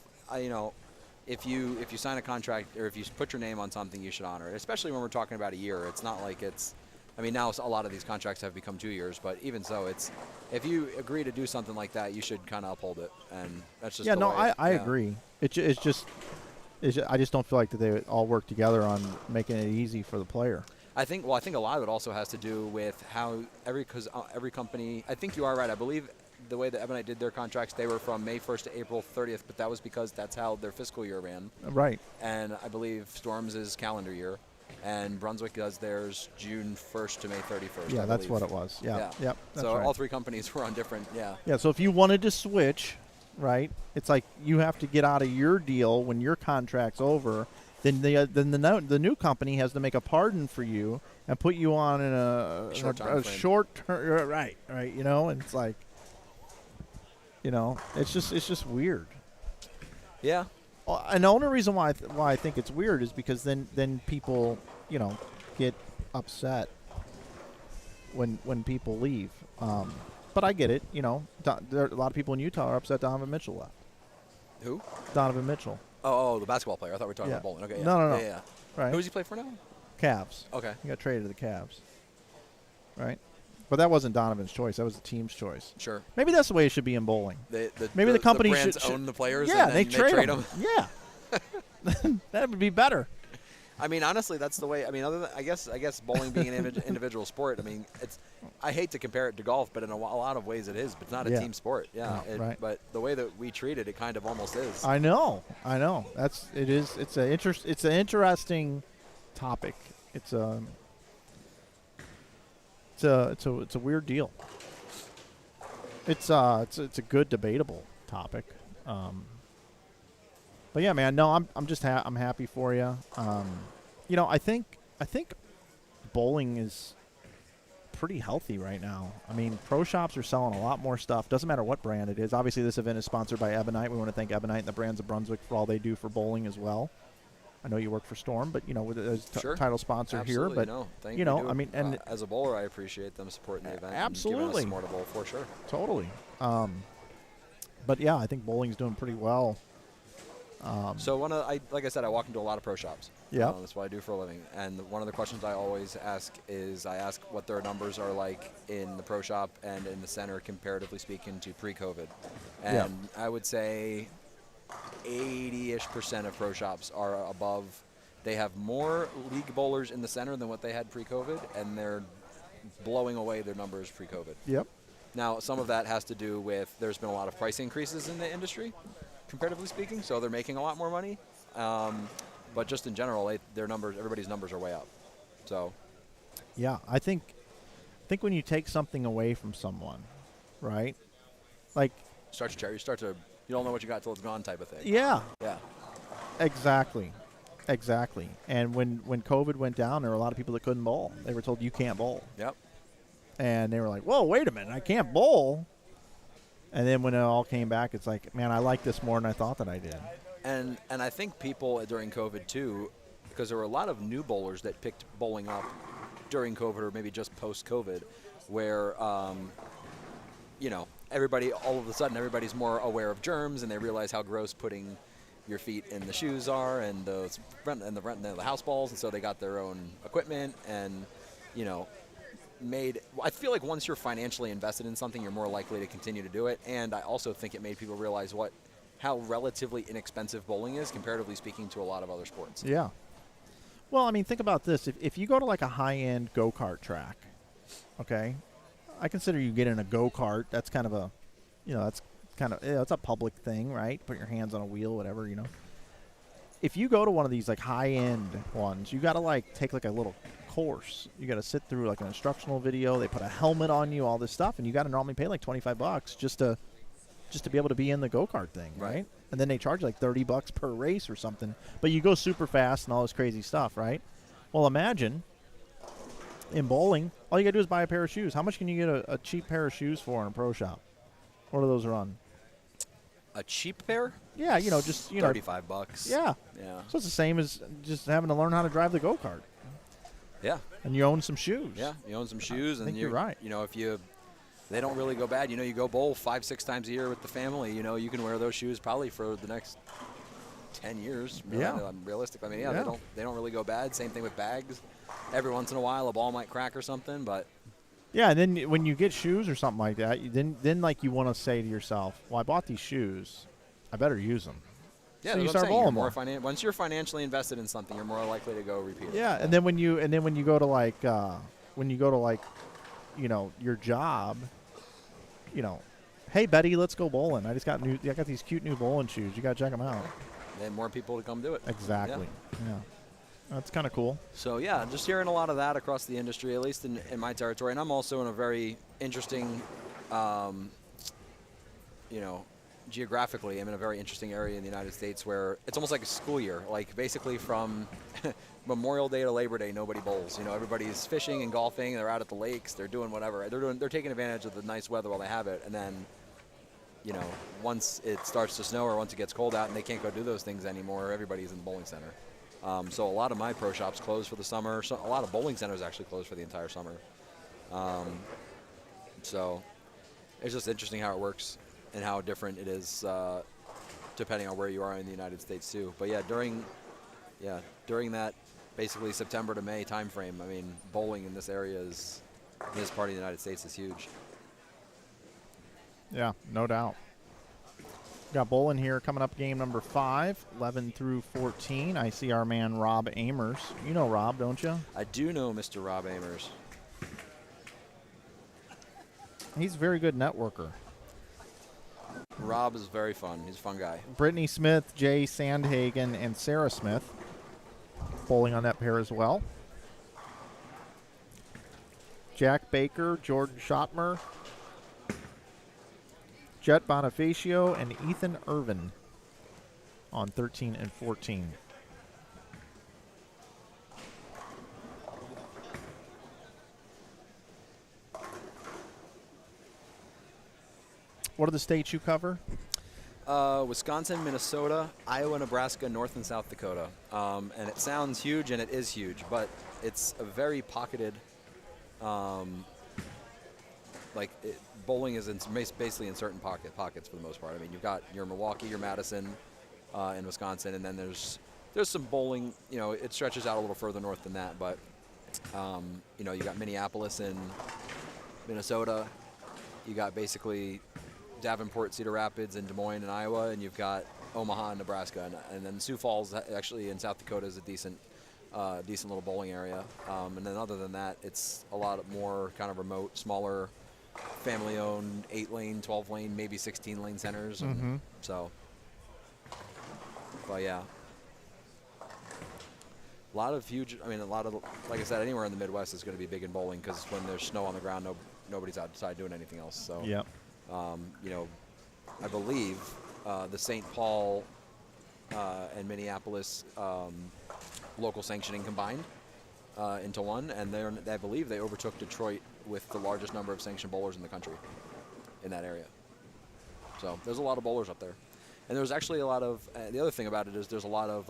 if you sign a contract or if you put your name on something, you should honor it. Especially when we're talking about a year. It's not like it's. I mean, now a lot of these contracts have become 2 years, but even so, it's if you agree to do something like that, you should kind of uphold it, and that's just. I agree. It's just I just don't feel like that they all work together on making it easy for the player. I think a lot of it also has to do with how every company. I think you are right. I believe the way that Ebonite did their contracts, they were from May 1st to April 30th, but that was because that's how their fiscal year ran. Right. And I believe Storm's is calendar year, and Brunswick does theirs June 1st to May 31st. Yeah, that's what it was. Yeah. Yep. So right. all three companies were on different. Yeah. Yeah. So if you wanted to switch, right, it's like you have to get out of your deal when your contract's over then the new company has to make a pardon for you and put you on a Short time frame. short term. Right. You know, and it's like, you know, it's just weird. Yeah. And the only reason why I think it's weird is because then people, you know, get upset when people leave. But I get it. You know, there are a lot of people in Utah are upset Donovan Mitchell left. Who? Donovan Mitchell. Oh, the basketball player. I thought we were talking about bowling. Okay. Yeah. No. Yeah. Right. Who does he play for now? Cavs. Okay. He got traded to the Cavs. Right. But that wasn't Donovan's choice. That was the team's choice. Sure. Maybe that's the way it should be in bowling. Maybe the company the brands should own the players. Yeah, and then they trade them. Yeah. That would be better. I mean, honestly, that's the way. I mean, other than I guess bowling being an individual sport. I mean, I hate to compare it to golf, but in a lot of ways it is. But it's not a team sport. Yeah. Right. But the way that we treat it, it kind of almost is. I know. It is. It's an interesting topic. It's a weird deal. It's a good debatable topic. But yeah, man. No, I'm just I'm happy for you. You know, I think bowling is pretty healthy right now. I mean, pro shops are selling a lot more stuff. Doesn't matter what brand it is. Obviously, this event is sponsored by Ebonite. We want to thank Ebonite and the Brands of Brunswick for all they do for bowling as well. I know you work for Storm, but you know, as title sponsor absolutely, here. But no, thank you know, do. I mean, and as a bowler, I appreciate them supporting the event. Absolutely, and giving us more to bowl for sure. Totally. But yeah, I think bowling's doing pretty well. So like I said, I walk into a lot of pro shops. Yeah. That's what I do for a living. And one of the questions I always ask is what their numbers are like in the pro shop and in the center, comparatively speaking, to pre-COVID. And I would say 80-ish% of pro shops are above. They have more league bowlers in the center than what they had pre-COVID, and they're blowing away their numbers pre-COVID. Yep. Now, some of that has to do with there's been a lot of price increases in the industry, comparatively speaking, so they're making a lot more money. But just in general, everybody's numbers are way up. So, yeah, I think when you take something away from someone, right? Like you don't know what you got till it's gone type of thing. Yeah. Yeah. Exactly. And when COVID went down, there were a lot of people that couldn't bowl. They were told you can't bowl. Yep. And they were like, "Whoa, wait a minute, I can't bowl." And then when it all came back, it's like, man, I like this more than I thought that I did. And I think people during COVID too, because there were a lot of new bowlers that picked bowling up during COVID or maybe just post-COVID, where you know, all of a sudden everybody's more aware of germs and they realize how gross putting your feet in the shoes are and the house balls, and so they got their own equipment and, you know, I feel like once you're financially invested in something, you're more likely to continue to do it. And I also think it made people realize how relatively inexpensive bowling is, comparatively speaking, to a lot of other sports. Yeah. Well, I mean, think about this. If you go to like a high-end go-kart track, okay, I consider you get in a go-kart. That's kind of it's a public thing, right? Put your hands on a wheel, whatever, you know. If you go to one of these like high-end ones, you got to like take like a little course. You got to sit through like an instructional video. They put a helmet on you, all this stuff, and you got to normally pay like $25 just to be able to be in the go-kart thing, right? And then they charge like $30 per race or something. But you go super fast and all this crazy stuff, right? Well, imagine in bowling, all you got to do is buy a pair of shoes. How much can you get a cheap pair of shoes for in a pro shop? What do those run? A cheap pair? Yeah, you know, just $35. Yeah. Yeah. So it's the same as just having to learn how to drive the go-kart. Yeah. And you own some shoes. Yeah, you own some shoes, I think you're right. You know, they don't really go bad. You know, you go bowl 5-6 times a year with the family. You know, you can wear those shoes probably for the next 10 years. Yeah. Realistically, I mean, they don't really go bad. Same thing with bags. Every once in a while, a ball might crack or something, but. Yeah, and then when you get shoes or something like that, then like you want to say to yourself, "Well, I bought these shoes, I better use them." Yeah, so you start bowling more. Once you're financially invested in something, you're more likely to go repeat it. Yeah, and then when you go to like you know, your job, you know, hey Betty, let's go bowling. I got these cute new bowling shoes. You got to check them out. And more people to come do it. Exactly. Yeah. That's kind of cool. So, yeah, just hearing a lot of that across the industry, at least in my territory. And I'm also in a very interesting, you know, geographically, I'm in a very interesting area in the United States where it's almost like a school year. Like basically from Memorial Day to Labor Day, nobody bowls. You know, everybody's fishing and golfing. They're out at the lakes. They're doing whatever. They're taking advantage of the nice weather while they have it. And then, you know, once it starts to snow or once it gets cold out and they can't go do those things anymore, everybody's in the bowling center. So a lot of my pro shops close for the summer. So a lot of bowling centers actually close for the entire summer. So it's just interesting how it works and how different it is depending on where you are in the United States too. But yeah, during that basically September to May time frame, I mean, bowling in this area in this part of the United States is huge. Yeah, no doubt. Got bowling here coming up, game number 5, 11 through 14. I see our man Rob Amers. You know Rob, don't you? I do know Mr. Rob Amers. He's a very good networker. Rob is very fun. He's a fun guy. Brittany Smith, Jay Sandhagen, and Sarah Smith bowling on that pair as well. Jack Baker, Jordan Schottmer, Jet Bonifacio, and Ethan Irvin on 13 and 14. What are the states you cover? Wisconsin, Minnesota, Iowa, Nebraska, North and South Dakota. And it sounds huge, and it is huge, but it's a very pocketed, bowling is basically in certain pockets for the most part. I mean, you've got your Milwaukee, your Madison in Wisconsin, and then there's some bowling, you know, it stretches out a little further north than that, but, you know, you got Minneapolis in Minnesota, you got basically Davenport, Cedar Rapids, and Des Moines in Iowa, and you've got Omaha in Nebraska, and then Sioux Falls actually in South Dakota is a decent little bowling area. And then other than that, it's a lot more kind of remote, smaller, family-owned 8-lane, 12-lane, maybe 16-lane centers. And so, but yeah, a lot of, like I said, anywhere in the Midwest is going to be big in bowling because when there's snow on the ground, nobody's outside doing anything else. So. Yep. You know, I believe the St. Paul and Minneapolis local sanctioning combined into one, and I believe they overtook Detroit with the largest number of sanctioned bowlers in the country in that area. So there's a lot of bowlers up there. And there's actually a lot of, the other thing about it is there's a lot of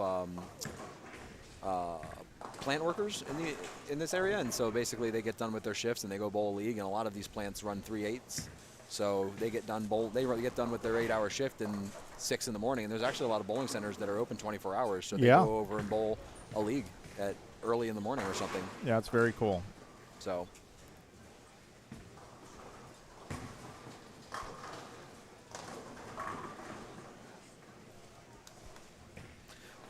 plant workers in this area, and so basically they get done with their shifts and they go bowl a league, and a lot of these plants run 3/8. So they get done get done with their 8-hour shift in 6 in the morning. And there's actually a lot of bowling centers that are open 24 hours. So they go over and bowl a league at early in the morning or something. Yeah, it's very cool. So.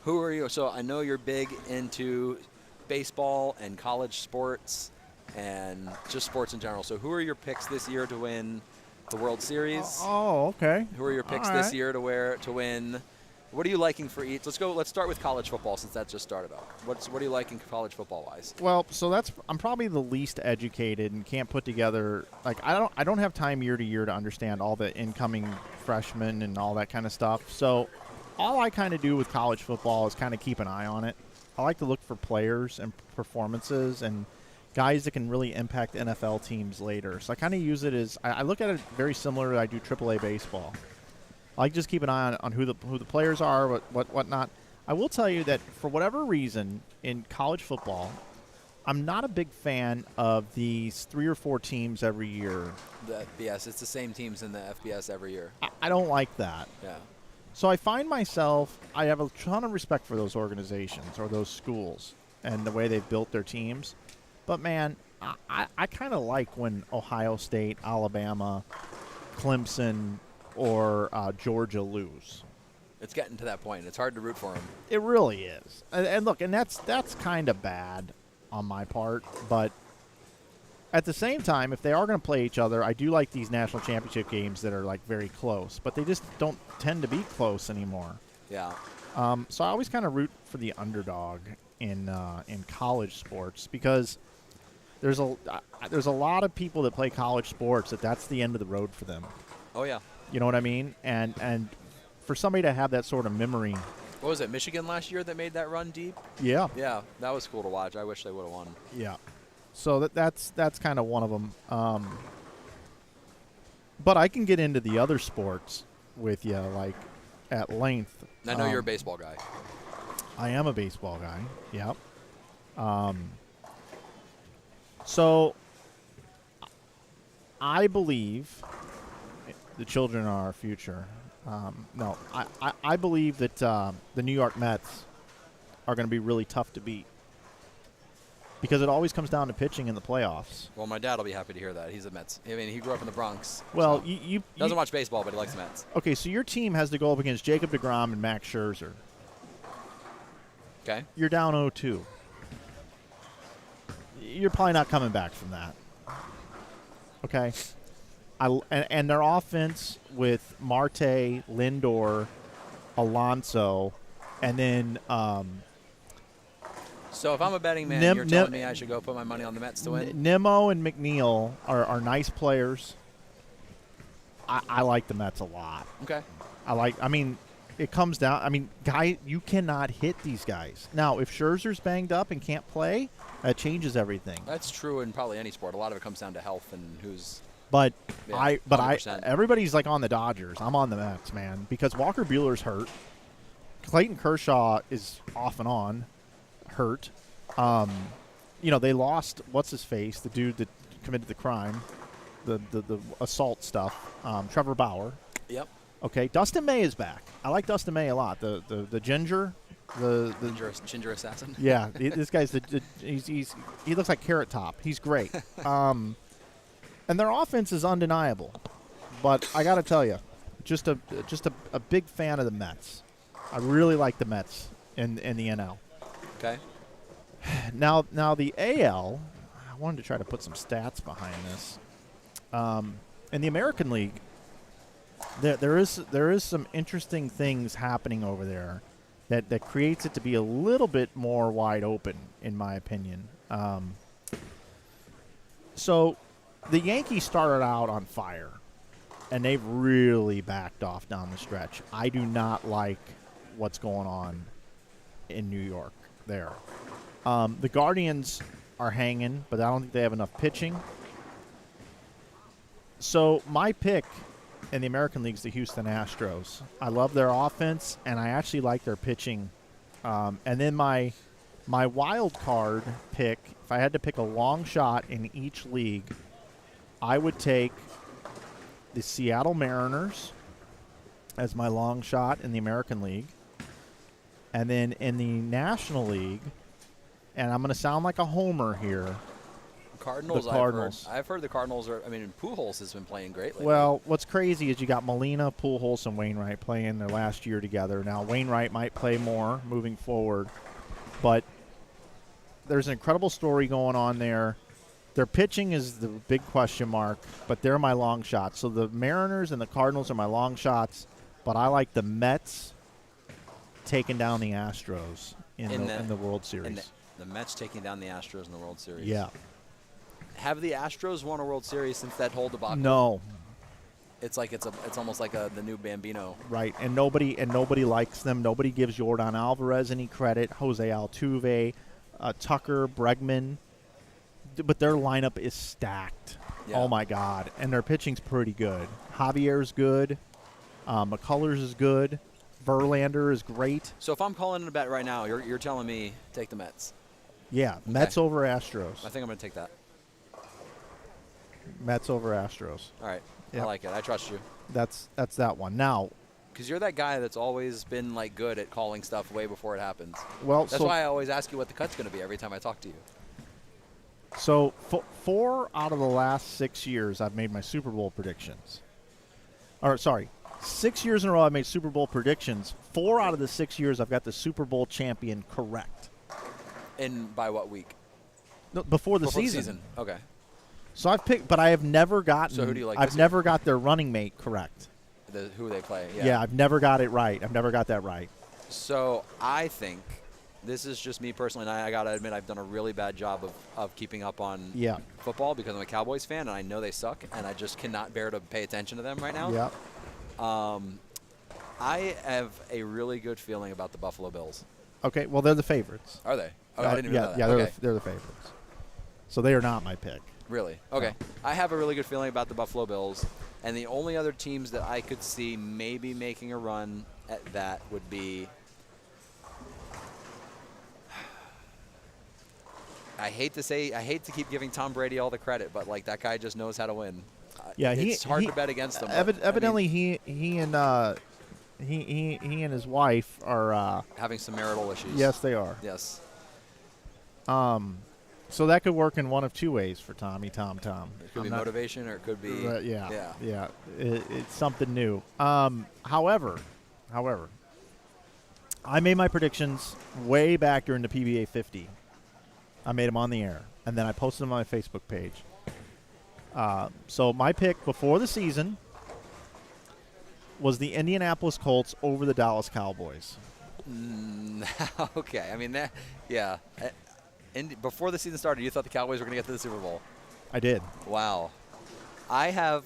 Who are you? So I know you're big into baseball and college sports and just sports in general. So who are your picks this year to win the World Series? Oh, okay. Who are your picks this year to win? What are you liking for each? Let's start with college football since that just started up. What are you liking college football wise? Well, so I'm probably the least educated and can't put together, like, I don't have time year to year to understand all the incoming freshmen and all that kind of stuff. So all I kind of do with college football is kind of keep an eye on it. I like to look for players and performances and guys that can really impact NFL teams later. So I kind of use it as I look at it very similar to I do AAA baseball. I like just keep an eye on who the players are, whatnot. I will tell you that for whatever reason in college football, I'm not a big fan of these 3 or 4 teams every year. The FBS, it's the same teams in the FBS every year. I don't like that. Yeah. So I find myself, I have a ton of respect for those organizations or those schools and the way they've built their teams. But, man, I kind of like when Ohio State, Alabama, Clemson, or Georgia lose. It's getting to that point. It's hard to root for them. It really is. And look, and that's kind of bad on my part. But at the same time, if they are going to play each other, I do like these national championship games that are, like, very close. But they just don't tend to be close anymore. Yeah. So I always kind of root for the underdog in college sports because there's a lot of people that play college sports that's the end of the road for them. Oh, yeah. You know what I mean? And for somebody to have that sort of memory. What was it, Michigan last year that made that run deep? Yeah. Yeah, that was cool to watch. I wish they would have won. Yeah. So that's kind of one of them. But I can get into the other sports with you, like, at length. I know you're a baseball guy. I am a baseball guy. Yep. So I believe the children are our future. No, I believe that the New York Mets are going to be really tough to beat because it always comes down to pitching in the playoffs. Well, my dad will be happy to hear that. He's a Mets. I mean, he grew up in the Bronx. Well, so you doesn't watch baseball, but he likes the Mets. Okay, so your team has to go up against Jacob deGrom and Max Scherzer. Okay. You're down 0-2. You're probably not coming back from that. Okay. And their offense with Marte, Lindor, Alonso, and then so if I'm a betting man, you're telling me I should go put my money on the Mets to win? Nimmo and McNeil are nice players. I like the Mets a lot. Okay. I mean, it comes down. I mean, you cannot hit these guys. Now, if Scherzer's banged up and can't play, that changes everything. That's true in probably any sport. A lot of it comes down to health and who's. But yeah, everybody's like on the Dodgers. I'm on the Mets, man, because Walker Buehler's hurt. Clayton Kershaw is off and on hurt. They lost what's his face, the dude that committed the crime, the assault stuff. Trevor Bauer. Yep. Okay, Dustin May is back. I like Dustin May a lot. The ginger, the ginger assassin. Yeah, this guy's he looks like Carrot Top. He's great. And their offense is undeniable. But I got to tell you, just a big fan of the Mets. I really like the Mets in the NL. Okay. Now the AL, I wanted to try to put some stats behind this. In the American League, there is some interesting things happening over there that creates it to be a little bit more wide open, in my opinion. So the Yankees started out on fire, and they've really backed off down the stretch. I do not like what's going on in New York there. The Guardians are hanging, but I don't think they have enough pitching. So my pick in the American League is the Houston Astros. I love their offense, and I actually like their pitching. And then my wild card pick, if I had to pick a long shot in each league, I would take the Seattle Mariners as my long shot in the American League. And then in the National League, and I'm going to sound like a homer here, Cardinals. The Cardinals. I've heard the Cardinals are. I mean, Pujols has been playing great lately. Well, what's crazy is you got Molina, Pujols, and Wainwright playing their last year together. Now, Wainwright might play more moving forward, but there's an incredible story going on there. Their pitching is the big question mark, but they're my long shots. So the Mariners and the Cardinals are my long shots, but I like the Mets taking down the Astros in the World Series. The Mets taking down the Astros in the World Series. Yeah. Have the Astros won a World Series since that whole debacle? No. It's almost like the new Bambino. Right, and nobody likes them. Nobody gives Yordan Alvarez any credit. Jose Altuve, Tucker, Bregman, but their lineup is stacked. Yeah. Oh my God, and their pitching's pretty good. Javier's good, McCullers is good, Verlander is great. So if I'm calling in a bet right now, you're telling me take the Mets. Yeah, Mets over Astros. I think I'm going to take that. Mets over Astros. All right. Yep. I like it. I trust you. That's that one. Now, because you're that guy that's always been like good at calling stuff way before it happens. Well, that's why I always ask you what the cut's going to be every time I talk to you. So 4 out of the last 6 years, I've made my Super Bowl predictions. 6 years in a row, I've made Super Bowl predictions. 4 out of the 6 years, I've got the Super Bowl champion correct. And by what week? No, before the season. Okay. So I've picked, but I have never gotten. So who do you like? I've never got their running mate correct. Who they play? Yeah. Yeah, I've never got it right. I've never got that right. So I think this is just me personally, and I got to admit I've done a really bad job of keeping up on football because I'm a Cowboys fan and I know they suck and I just cannot bear to pay attention to them right now. Yeah. I have a really good feeling about the Buffalo Bills. Okay, well, they're the favorites. Are they? Oh, I didn't even know that. Yeah, Okay. they're the favorites. So they are not my pick. Really? Okay. I have a really good feeling about the Buffalo Bills. And the only other teams that I could see maybe making a run at that would be... I hate to keep giving Tom Brady all the credit, but like that guy just knows how to win. Yeah, it's hard to bet against him. Evidently, he and his wife are having some marital issues. Yes, they are. Yes. So that could work in one of two ways for Tom. It could be motivation, or it could be yeah. It's something new. However, I made my predictions way back during the PBA 50. I made them on the air, and then I posted them on my Facebook page. So my pick before the season was the Indianapolis Colts over the Dallas Cowboys. Okay, I mean that. Yeah. Before the season started, you thought the Cowboys were going to get to the Super Bowl. I did. Wow. I have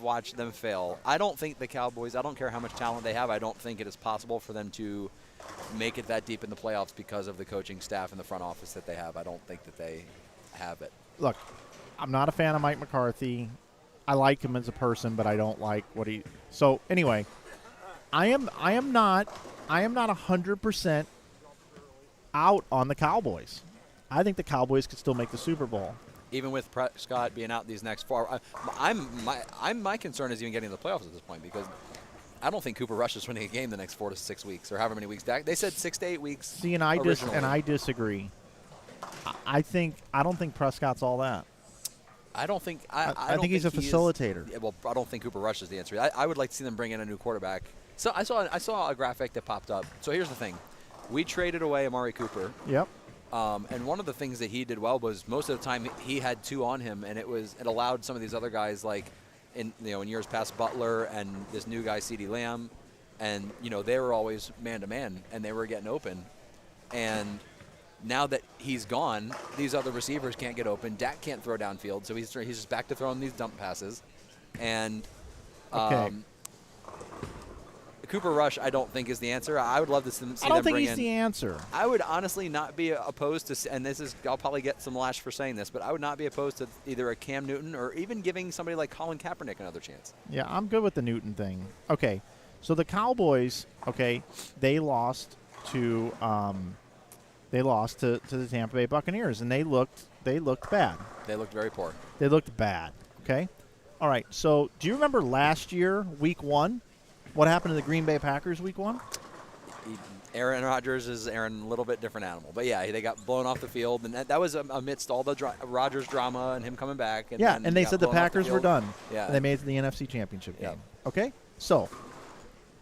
watched them fail. I don't think the Cowboys, I don't care how much talent they have, I don't think it is possible for them to make it that deep in the playoffs because of the coaching staff and the front office that they have. I don't think that they have it. Look, I'm not a fan of Mike McCarthy. I like him as a person, but I don't like what he. So anyway, I am not 100% out on the Cowboys. I think the Cowboys could still make the Super Bowl. Even with Prescott being out these next 4, my concern is even getting to the playoffs at this point, because I don't think Cooper Rush is winning a game the next 4 to 6 weeks, or however many weeks. They said 6 to 8 weeks. See, and I disagree. I don't think Prescott's all that. I don't think. I think he's a facilitator. Yeah, well, I don't think Cooper Rush is the answer. I would like to see them bring in a new quarterback. So I saw a graphic that popped up. So here's the thing: we traded away Amari Cooper. Yep. And one of the things that he did well was most of the time he had 2 on him, and it allowed some of these other guys, like in years past, Butler and this new guy CeeDee Lamb, and they were always man to man, and they were getting open. And now that he's gone, these other receivers can't get open. Dak can't throw downfield, so he's just back to throwing these dump passes. And Cooper Rush, I don't think, is the answer. I would love to see them bring in. I don't think he's the answer. I would honestly not be opposed to, and I'll probably get some lash for saying this, but I would not be opposed to either a Cam Newton or even giving somebody like Colin Kaepernick another chance. Yeah, I'm good with the Newton thing. Okay, so the Cowboys, they lost to the Tampa Bay Buccaneers, and they looked bad. They looked very poor. They looked bad. Okay, all right. So do you remember last year, Week 1? What happened to the Green Bay Packers Week 1? Aaron Rodgers is a little bit different animal. But, yeah, they got blown off the field. And that was amidst all the Rodgers drama and him coming back. And they said the Packers were done. Yeah. And they made it to the NFC Championship game. Okay? So,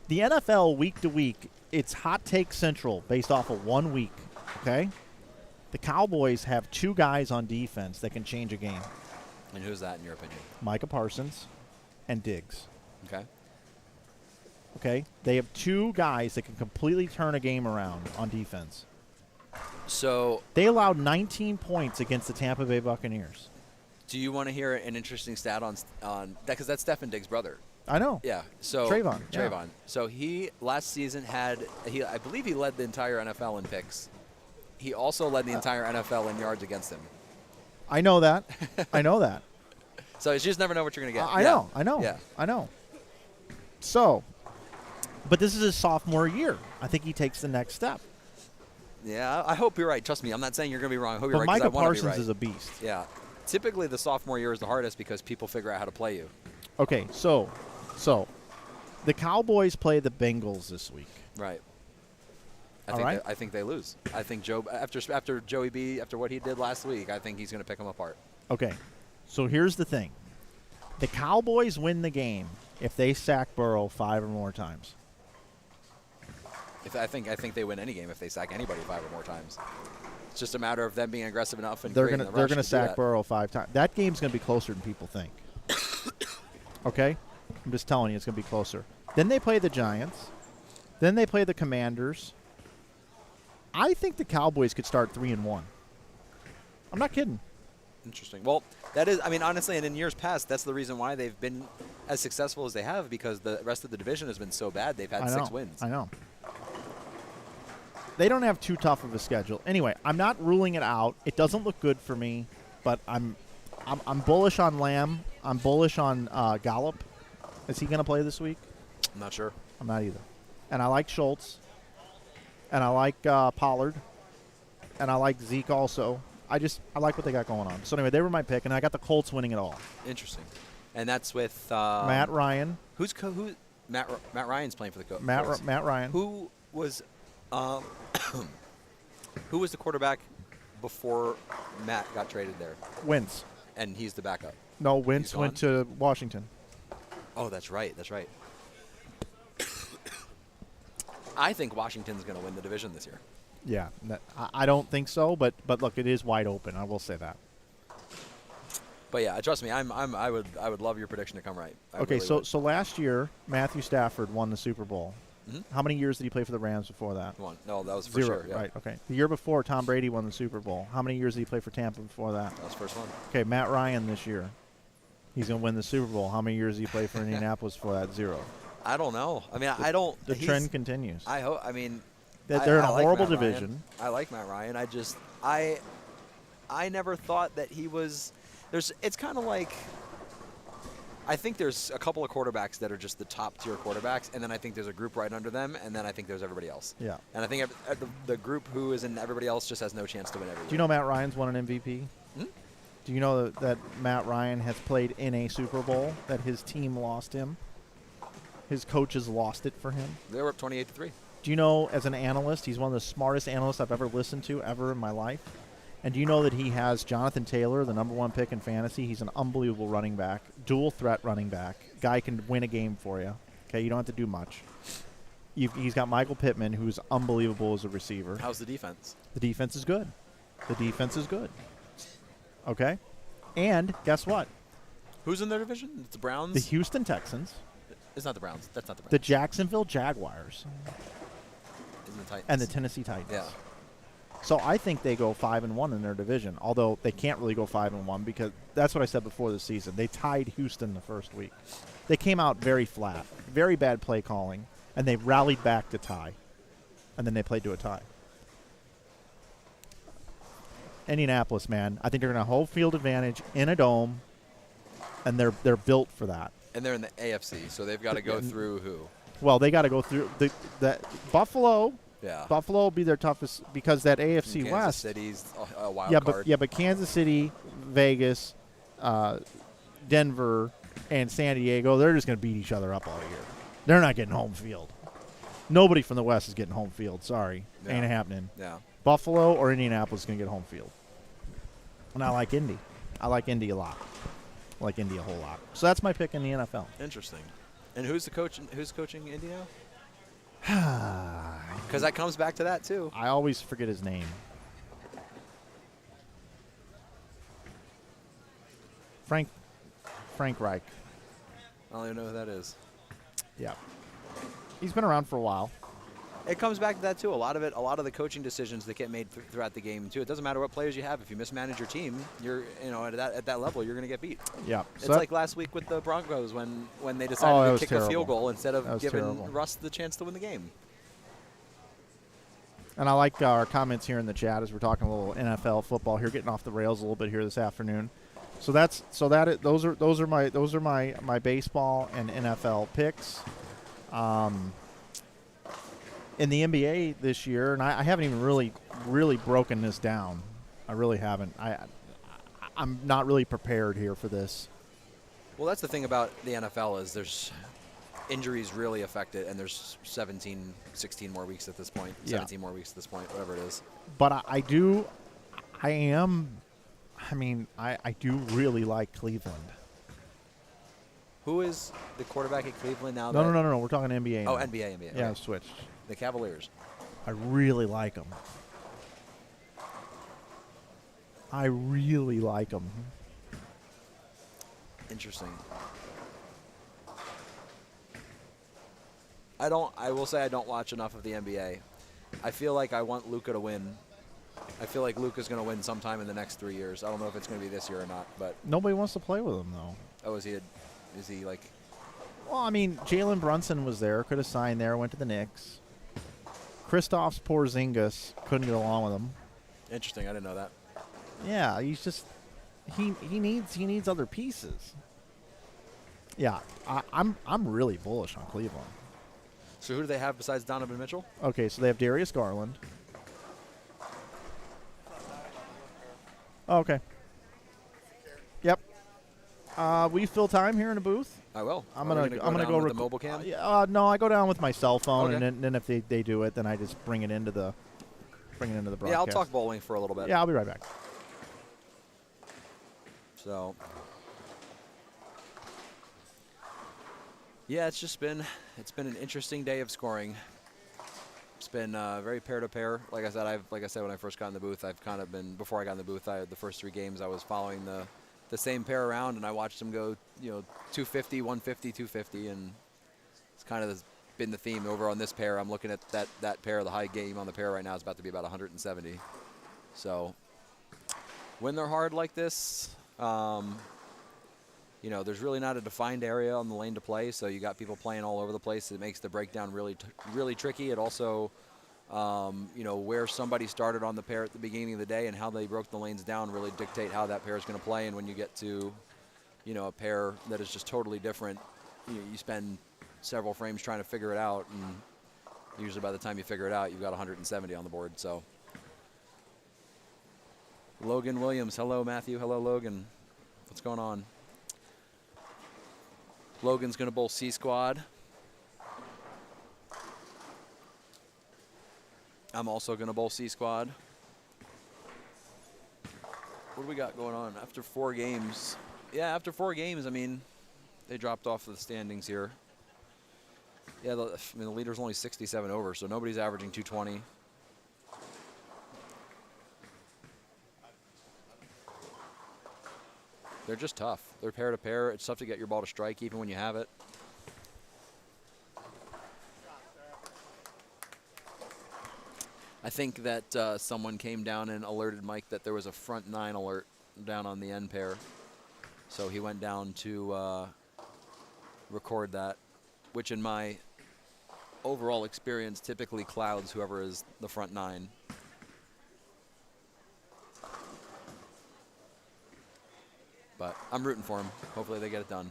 the NFL week to week, it's hot take central based off of 1 week. Okay? The Cowboys have 2 guys on defense that can change a game. And who's that in your opinion? Micah Parsons and Diggs. Okay. Okay, they have 2 guys that can completely turn a game around on defense. So they allowed 19 points against the Tampa Bay Buccaneers. Do you want to hear an interesting stat on that? Because that's Stefon Diggs' brother. I know. Yeah. So Trayvon. Yeah. So he last season I believe he led the entire NFL in picks. He also led the entire NFL in yards against him. I know that. I know that. So you just never know what you're going to get. I know. Yeah. I know. So. But this is his sophomore year. I think he takes the next step. Yeah, I hope you're right. Trust me, I'm not saying you're going to be wrong. I hope you're right. Micah Parsons right. is a beast. Yeah. Typically, the sophomore year is the hardest because people figure out how to play you. Okay, so the Cowboys play the Bengals this week. Right. I think they lose. I think after Joey B, after what he did last week, I think he's going to pick them apart. Okay, so here's the thing: the Cowboys win the game if they sack Burrow 5 or more times. I think they win any game if they sack anybody 5 or more times. It's just a matter of them being aggressive enough and they're gonna sack Burrow 5 times. That game's gonna be closer than people think. Okay, I'm just telling you, it's gonna be closer. Then they play the Giants. Then they play the Commanders. I think the Cowboys could start 3-1. I'm not kidding. Interesting. Well, that is, I mean, honestly, and in years past, that's the reason why they've been as successful as they have, because the rest of the division has been so bad. They've had 6 wins. I know. They don't have too tough of a schedule. Anyway, I'm not ruling it out. It doesn't look good for me, but I'm bullish on Lamb. I'm bullish on Gallup. Is he going to play this week? I'm not sure. I'm not either. And I like Schultz. And I like Pollard. And I like Zeke also. I like what they got going on. So anyway, they were my pick, and I got the Colts winning it all. Interesting. And that's with Matt Ryan. Who Matt Ryan's playing for the Colts. Matt Ryan. Who was who was the quarterback before Matt got traded there? Wentz. And he's the backup. No, Wentz went to Washington. Oh, that's right. That's right. I think Washington's going to win the division this year. Yeah, I don't think so, but look, it is wide open. I will say that. But yeah, trust me, I would love your prediction to come right. Okay, so last year Matthew Stafford won the Super Bowl. Mm-hmm. How many years did he play for the Rams before that? 1. No, that was for 0. sure. Yeah. Right. Okay. The year before, Tom Brady won the Super Bowl. How many years did he play for Tampa before that? That was the first one. Okay, Matt Ryan this year. He's going to win the Super Bowl. How many years did he play for Indianapolis before that? 0. I don't know. I mean, I don't. The trend continues. I hope. I mean, they're in a horrible Matt division. Ryan. I like Matt Ryan. I never thought that he was. It's kind of like. I think there's a couple of quarterbacks that are just the top tier quarterbacks, and then I think there's a group right under them, and then I think there's everybody else. Yeah. And I think the group who is in everybody else just has no chance to win every year. Do you know Matt Ryan's won an MVP? Hmm? Do you know that Matt Ryan has played in a Super Bowl, that his team lost him? His coaches lost it for him? They were up 28-3. Do you know, as an analyst, he's one of the smartest analysts I've ever listened to ever in my life? And do you know that he has Jonathan Taylor, the #1 pick in fantasy? He's an unbelievable running back, dual threat running back. Guy can win a game for you. Okay, you don't have to do much. He's got Michael Pittman, who's unbelievable as a receiver. How's the defense? The defense is good. The defense is good. Okay? And guess what? Who's in their division? It's the Browns? The Houston Texans. It's not the Browns. That's not the Browns. The Jacksonville Jaguars. Isn't the Titans? And the Tennessee Titans. Yeah. So I think they go 5-1 in their division, although they can't really go 5-1 because that's what I said before the season. They tied Houston the first week. They came out very flat, very bad play calling, and they rallied back to tie. And then they played to a tie. Indianapolis, man, I think they're going to home field advantage in a dome, and they're built for that. And they're in the AFC, so they've got to go through who? Well, they got to go through the Buffalo. Yeah. Buffalo will be their toughest because that AFC Kansas West. City's a wild card. But Kansas City, Vegas, Denver, and San Diego, they're just going to beat each other up all year. They're not getting home field. Nobody from the West is getting home field. Sorry. Yeah. Ain't happening. Yeah. Buffalo or Indianapolis is going to get home field. And I like Indy. I like Indy a lot. I like Indy a whole lot. So that's my pick in the NFL. Interesting. And who's the coach? Who's coaching Indy now? Because that comes back to that too. I always forget his name. Frank Reich. I don't even know who that is. Yeah. He's been around for a while. It comes back to that too. A lot of the coaching decisions that get made throughout the game too. It doesn't matter what players you have. If you mismanage your team, you're at that level, you're going to get beat. Yeah. It's like last week with the Broncos when they decided to kick a field goal instead of giving Russ the chance to win the game. And I like our comments here in the chat as we're talking a little NFL football here, getting off the rails a little bit here this afternoon. Those are my baseball and NFL picks. In the NBA this year, and I haven't even really broken this down. I really haven't. I'm not really prepared here for this. Well, that's the thing about the NFL is there's injuries really affect it, and there's 16 more weeks at this point. 17 more weeks at this point, whatever it is. But I do really like Cleveland. Who is the quarterback at Cleveland now? No. We're talking NBA. Oh, now. NBA. Yeah, okay. I've switched. The Cavaliers. I really like them. Interesting. I will say I don't watch enough of the NBA. I feel like I want Luka to win I feel like Luke is going to win sometime in the next 3 years. I don't know if it's going to be this year or not, but Nobody wants to play with him, though. oh, is he like? Well, I mean, Jalen Brunson was there, could have signed there, went to the Knicks. Kristaps Porzingis couldn't get along with him. Interesting. I didn't know that. Yeah, he's just he needs other pieces. Yeah, I'm really bullish on Cleveland. So who do they have besides Donovan Mitchell? Okay, so they have Darius Garland. Oh, okay. Yep. Will you fill time here in the booth? I will. I'm Are gonna we go with the mobile cam. no, I go down with my cell phone, Okay. and then if they do it, then I just bring it into the broadcast. Yeah, I'll talk bowling for a little bit. Yeah, I'll be right back. So, yeah, it's been an interesting day of scoring. It's been very pair to pair. Like I said, when I first got in the booth, I've kind of been before I got in the booth. The first 3 games, I was following the same pair around, and I watched them go, 250, 150, 250, and it's kind of been the theme over on this pair. I'm looking at that pair. The high game on the pair right now is about to be about 170. So when they're hard like this, there's really not a defined area on the lane to play, so you got people playing all over the place. It makes the breakdown really tricky. It also, where somebody started on the pair at the beginning of the day and how they broke the lanes down really dictate how that pair is going to play. And when you get to, a pair that is just totally different, you spend several frames trying to figure it out, and usually by the time you figure it out, you've got 170 on the board. So, Logan Williams, hello Matthew, hello Logan. What's going on? Logan's going to bowl C squad. I'm also going to bowl C squad. What do we got going on after 4 games? Yeah, after 4 games, I mean, they dropped off the standings here. Yeah, the leader's only 67 over, so nobody's averaging 220. They're just tough. They're pair to pair. It's tough to get your ball to strike even when you have it. I think that someone came down and alerted Mike that there was a front 9 alert down on the end pair. So he went down to record that, which in my overall experience typically clouds whoever is the front 9. But I'm rooting for them. Hopefully they get it done.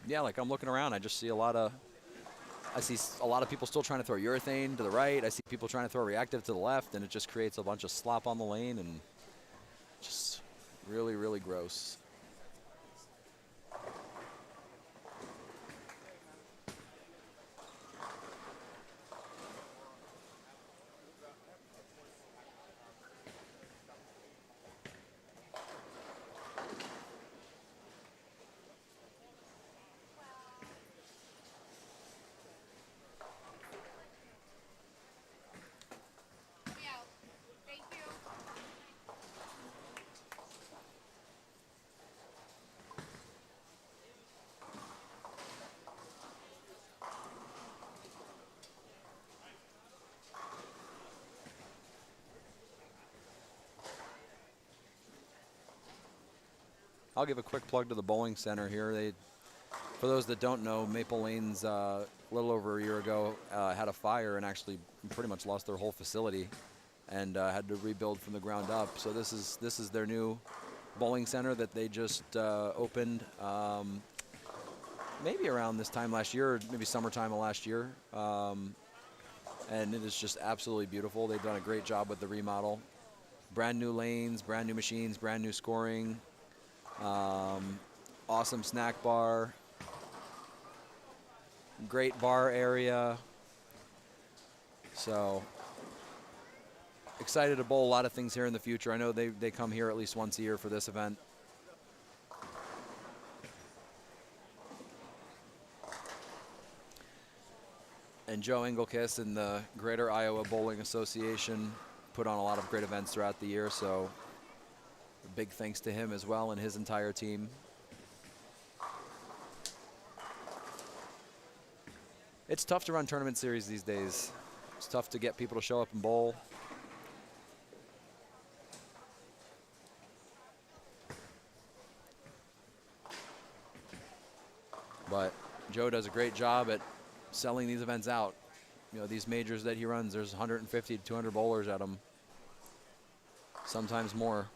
Yeah, like I'm looking around, I just see I see a lot of people still trying to throw urethane to the right. I see people trying to throw reactive to the left, and it just creates a bunch of slop on the lane, and just really, really gross. I'll give a quick plug to the bowling center here. For those that don't know, Maple Lanes a little over a year ago had a fire and actually pretty much lost their whole facility and had to rebuild from the ground up. So this is their new bowling center that they just opened maybe around this time last year, or maybe summertime of last year. And it is just absolutely beautiful. They've done a great job with the remodel. Brand new lanes, brand new machines, brand new scoring. Awesome snack bar, great bar area. So excited to bowl a lot of things here in the future. I know they come here at least once a year for this event. And Joe Engelkiss and the Greater Iowa Bowling Association put on a lot of great events throughout the year, so big thanks to him as well and his entire team. It's tough to run tournament series these days. It's tough to get people to show up and bowl. But Joe does a great job at selling these events out. You know, these majors that he runs, there's 150 to 200 bowlers at them, sometimes more.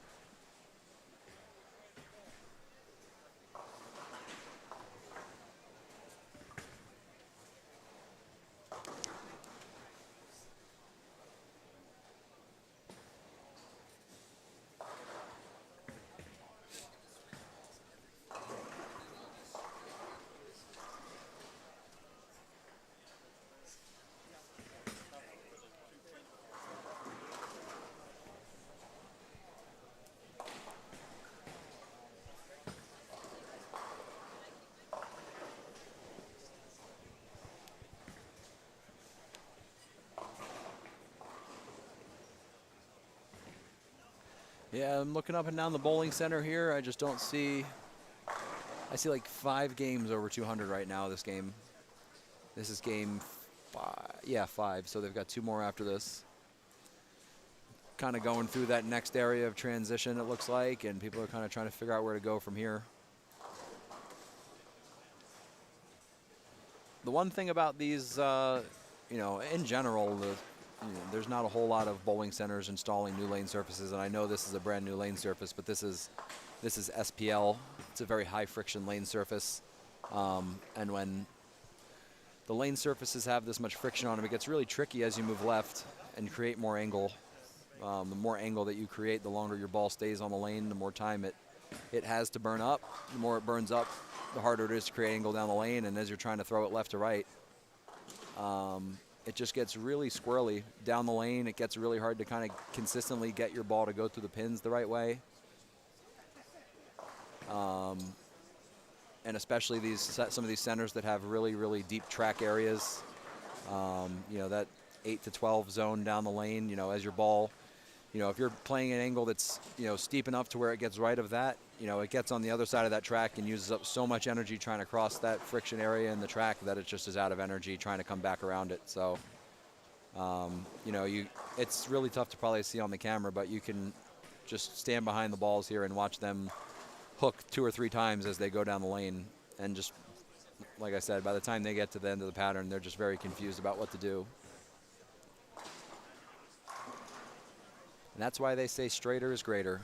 Yeah, I'm looking up and down the bowling center here. I just don't see. I see like 5 games over 200 right now. This game. This is game 5. Yeah, 5. So they've got 2 more after this. Kind of going through that next area of transition, it looks like, and people are kind of trying to figure out where to go from here. The one thing about these, you know, in general, there's not a whole lot of bowling centers installing new lane surfaces, and I know this is a brand new lane surface, but this is SPL. It's a very high friction lane surface, and when the lane surfaces have this much friction on them, it gets really tricky as you move left and create more angle. The more angle that you create, the longer your ball stays on the lane, the more time it has to burn up. The more it burns up, the harder it is to create angle down the lane, and as you're trying to throw it left to right, it just gets really squirrely down the lane. It gets really hard to kind of consistently get your ball to go through the pins the right way. And especially some of these centers that have really, really deep track areas. You know, that 8 to 12 zone down the lane, you know, as your ball, you know, if you're playing an angle that's, you know, steep enough to where it gets right of that, you know, it gets on the other side of that track and uses up so much energy trying to cross that friction area in the track that it just is out of energy trying to come back around it. So, you know, it's really tough to probably see on the camera, but you can just stand behind the balls here and watch them hook 2 or 3 times as they go down the lane. And just, like I said, by the time they get to the end of the pattern, they're just very confused about what to do. And that's why they say straighter is greater.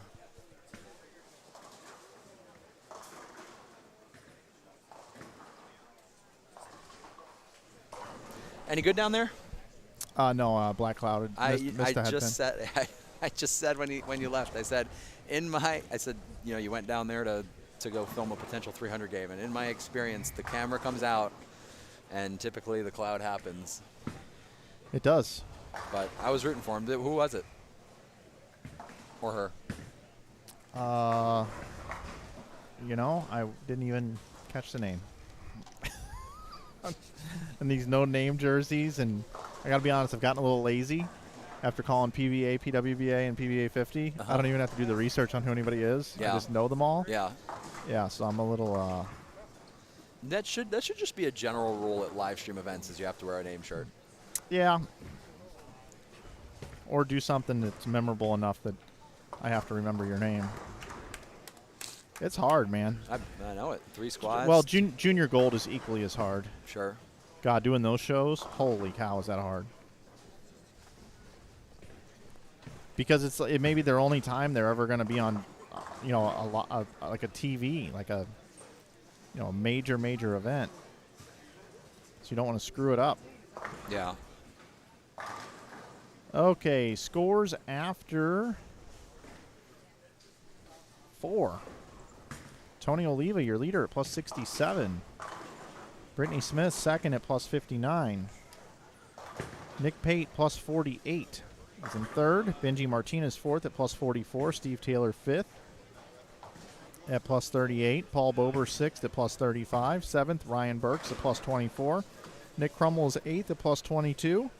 Any good down there? No, black clouded. I just said when you left, I said, you know, you went down there to go film a potential 300 game, and in my experience, the camera comes out, and typically the cloud happens. It does. But I was rooting for him. Who was it? Or her? You know, I didn't even catch the name. And these no-name jerseys, and I got to be honest, I've gotten a little lazy after calling PVA, PWBA, and PVA 50. I don't even have to do the research on who anybody is. Yeah. I just know them all. Yeah. Yeah, so I'm a little... That should just be a general rule at live stream events, is you have to wear a name shirt. Yeah. Or do something that's memorable enough that I have to remember your name. It's hard, man. I know it. 3 squads. Well, junior gold is equally as hard. Sure. God, doing those shows, holy cow, is that hard. Because it may be their only time they're ever going to be on, you know, like a TV, like a, you know, a major event. So you don't want to screw it up. Yeah. Okay, scores after 4. Tony Oliva, your leader, at plus 67. Brittany Smith, second at plus 59. Nick Pate, plus 48. Is in third. Benji Martinez, fourth at plus 44. Steve Taylor, fifth at plus 38. Paul Bober, sixth at plus 35. Seventh, Ryan Burks at plus 24. Nick Crummell is eighth at plus 22.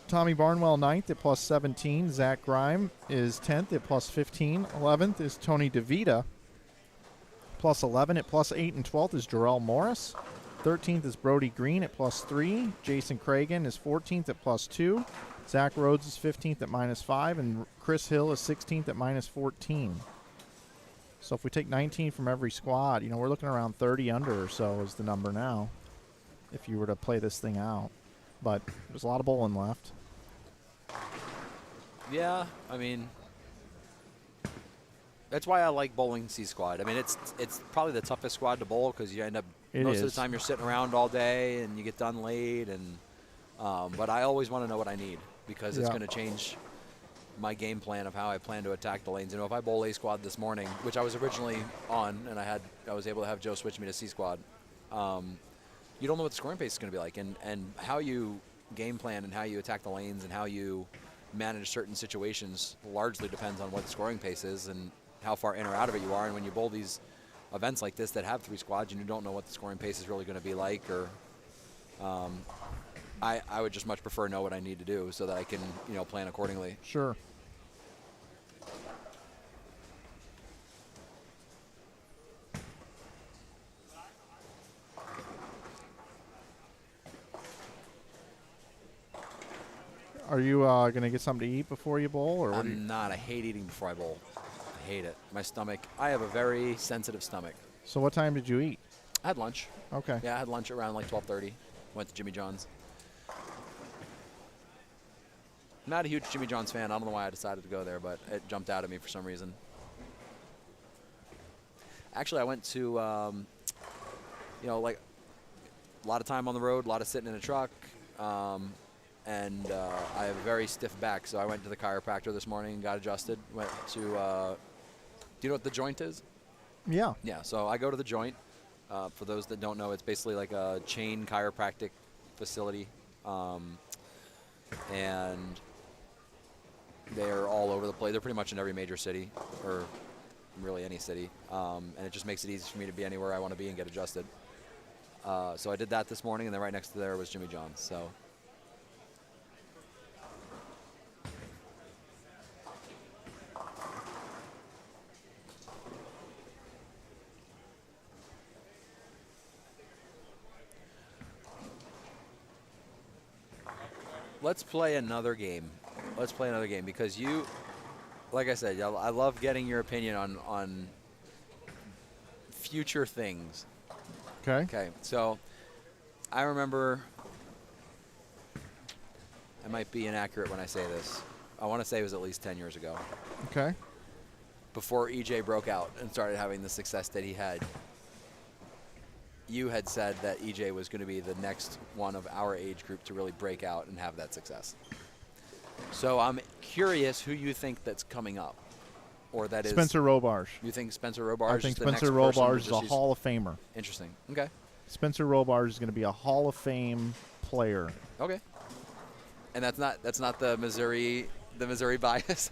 Tommy Barnwell, ninth at plus 17. Zach Grime is 10th at plus 15. 11th is Tony DeVita, plus 11 at plus 8. And 12th is Jarrell Morris. 13th is Brody Green at +3. Jason Cragen is 14th at +2. Zach Rhodes is 15th at -5, and Chris Hill is 16th at -14. So if we take 19 from every squad, we're looking around 30 under or so is the number now, if you were to play this thing out. But there's a lot of bowling left. Yeah, I mean, that's why I like bowling C squad. I mean, it's probably the toughest squad to bowl because you end up most of the time you're sitting around all day and you get done late. And but I always want to know what I need because it's going to change my game plan of how I plan to attack the lanes. If I bowl A squad this morning, which I was originally on, and I was able to have Joe switch me to C squad. You don't know what the scoring pace is going to be like, and how you game plan and how you attack the lanes and how you manage certain situations largely depends on what the scoring pace is and how far in or out of it you are. And when you bowl these events like this that have 3 squads and you don't know what the scoring pace is really going to be like, or I would just much prefer know what I need to do so that I can plan accordingly. Sure. Are you going to get something to eat before you bowl? Or what? I'm not. I hate eating before I bowl. I hate it. My stomach. I have a very sensitive stomach. So what time did you eat? I had lunch. Okay. Yeah, I had lunch around like 12:30. Went to Jimmy John's. Not a huge Jimmy John's fan. I don't know why I decided to go there, but it jumped out at me for some reason. Actually, I went to, like a lot of time on the road, a lot of sitting in a truck. And I have a very stiff back, so I went to the chiropractor this morning and got adjusted. Went to, do you know what the joint is? Yeah. Yeah, so I go to the joint. For those that don't know, it's basically like a chain chiropractic facility. And they're all over the place. They're pretty much in every major city, or really any city. And it just makes it easy for me to be anywhere I want to be and get adjusted. So I did that this morning, and then right next to there was Jimmy John's. So. Let's play another game. Let's play another game because you, like I said, I love getting your opinion on future things. Okay. Okay, so I remember, I might be inaccurate when I say this. I want to say it was at least 10 years ago. Okay. Before EJ broke out and started having the success that he had. You had said that EJ was going to be the next one of our age group to really break out and have that success. So I'm curious who you think that's coming up, or that is Spencer Robarge. You think Spencer Robarge? I think is the Spencer next person Robarge is a just Hall of Famer. Interesting. Okay. Spencer Robarge is going to be a Hall of Fame player. Okay. And that's not the Missouri bias.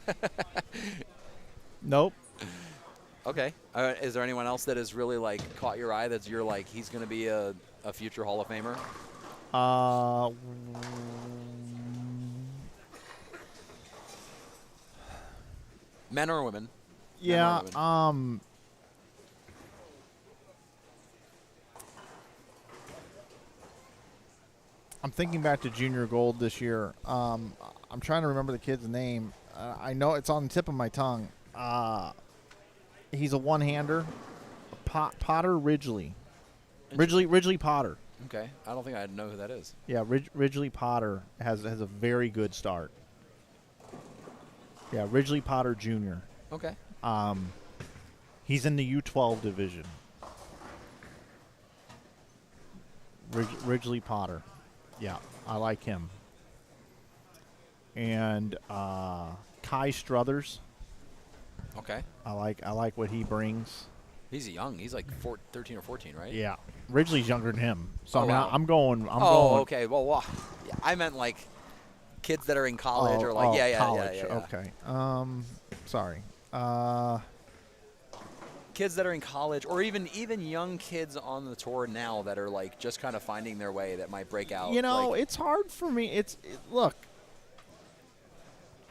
Nope. Okay. Is there anyone else that has really like caught your eye that you're like he's going to be a future Hall of Famer? Men or women? Yeah. Women? I'm thinking back to Junior Gold this year. I'm trying to remember the kid's name. I know it's on the tip of my tongue. He's a one-hander. Potter Ridgely. Ridgely Potter. Okay. I don't think I know who that is. Yeah, Ridgely Potter has a very good start. Yeah, Ridgely Potter Jr. Okay. He's in the U12 division. Ridgely Potter. Yeah, I like him. And Kai Struthers. Okay. I like what he brings. He's young. He's like 13 or 14, right? Yeah. Ridgely's younger than him. So wow. I'm going. Okay. Well, yeah, I meant like kids that are in college or like college. Yeah. Okay. Sorry. Kids that are in college, or even young kids on the tour now that are like just kind of finding their way that might break out. It's hard for me. Look.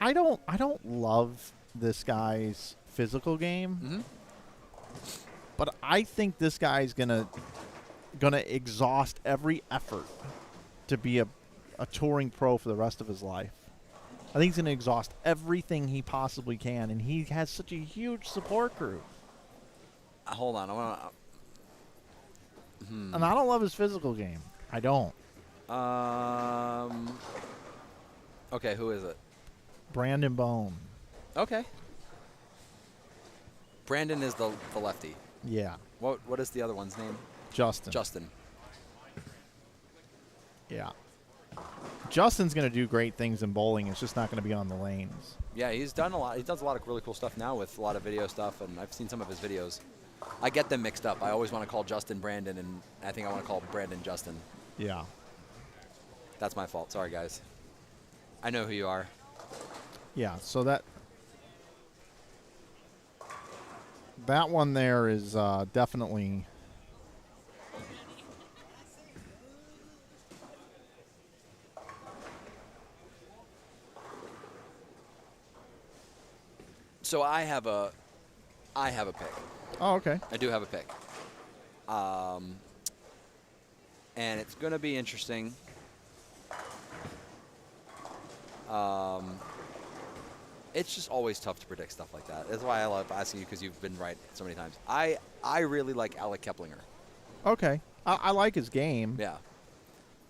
I don't love this guy's physical game. Mm-hmm. But I think this guy's going to going to exhaust every effort to be a touring pro for the rest of his life. I think he's going to exhaust everything he possibly can, and he has such a huge support group. Hold on. I want to... And I don't love his physical game. I don't. Okay, who is it? Brandon Bone. Okay. Brandon is the lefty. Yeah. What is the other one's name? Justin. Justin. Yeah. Justin's going to do great things in bowling. It's just not going to be on the lanes. Yeah, he's done a lot. He does a lot of really cool stuff now with a lot of video stuff, and I've seen some of his videos. I get them mixed up. I always want to call Justin Brandon, and I think I want to call Brandon Justin. Yeah. That's my fault. Sorry, guys. I know who you are. Yeah, so that one there is definitely... So I have a pick. Oh, okay. I do have a pick. And it's going to be interesting. It's just always tough to predict stuff like that. That's why I love asking you, because you've been right so many times. I really like Alec Keplinger. Okay. I like his game. Yeah.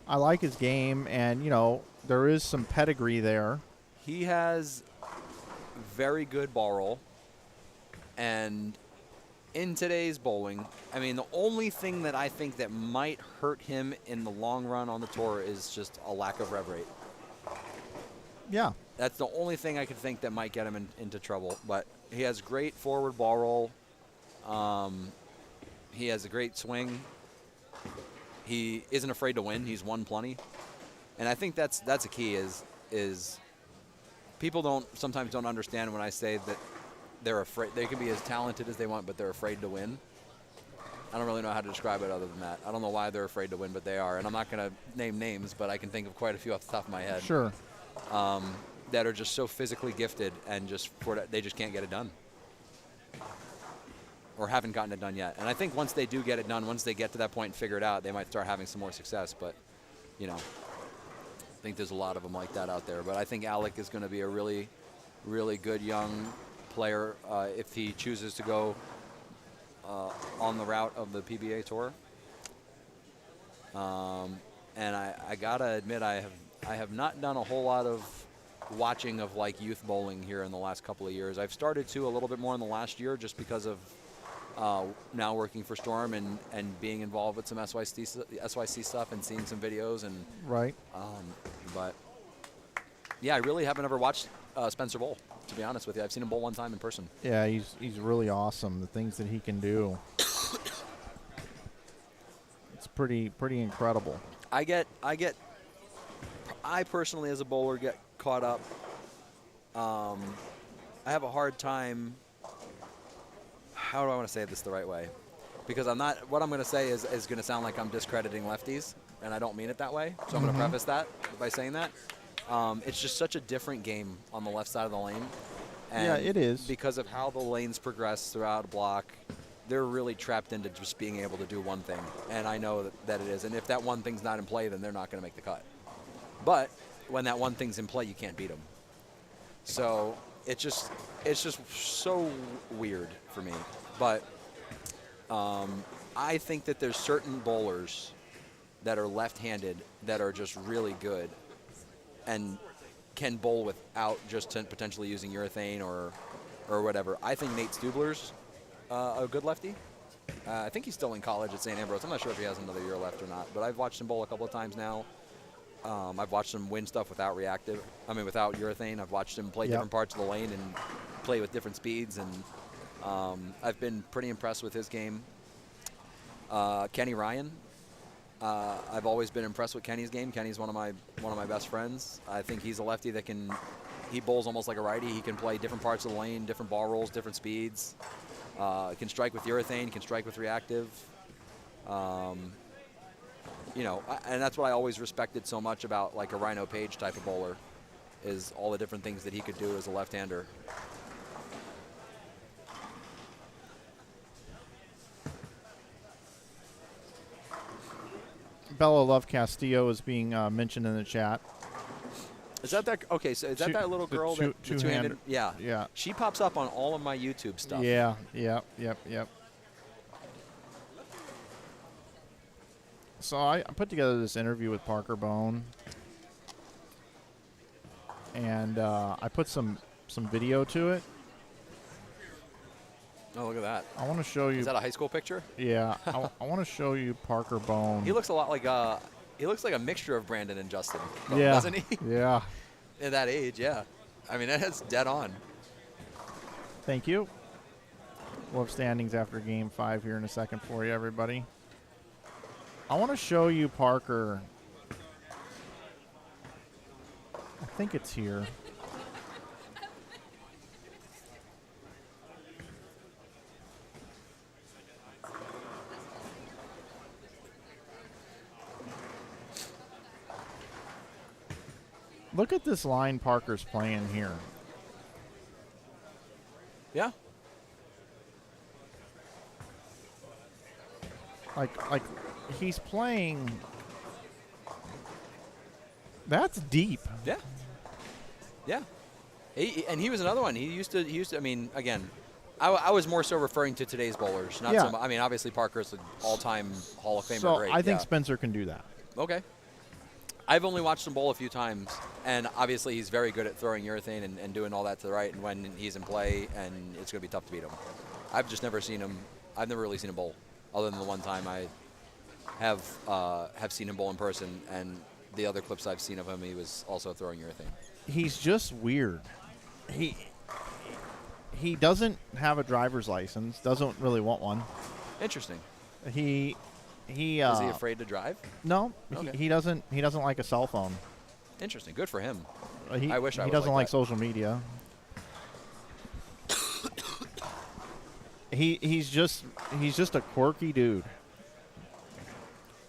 I like his game, and, you know, there is some pedigree there. He has very good ball roll. And in today's bowling, I mean, the only thing that I think that might hurt him in the long run on the tour is just a lack of rev rate. Yeah. That's the only thing I could think that might get him into trouble. But he has great forward ball roll. He has a great swing. He isn't afraid to win. He's won plenty. And I think that's a key is people sometimes don't understand when I say that they're afraid. They can be as talented as they want, but they're afraid to win. I don't really know how to describe it other than that. I don't know why they're afraid to win, but they are. And I'm not going to name names, but I can think of quite a few off the top of my head. Sure. That are just so physically gifted and they just can't get it done. Or haven't gotten it done yet. And I think once they do get it done, once they get to that point and figure it out, they might start having some more success. But, you know, I think there's a lot of them like that out there. But I think Alec is going to be a really, really good young player if he chooses to go on the route of the PBA Tour. And I got to admit, I have not done a whole lot of watching of like youth bowling here in the last couple of years. I've started to a little bit more in the last year just because of now working for Storm and being involved with some SYC stuff and seeing some videos and right. But yeah, I really haven't ever watched Spencer bowl, to be honest with you. I've seen him bowl one time in person. Yeah, he's really awesome. The things that he can do, it's pretty incredible. I personally, as a bowler, get caught up. I have a hard time. How do I want to say this the right way? Because what I'm going to say is going to sound like I'm discrediting lefties, and I don't mean it that way. So I'm going to preface that by saying that. It's just such a different game on the left side of the lane. And yeah, it is. Because of how the lanes progress throughout a block, they're really trapped into just being able to do one thing. And I know that it is. And if that one thing's not in play, then they're not going to make the cut. But when that one thing's in play, you can't beat them. So it's just so weird for me. But I think that there's certain bowlers that are left-handed that are just really good and can bowl without just potentially using urethane or whatever. I think Nate Stubler's a good lefty. I think he's still in college at St. Ambrose. I'm not sure if he has another year left or not, but I've watched him bowl a couple of times now. I've watched him win stuff without urethane. I've watched him play different parts of the lane and play with different speeds, and I've been pretty impressed with his game. Kenny Ryan, I've always been impressed with Kenny's game. Kenny's one of my best friends. I think he's a lefty that he bowls almost like a righty. He can play different parts of the lane, different ball rolls, different speeds. Can strike with urethane, can strike with reactive. You know, and that's what I always respected so much about like a Rhino Page type of bowler, is all the different things that he could do as a left-hander. Bella Love Castillo is being mentioned in the chat. Is that okay? So is that that little girl the that the two-handed? Yeah. Yeah. She pops up on all of my YouTube stuff. Yeah. Yep. So I put together this interview with Parker Bone, and I put some video to it. Oh, look at that! I want to show you. Is that a high school picture? Yeah. I want to show you Parker Bone. He looks a lot like he looks like a mixture of Brandon and Justin. Yeah. Doesn't he? Yeah. At that age, yeah. I mean, that's dead on. Thank you. We'll have standings after Game 5 here in a second for you, everybody. I want to show you Parker. I think it's here. Look at this line Parker's playing here. Yeah. Like he's playing. That's deep. Yeah. Yeah. And he was another one. He used to. I mean, again, I was more so referring to today's bowlers. Not so. I mean, obviously Parker's an all-time Hall of Famer. So great. I think Spencer can do that. Okay. I've only watched him bowl a few times, and obviously he's very good at throwing urethane and doing all that to the right, and when he's in play, and it's going to be tough to beat him. I've just never seen him. I've never really seen him bowl, other than the one time I have seen him bowl in person, and the other clips I've seen of him, he was also throwing urethane. He's just weird. He doesn't have a driver's license, doesn't really want one. Interesting. Is he afraid to drive? No, okay. he doesn't like a cell phone. Interesting. Good for him. I wish I he was doesn't like that. social media. he's just a quirky dude.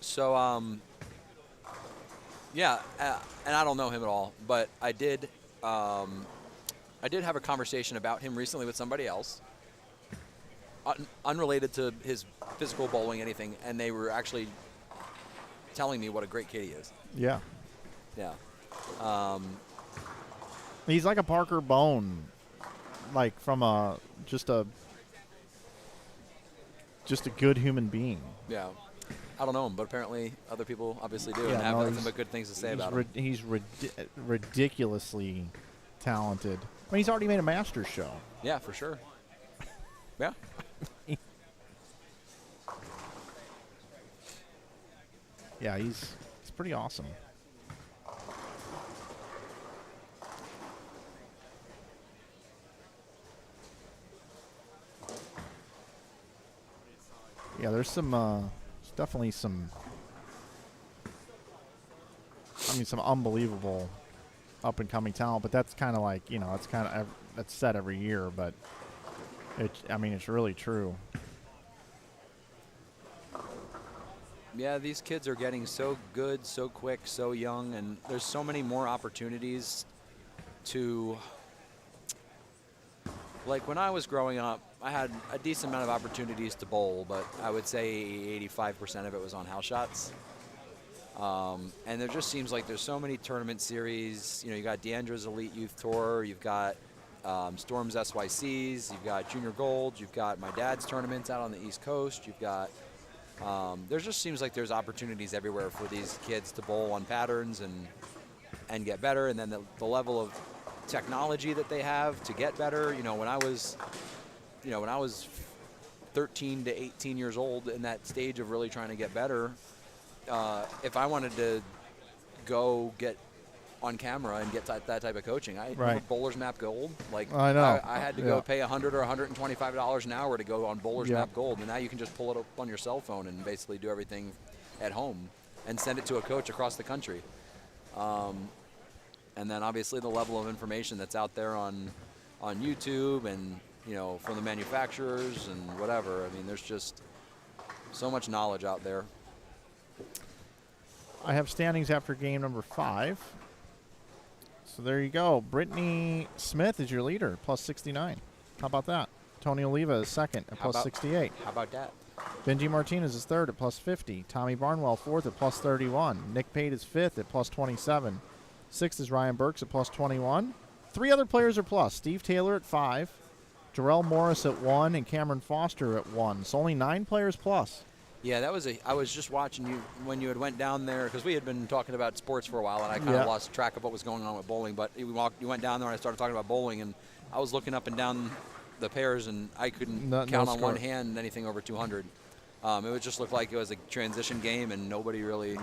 So yeah, and I don't know him at all, but I did have a conversation about him recently with somebody else, unrelated to his physical bowling, anything, and they were actually telling me what a great kid he is. Yeah. Yeah. He's like a Parker Bone, like from just a good human being. Yeah. I don't know him, but apparently other people obviously do, Yeah, and have no, nothing but good things to say about him. He's ridiculously talented. I mean, he's already made a Masters show. Yeah, for sure. Yeah. Yeah, he's pretty awesome. Yeah, there's definitely some unbelievable up and coming talent, but that's kind of like, it's kind of that's said every year, but it's really true. Yeah, these kids are getting so good, so quick, so young, and there's so many more opportunities to, like when I was growing up, I had a decent amount of opportunities to bowl, but I would say 85% of it was on house shots. And there just seems like there's so many tournament series. You got Deandra's Elite Youth Tour, you've got Storm's SYCs, you've got Junior Gold, you've got my dad's tournaments out on the East Coast, you've got there just seems like there's opportunities everywhere for these kids to bowl on patterns and get better, and then the level of technology that they have to get better. When I was 13 to 18 years old, in that stage of really trying to get better, if I wanted to go get on camera and get that type of coaching, Bowler's Map Gold. Like I know. I had to go pay $100 or $125 an hour to go on Bowler's Map Gold, and now you can just pull it up on your cell phone and basically do everything at home and send it to a coach across the country. And then obviously the level of information that's out there on YouTube and from the manufacturers and whatever. I mean, there's just so much knowledge out there. I have standings after game number 5. So there you go. Brittany Smith is your leader, plus 69. How about that? Tony Oliva is second at plus 68. How about that? Benji Martinez is third at plus 50. Tommy Barnwell fourth at plus 31. Nick Pate is fifth at plus 27. Sixth is Ryan Burks at plus 21. 3 other players are plus. Steve Taylor at 5. Jarrell Morris at 1 and Cameron Foster at 1. So only 9 players plus. Yeah, that was I was just watching you when you had went down there because we had been talking about sports for a while, and I kind of lost track of what was going on with bowling. But you went down there, and I started talking about bowling, and I was looking up and down the pairs, and I couldn't count on one hand anything over 200. It would just look like it was a transition game, and nobody really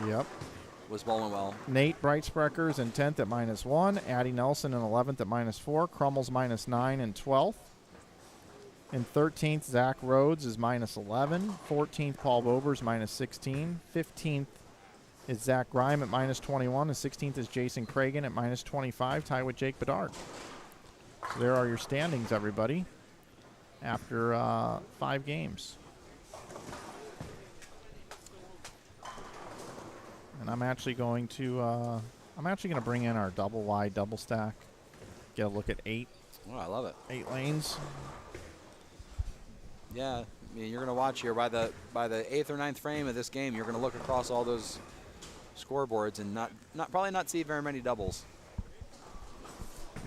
was bowling well. Nate Breitsprecher is in 10th at -1. Addie Nelson in 11th at -4. Crummels -9 in 12th. In 13th, Zach Rhodes is -11. 14th, Paul Bobers -16. 15th is Zach Grime at -21. And 16th is Jason Cragen at -25, tied with Jake Bedard. So there are your standings, everybody, after 5 games. And I'm actually going to bring in our double wide double stack. Get a look at 8. Oh, I love it. 8 lanes. Yeah, I mean, you're going to watch here by the 8th or 9th frame of this game. You're going to look across all those scoreboards and probably not see very many doubles.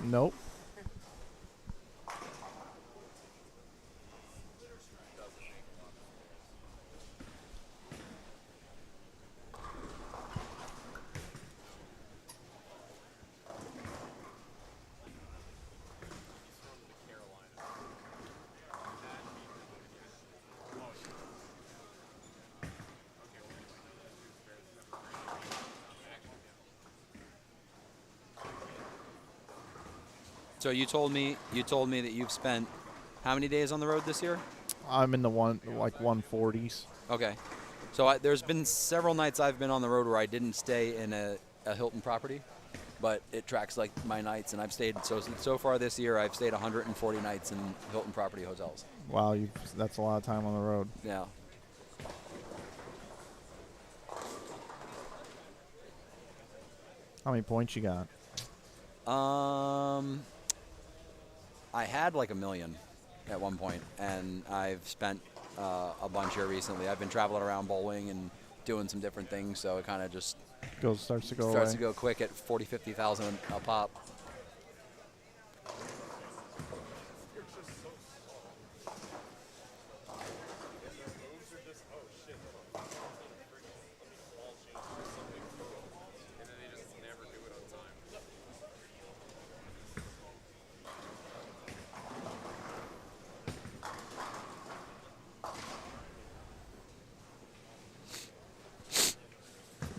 Nope. So you told me that you've spent how many days on the road this year? I'm in the 140s. Okay. So there's been several nights I've been on the road where I didn't stay in a Hilton property, but it tracks like my nights, and I've stayed so far this year I've stayed 140 nights in Hilton property hotels. Wow, that's a lot of time on the road. Yeah. How many points you got? I had like 1 million at one point, and I've spent a bunch here recently. I've been traveling around bowling and doing some different things, so it kind of just starts to go quick at 40, 50,000 a pop.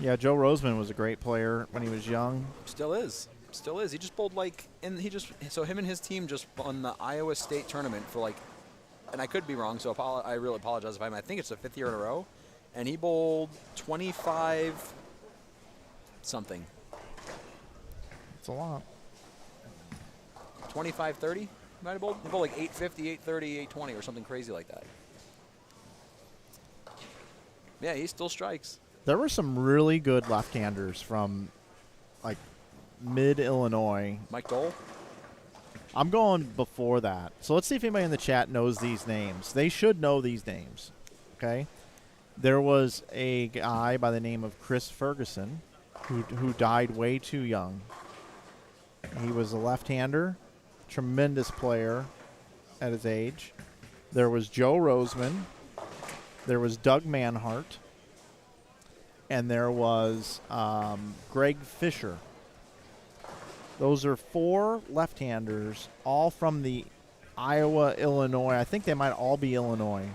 Yeah, Joe Roseman was a great player when he was young. Still is. He just bowled so him and his team just won the Iowa State tournament for and I could be wrong, so I really apologize if I think it's the 5th year in a row, and he bowled 25 something. It's a lot. 25-30 might have bowled. He bowled like 850, 830, 820 or something crazy like that. Yeah, he still strikes. There were some really good left-handers from, mid-Illinois. Mike Dole? I'm going before that. So let's see if anybody in the chat knows these names. They should know these names, okay? There was a guy by the name of Chris Ferguson who died way too young. He was a left-hander, tremendous player at his age. There was Joe Roseman. There was Doug Manhart. And there was Greg Fisher. Those are 4 left-handers, all from the Iowa, Illinois. I think they might all be Illinois.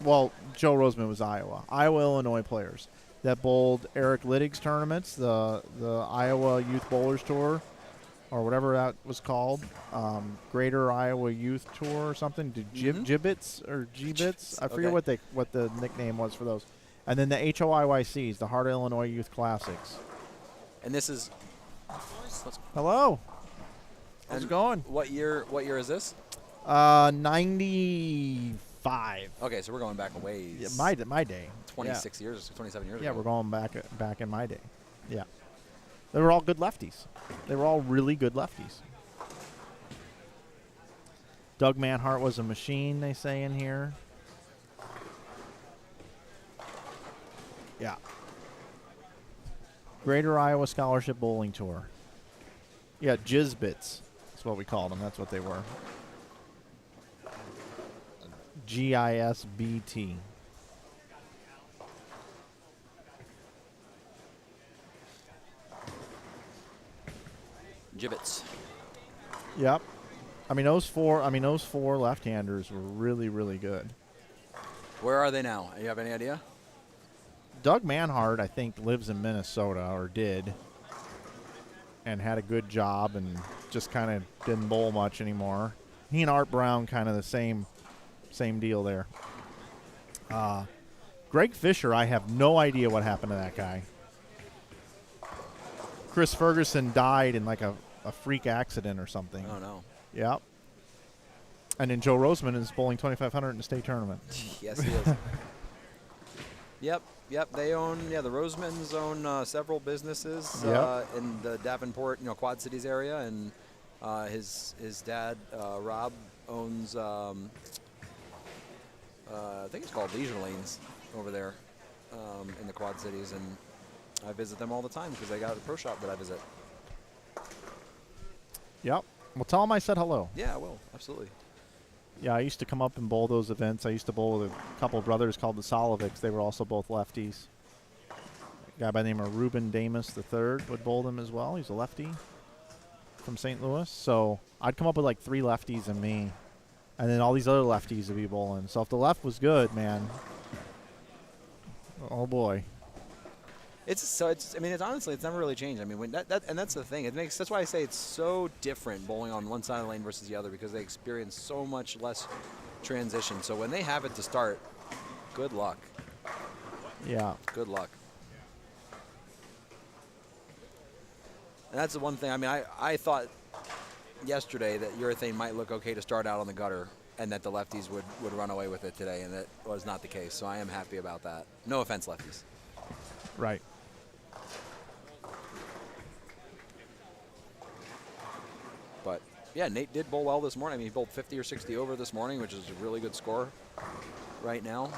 Well, Joe Roseman was Iowa. Iowa, Illinois players that bowled Eric Littig's tournaments, the Iowa Youth Bowlers Tour, or whatever that was called, Greater Iowa Youth Tour or something. Gibbets or G-Bits? I forget what the nickname was for those. And then the HOIYCs, the Heart of Illinois Youth Classics. And this is... Hello. How's it going? What year is this? 95. Okay, so we're going back a ways. Yeah, my day. 26 years, 27 years ago. Yeah, we're going back in my day. Yeah. They were all good lefties. They were all really good lefties. Doug Manhart was a machine, they say in here. Yeah. Greater Iowa Scholarship Bowling Tour. Yeah, Jizbits. That's what we called them. That's what they were. GISBT. Gibbets. Yep. I mean those four left-handers were really, really good. Where are they now? You have any idea? Doug Manhart, I think, lives in Minnesota, or did, and had a good job and just kind of didn't bowl much anymore. He and Art Brown kind of the same deal there. Greg Fisher, I have no idea what happened to that guy. Chris Ferguson died in like a freak accident or something. Oh, no. Yep. And then Joe Roseman is bowling 2,500 in the state tournament. Yes, he is. Yep. They own, the Rosemans own several businesses in the Davenport, Quad Cities area, and his dad, Rob, owns, I think it's called Leisure Lanes over there in the Quad Cities, and I visit them all the time because they got a pro shop that I visit. Yep. Well, tell them I said hello. Yeah, I will. Absolutely. Yeah, I used to come up and bowl those events. I used to bowl with a couple of brothers called the Solovics. They were also both lefties. A guy by the name of Ruben Damus III would bowl them as well. He's a lefty from St. Louis. So I'd come up with like 3 lefties and me, and then all these other lefties would be bowling. So if the left was good, man, oh boy. It's honestly, it's never really changed. I mean, and that's the thing. That's why I say it's so different bowling on one side of the lane versus the other, because they experience so much less transition. So when they have it to start, good luck. Yeah. Good luck. And that's the one thing. I mean, I thought yesterday that urethane might look okay to start out on the gutter, and that the lefties would run away with it today, and that was not the case. So I am happy about that. No offense, lefties. Right. But, yeah, Nate did bowl well this morning. I mean, he bowled 50 or 60 over this morning, which is a really good score right now.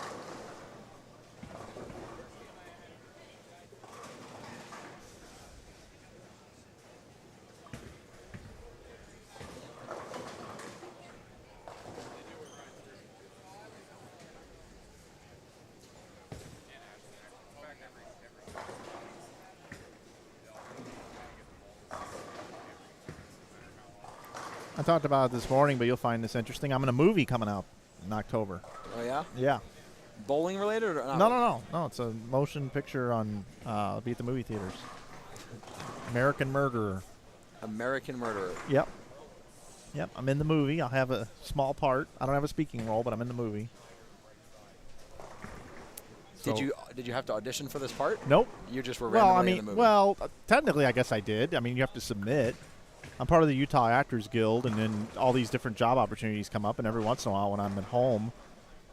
I talked about it this morning, but you'll find this interesting. I'm in a movie coming out in October. Oh, yeah? Yeah. Bowling related or not? No. It's a motion picture on be at the movie theaters. American Murderer. American Murderer. Yep. I'm in the movie. I'll have a small part. I don't have a speaking role, but I'm in the movie. So Did you have to audition for this part? Nope. You just were randomly in the movie. Well, technically, I guess I did. I mean, you have to submit. I'm part of the Utah Actors Guild, and then all these different job opportunities come up, and every once in a while when I'm at home,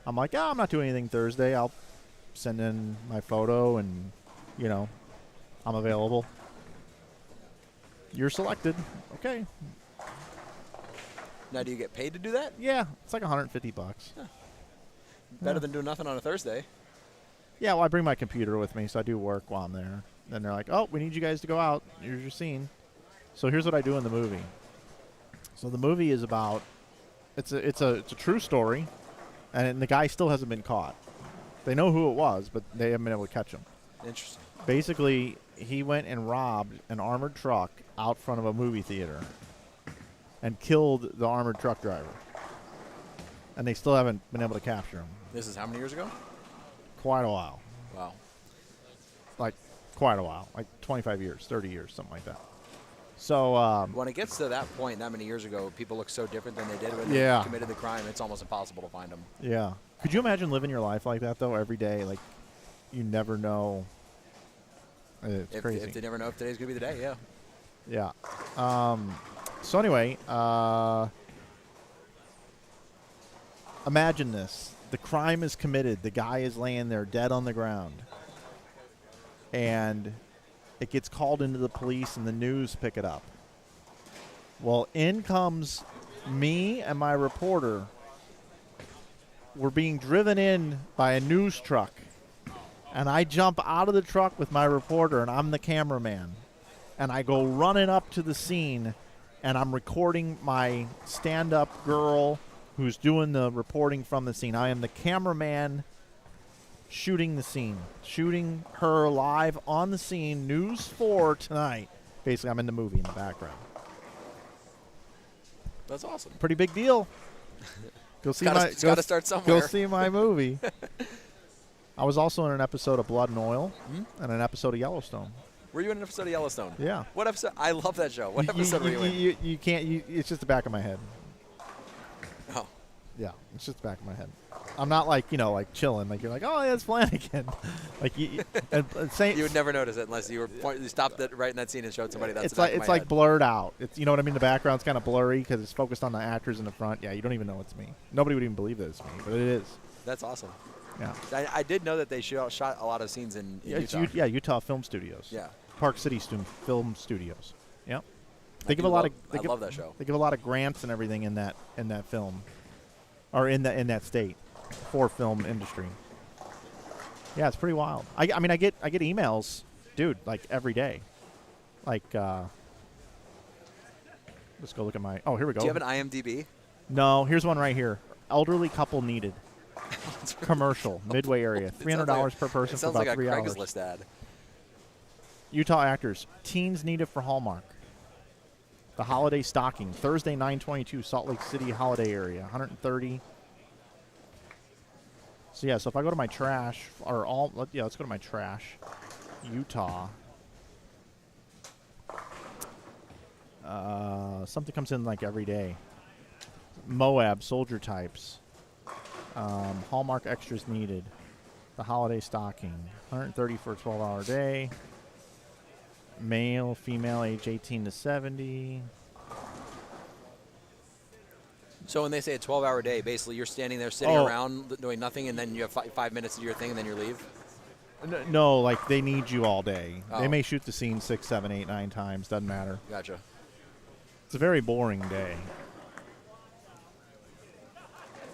I'm like, I'm not doing anything Thursday. I'll send in my photo, and, I'm available. You're selected. Okay. Now, do you get paid to do that? Yeah, it's like $150. Huh. Better than doing nothing on a Thursday. Yeah, well, I bring my computer with me, so I do work while I'm there. Then they're like, oh, we need you guys to go out. Here's your scene. So here's what I do in the movie. So the movie is about, it's a true story, and the guy still hasn't been caught. They know who it was, but they haven't been able to catch him. Interesting. Basically, he went and robbed an armored truck out front of a movie theater and killed the armored truck driver. And they still haven't been able to capture him. This is how many years ago? Quite a while. Wow. Like, quite a while. Like 25 years, 30 years, something like that. So when it gets to that point, that many years ago, people look so different than they did when they committed the crime. It's almost impossible to find them. Yeah. Could you imagine living your life like that, though, every day? Like, you never know. It's crazy. If they never know if today's going to be the day, yeah. Yeah. So anyway, imagine this. The crime is committed. The guy is laying there dead on the ground. And it gets called into the police, and the news pick it up. Well, in comes me and my reporter. We're being driven in by a news truck And I jump out of the truck with my reporter, and I'm the cameraman. And I go running up to the scene, and I'm recording my stand-up girl who's doing the reporting from the scene. I am the cameraman shooting the scene, shooting her live on the scene, News 4 tonight. Basically, I'm in the movie in the background. That's awesome. Pretty big deal. Go see Gotta start somewhere. Go see my movie. I was also in an episode of Blood and Oil and an episode of Yellowstone. Were you in an episode of Yellowstone? Yeah. What episode? I love that show. What episode were you in? You can't. It's just the back of my head. Oh. Yeah, it's just the back of my head. I'm not like chilling. Like you're like, oh, yeah, it's Flanagan. Like you would never notice it unless you stopped it right in that scene and showed somebody. That's it's like blurred out. It's what I mean. The background's kind of blurry because it's focused on the actors in the front. Yeah, you don't even know it's me. Nobody would even believe that it's me, but it is. That's awesome. Yeah. I did know that they shot a lot of scenes in Utah. Utah Film Studios. Yeah. Park City Film Studios. Yeah. I love that show. They give a lot of grants and everything in that film, or in that state, for film industry. Yeah, it's pretty wild. I get emails, dude, like every day. Like, let's go look at my. Oh, here we go. Do you have an IMDb? No, here's one right here. Elderly couple needed. Commercial, Midway area, $300 per person for about 3 hours. Sounds like a Craigslist ad. Utah actors, teens needed for Hallmark. The holiday stocking, Thursday 9/22, Salt Lake City holiday area, 130. So yeah, so if I go to my trash let's go to my trash, Utah. Something comes in like every day. Moab soldier types. Hallmark extras needed. The holiday stocking, 130 for a 12-hour day. Male, female, age 18 to 70. So when they say a 12-hour day, basically you're standing there sitting around doing nothing, and then you have 5 minutes to do your thing, and then you leave? No, like they need you all day. Oh. They may shoot the scene 6, 7, 8, 9 times. Doesn't matter. Gotcha. It's a very boring day.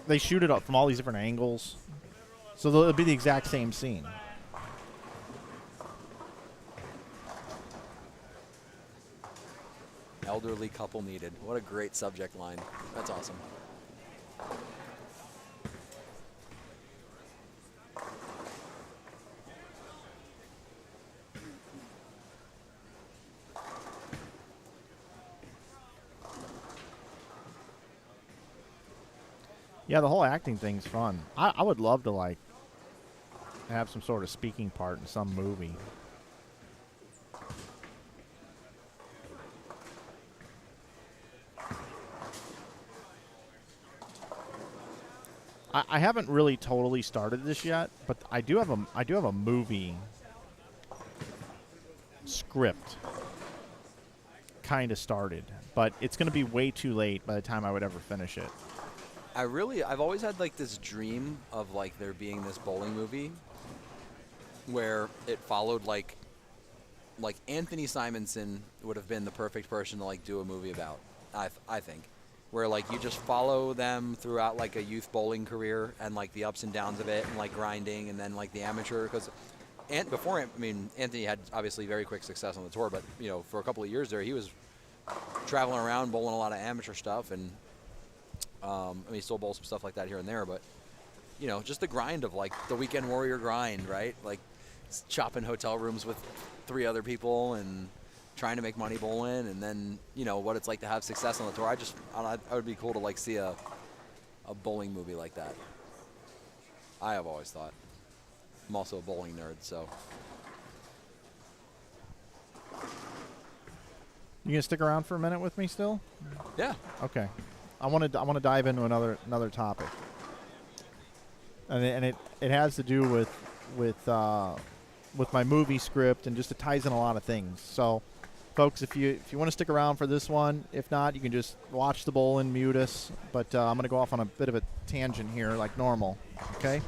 They shoot it up from all these different angles. So it'll be the exact same scene. Elderly couple needed. What a great subject line. That's awesome. Yeah, the whole acting thing's fun. I would love to like have some sort of speaking part in some movie. I haven't really totally started this yet, but I do have a movie script kind of started, but it's going to be way too late by the time I would ever finish it. I've always had like this dream of like there being this bowling movie where it followed like Anthony Simonson would have been the perfect person to like do a movie about. I think. Where like you just follow them throughout like a youth bowling career and like the ups and downs of it and like grinding and then like the amateur, because Anthony had obviously very quick success on the tour, but for a couple of years there he was traveling around bowling a lot of amateur stuff, and he still bowls some stuff like that here and there, but just the grind of like the weekend warrior grind, right? Like chopping hotel rooms with 3 other people and trying to make money bowling, and then what it's like to have success on the tour. I would be cool to like see a bowling movie like that. I have always thought. I'm also a bowling nerd, so. You gonna stick around for a minute with me still? Yeah. Okay. I want to dive into another topic, and it has to do with my movie script, and just it ties in a lot of things. So, folks, if you want to stick around for this one, if not, you can just watch the bowl and mute us. But I'm going to go off on a bit of a tangent here, like normal. Okay,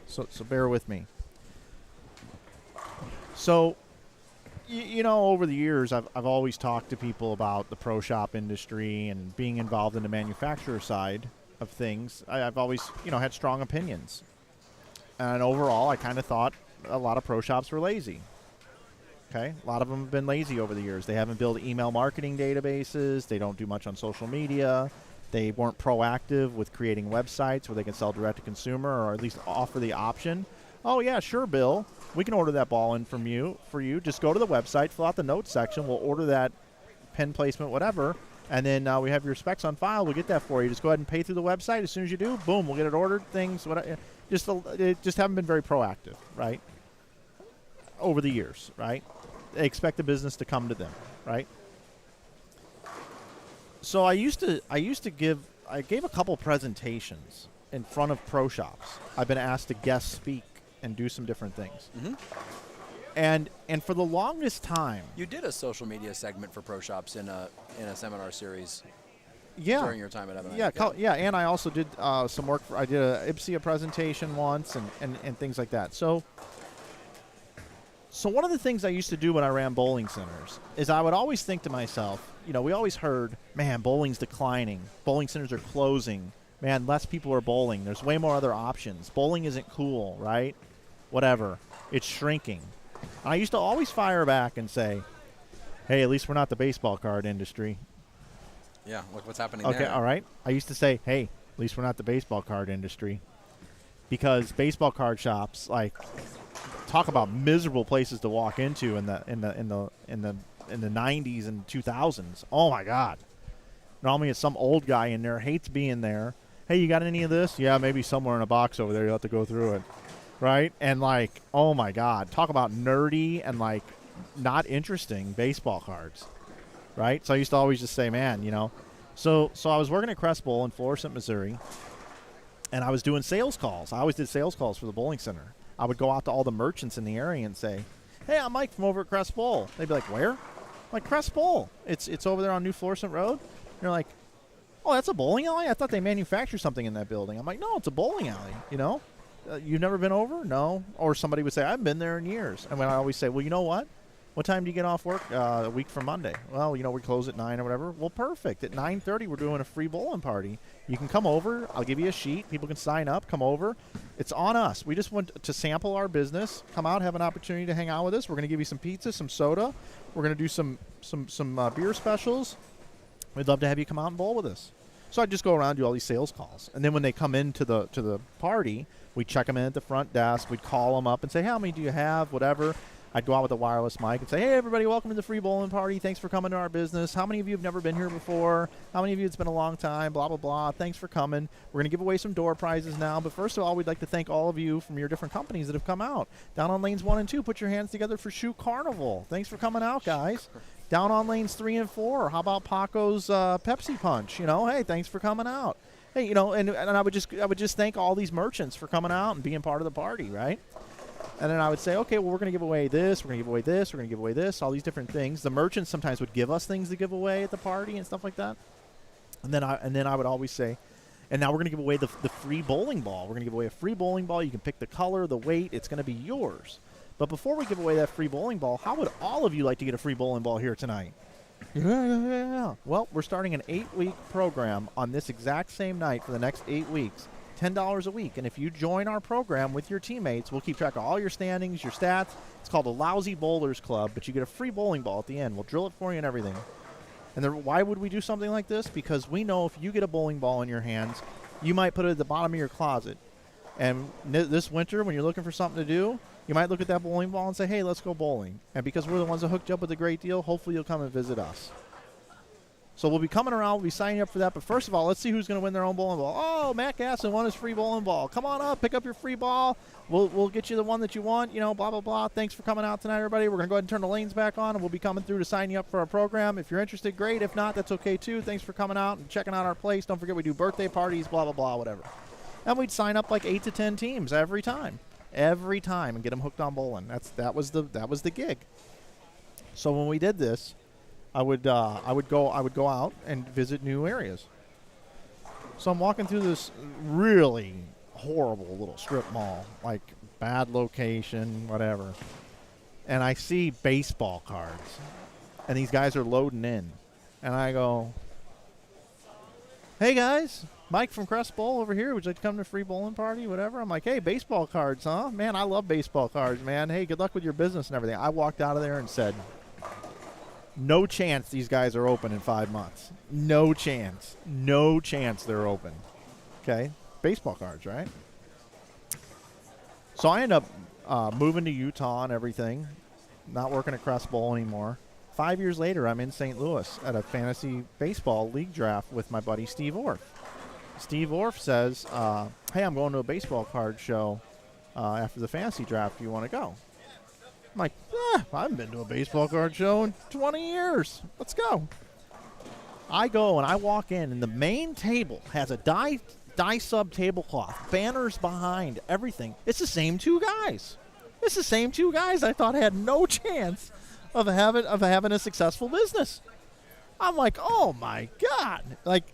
so bear with me. So, over the years, I've always talked to people about the pro shop industry and being involved in the manufacturer side of things. I've always had strong opinions, and overall, I kind of thought a lot of pro shops were lazy. Okay, a lot of them have been lazy over the years. They haven't built email marketing databases. They don't do much on social media. They weren't proactive with creating websites where they can sell direct to consumer, or at least offer the option. Oh yeah, sure, Bill. We can order that ball in from you for you. Just go to the website, fill out the notes section. We'll order that pen placement, whatever, and then we have your specs on file. We'll get that for you. Just go ahead and pay through the website. As soon as you do, boom, we'll get it ordered. Things, just haven't been very proactive, right? Over the years, right? They expect the business to come to them, right? So I gave a couple presentations in front of pro shops. I've been asked to guest speak and do some different things. Mm-hmm. And for the longest time, you did a social media segment for pro shops in a seminar series. Yeah. During your time at Ebonite. Yeah, and I also did some work. I did a IPSIA presentation once and things like that. So one of the things I used to do when I ran bowling centers is I would always think to myself, we always heard, man, bowling's declining. Bowling centers are closing. Man, less people are bowling. There's way more other options. Bowling isn't cool, right? Whatever. It's shrinking. I used to always fire back and say, hey, at least we're not the baseball card industry. Yeah, look what's happening there. Okay, all right. I used to say, hey, at least we're not the baseball card industry. Because baseball card shops, talk about miserable places to walk into in the 90s and 2000s. Oh my God! Normally it's some old guy in there, hates being there. Hey, you got any of this? Yeah, maybe somewhere in a box over there. You'll have to go through it, right? And oh my God, talk about nerdy and not interesting baseball cards, right? So I used to always just say, man, So I was working at Crest Bowl in Florissant, Missouri, and I was doing sales calls. I always did sales calls for the bowling center. I would go out to all the merchants in the area and say, hey, I'm Mike from over at Crest Bowl. They'd be like, where? I'm like, Crest Bowl. It's over there on New Florissant Road. And they're like, oh, that's a bowling alley? I thought they manufactured something in that building. I'm like, no, it's a bowling alley, You've never been over? No. Or somebody would say, I haven't been there in years. And when I always say, well, you know what? What time do you get off work? A week from Monday. Well, we close at 9 or whatever. Well, perfect. At 9:30, we're doing a free bowling party. You can come over. I'll give you a sheet. People can sign up. Come over. It's on us. We just want to sample our business. Come out, have an opportunity to hang out with us. We're going to give you some pizza, some soda. We're going to do some beer specials. We'd love to have you come out and bowl with us. So I just go around and do all these sales calls. And then when they come into the party, we check them in at the front desk. We'd call them up and say, how many do you have? Whatever. I'd go out with a wireless mic and say, hey, everybody, welcome to the free bowling party. Thanks for coming to our business. How many of you have never been here before? How many of you it's been a long time? Blah, blah, blah. Thanks for coming. We're going to give away some door prizes now. But first of all, we'd like to thank all of you from your different companies that have come out. Down on lanes 1 and 2, put your hands together for Shoe Carnival. Thanks for coming out, guys. Down on lanes 3 and 4, how about Paco's Pepsi Punch? Hey, thanks for coming out. Hey, and I would just thank all these merchants for coming out and being part of the party, right? And then I would say, okay, well, we're going to give away this, we're going to give away this, we're going to give away this, all these different things. The merchants sometimes would give us things to give away at the party and stuff like that. And then I would always say, and now we're going to give away the free bowling ball. We're going to give away a free bowling ball. You can pick the color, the weight. It's going to be yours. But before we give away that free bowling ball, how would all of you like to get a free bowling ball here tonight? Yeah. Well, we're starting an 8-week program on this exact same night for the next 8 weeks. $10 a week. And if you join our program with your teammates, we'll keep track of all your standings, your stats. It's called a Lousy Bowlers Club, but you get a free bowling ball at the end. We'll drill it for you and everything. And why would we do something like this? Because we know if you get a bowling ball in your hands, you might put it at the bottom of your closet. And this winter, when you're looking for something to do, you might look at that bowling ball and say, hey, let's go bowling. And because we're the ones that hooked you up with a great deal, hopefully you'll come and visit us. So we'll be coming around. We'll be signing up for that. But first of all, let's see who's going to win their own bowling ball. Oh, Matt Gasson won his free bowling ball. Come on up. Pick up your free ball. We'll get you the one that you want. Blah, blah, blah. Thanks for coming out tonight, everybody. We're going to go ahead and turn the lanes back on, and we'll be coming through to sign you up for our program. If you're interested, great. If not, that's okay, too. Thanks for coming out and checking out our place. Don't forget we do birthday parties, blah, blah, blah, whatever. And we'd sign up like 8 to 10 teams every time, and get them hooked on bowling. That was the gig. So when we did this, I would go out and visit new areas. So I'm walking through this really horrible little strip mall, like bad location, whatever. And I see baseball cards, and these guys are loading in. And I go, hey guys, Mike from Crest Bowl over here. Would you like to come to a free bowling party, whatever? I'm like, hey, baseball cards, huh? Man, I love baseball cards, man. Hey, good luck with your business and everything. I walked out of there and said, no chance these guys are open in 5 months. No chance. No chance they're open. Okay? Baseball cards, right? So I end up moving to Utah and everything, not working at Crest Bowl anymore. 5 years later, I'm in St. Louis at a fantasy baseball league draft with my buddy Steve Orff. Steve Orff says, hey, I'm going to a baseball card show after the fantasy draft. Do you want to go? I'm like, I haven't been to a baseball card show in 20 years. Let's go. I go and I walk in, and the main table has a die sub tablecloth, banners behind, everything. It's the same two guys. It's the same two guys I thought had no chance of having a successful business. I'm like, oh my God. Like,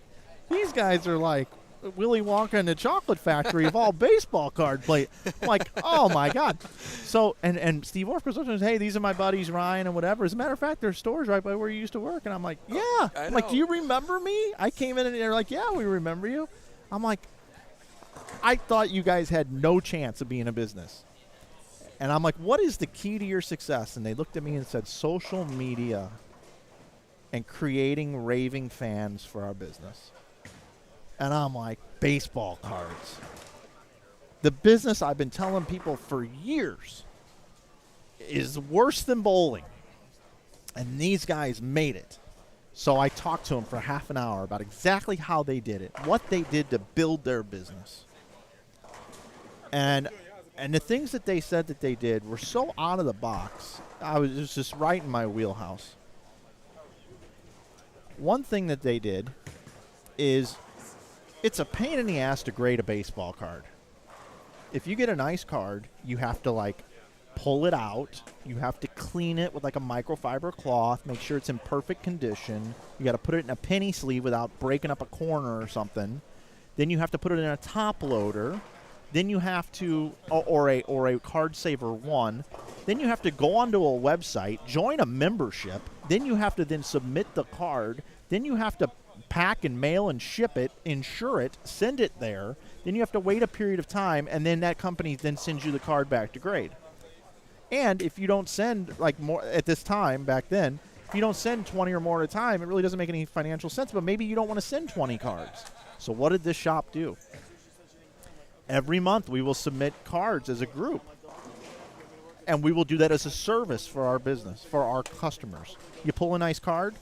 these guys are like Willy Wonka and the Chocolate Factory of all baseball card play. I'm like, oh my God. So, and Steve Orff goes up and says, hey, these are my buddies, Ryan and whatever. As a matter of fact, their store's right by where you used to work. And I'm like, yeah. I'm like, do you remember me? I came in and they're like, yeah, we remember you. I'm like, I thought you guys had no chance of being a business. And I'm like, what is the key to your success? And they looked at me and said, social media and creating raving fans for our business. And I'm like, baseball cards. The business I've been telling people for years is worse than bowling. And these guys made it. So I talked to them for half an hour about exactly how they did it, what they did to build their business. And the things that they said that they did were so out of the box. It was just right in my wheelhouse. One thing that they did is it's a pain in the ass to grade a baseball card. If you get a nice card, you have to, like, pull it out. You have to clean it with, like, a microfiber cloth, make sure it's in perfect condition. You got to put it in a penny sleeve without breaking up a corner or something. Then you have to put it in a top loader. Then you have to, or a Card Saver 1. Then you have to go onto a website, join a membership. Then you have to then submit the card. Then you have to pack and mail and ship it, insure it, send it there. Then you have to wait a period of time, and then that company then sends you the card back to grade. And if you don't send, like, more at this time, back then, if you don't send 20 or more at a time, it really doesn't make any financial sense, but maybe you don't want to send 20 cards. So what did this shop do? Every month we will submit cards as a group. And we will do that as a service for our business, for our customers. You pull a nice card,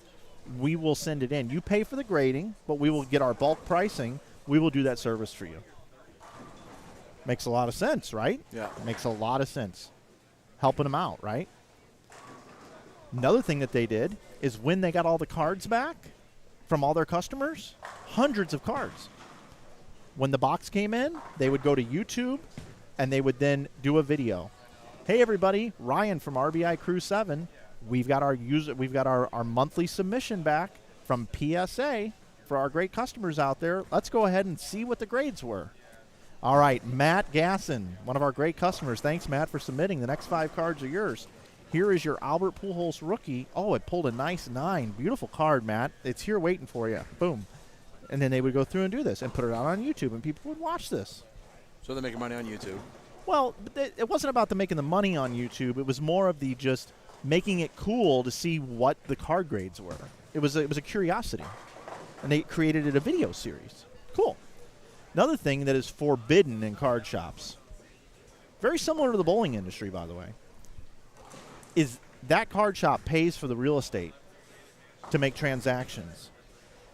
we will send it in. You pay for the grading, but we will get our bulk pricing. We will do that service for you. Makes a lot of sense, right? Yeah. Makes a lot of sense. Helping them out, right? Another thing that they did is when they got all the cards back from all their customers, hundreds of cards. When the box came in, they would go to YouTube, and they would then do a video. Hey, everybody, Ryan from RBI Crew 7. We've got our monthly submission back from PSA for our great customers out there. Let's go ahead and see what the grades were. All right, Matt Gasson, one of our great customers. Thanks, Matt, for submitting. The next 5 cards are yours. Here is your Albert Pujols rookie. Oh, it pulled a nice 9. Beautiful card, Matt. It's here waiting for you. Boom. And then they would go through and do this and put it out on YouTube, and people would watch this. So they're making money on YouTube. Well, it wasn't about them making the money on YouTube. It was more of the just making it cool to see what the card grades were. It was a curiosity. And they created it a video series. Cool. Another thing that is forbidden in card shops, very similar to the bowling industry, by the way, is that card shop pays for the real estate to make transactions.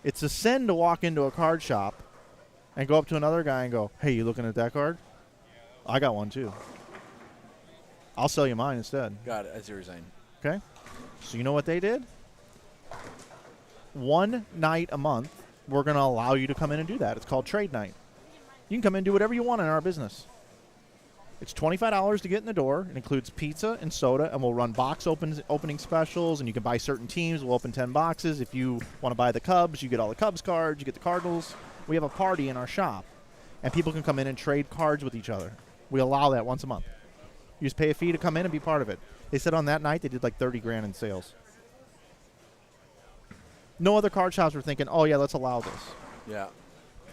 It's a sin to walk into a card shop and go up to another guy and go, hey, you looking at that card? I got one, too. I'll sell you mine instead. Got it. I see what you're saying. Okay? So you know what they did? One night a month, we're going to allow you to come in and do that. It's called trade night. You can come in and do whatever you want in our business. It's $25 to get in the door. It includes pizza and soda, and we'll run box opening specials, and you can buy certain teams. We'll open 10 boxes. If you want to buy the Cubs, you get all the Cubs cards. You get the Cardinals. We have a party in our shop, and people can come in and trade cards with each other. We allow that once a month. You just pay a fee to come in and be part of it. They said on that night they did like 30 grand in sales. No other card shops were thinking, oh, yeah, let's allow this. Yeah.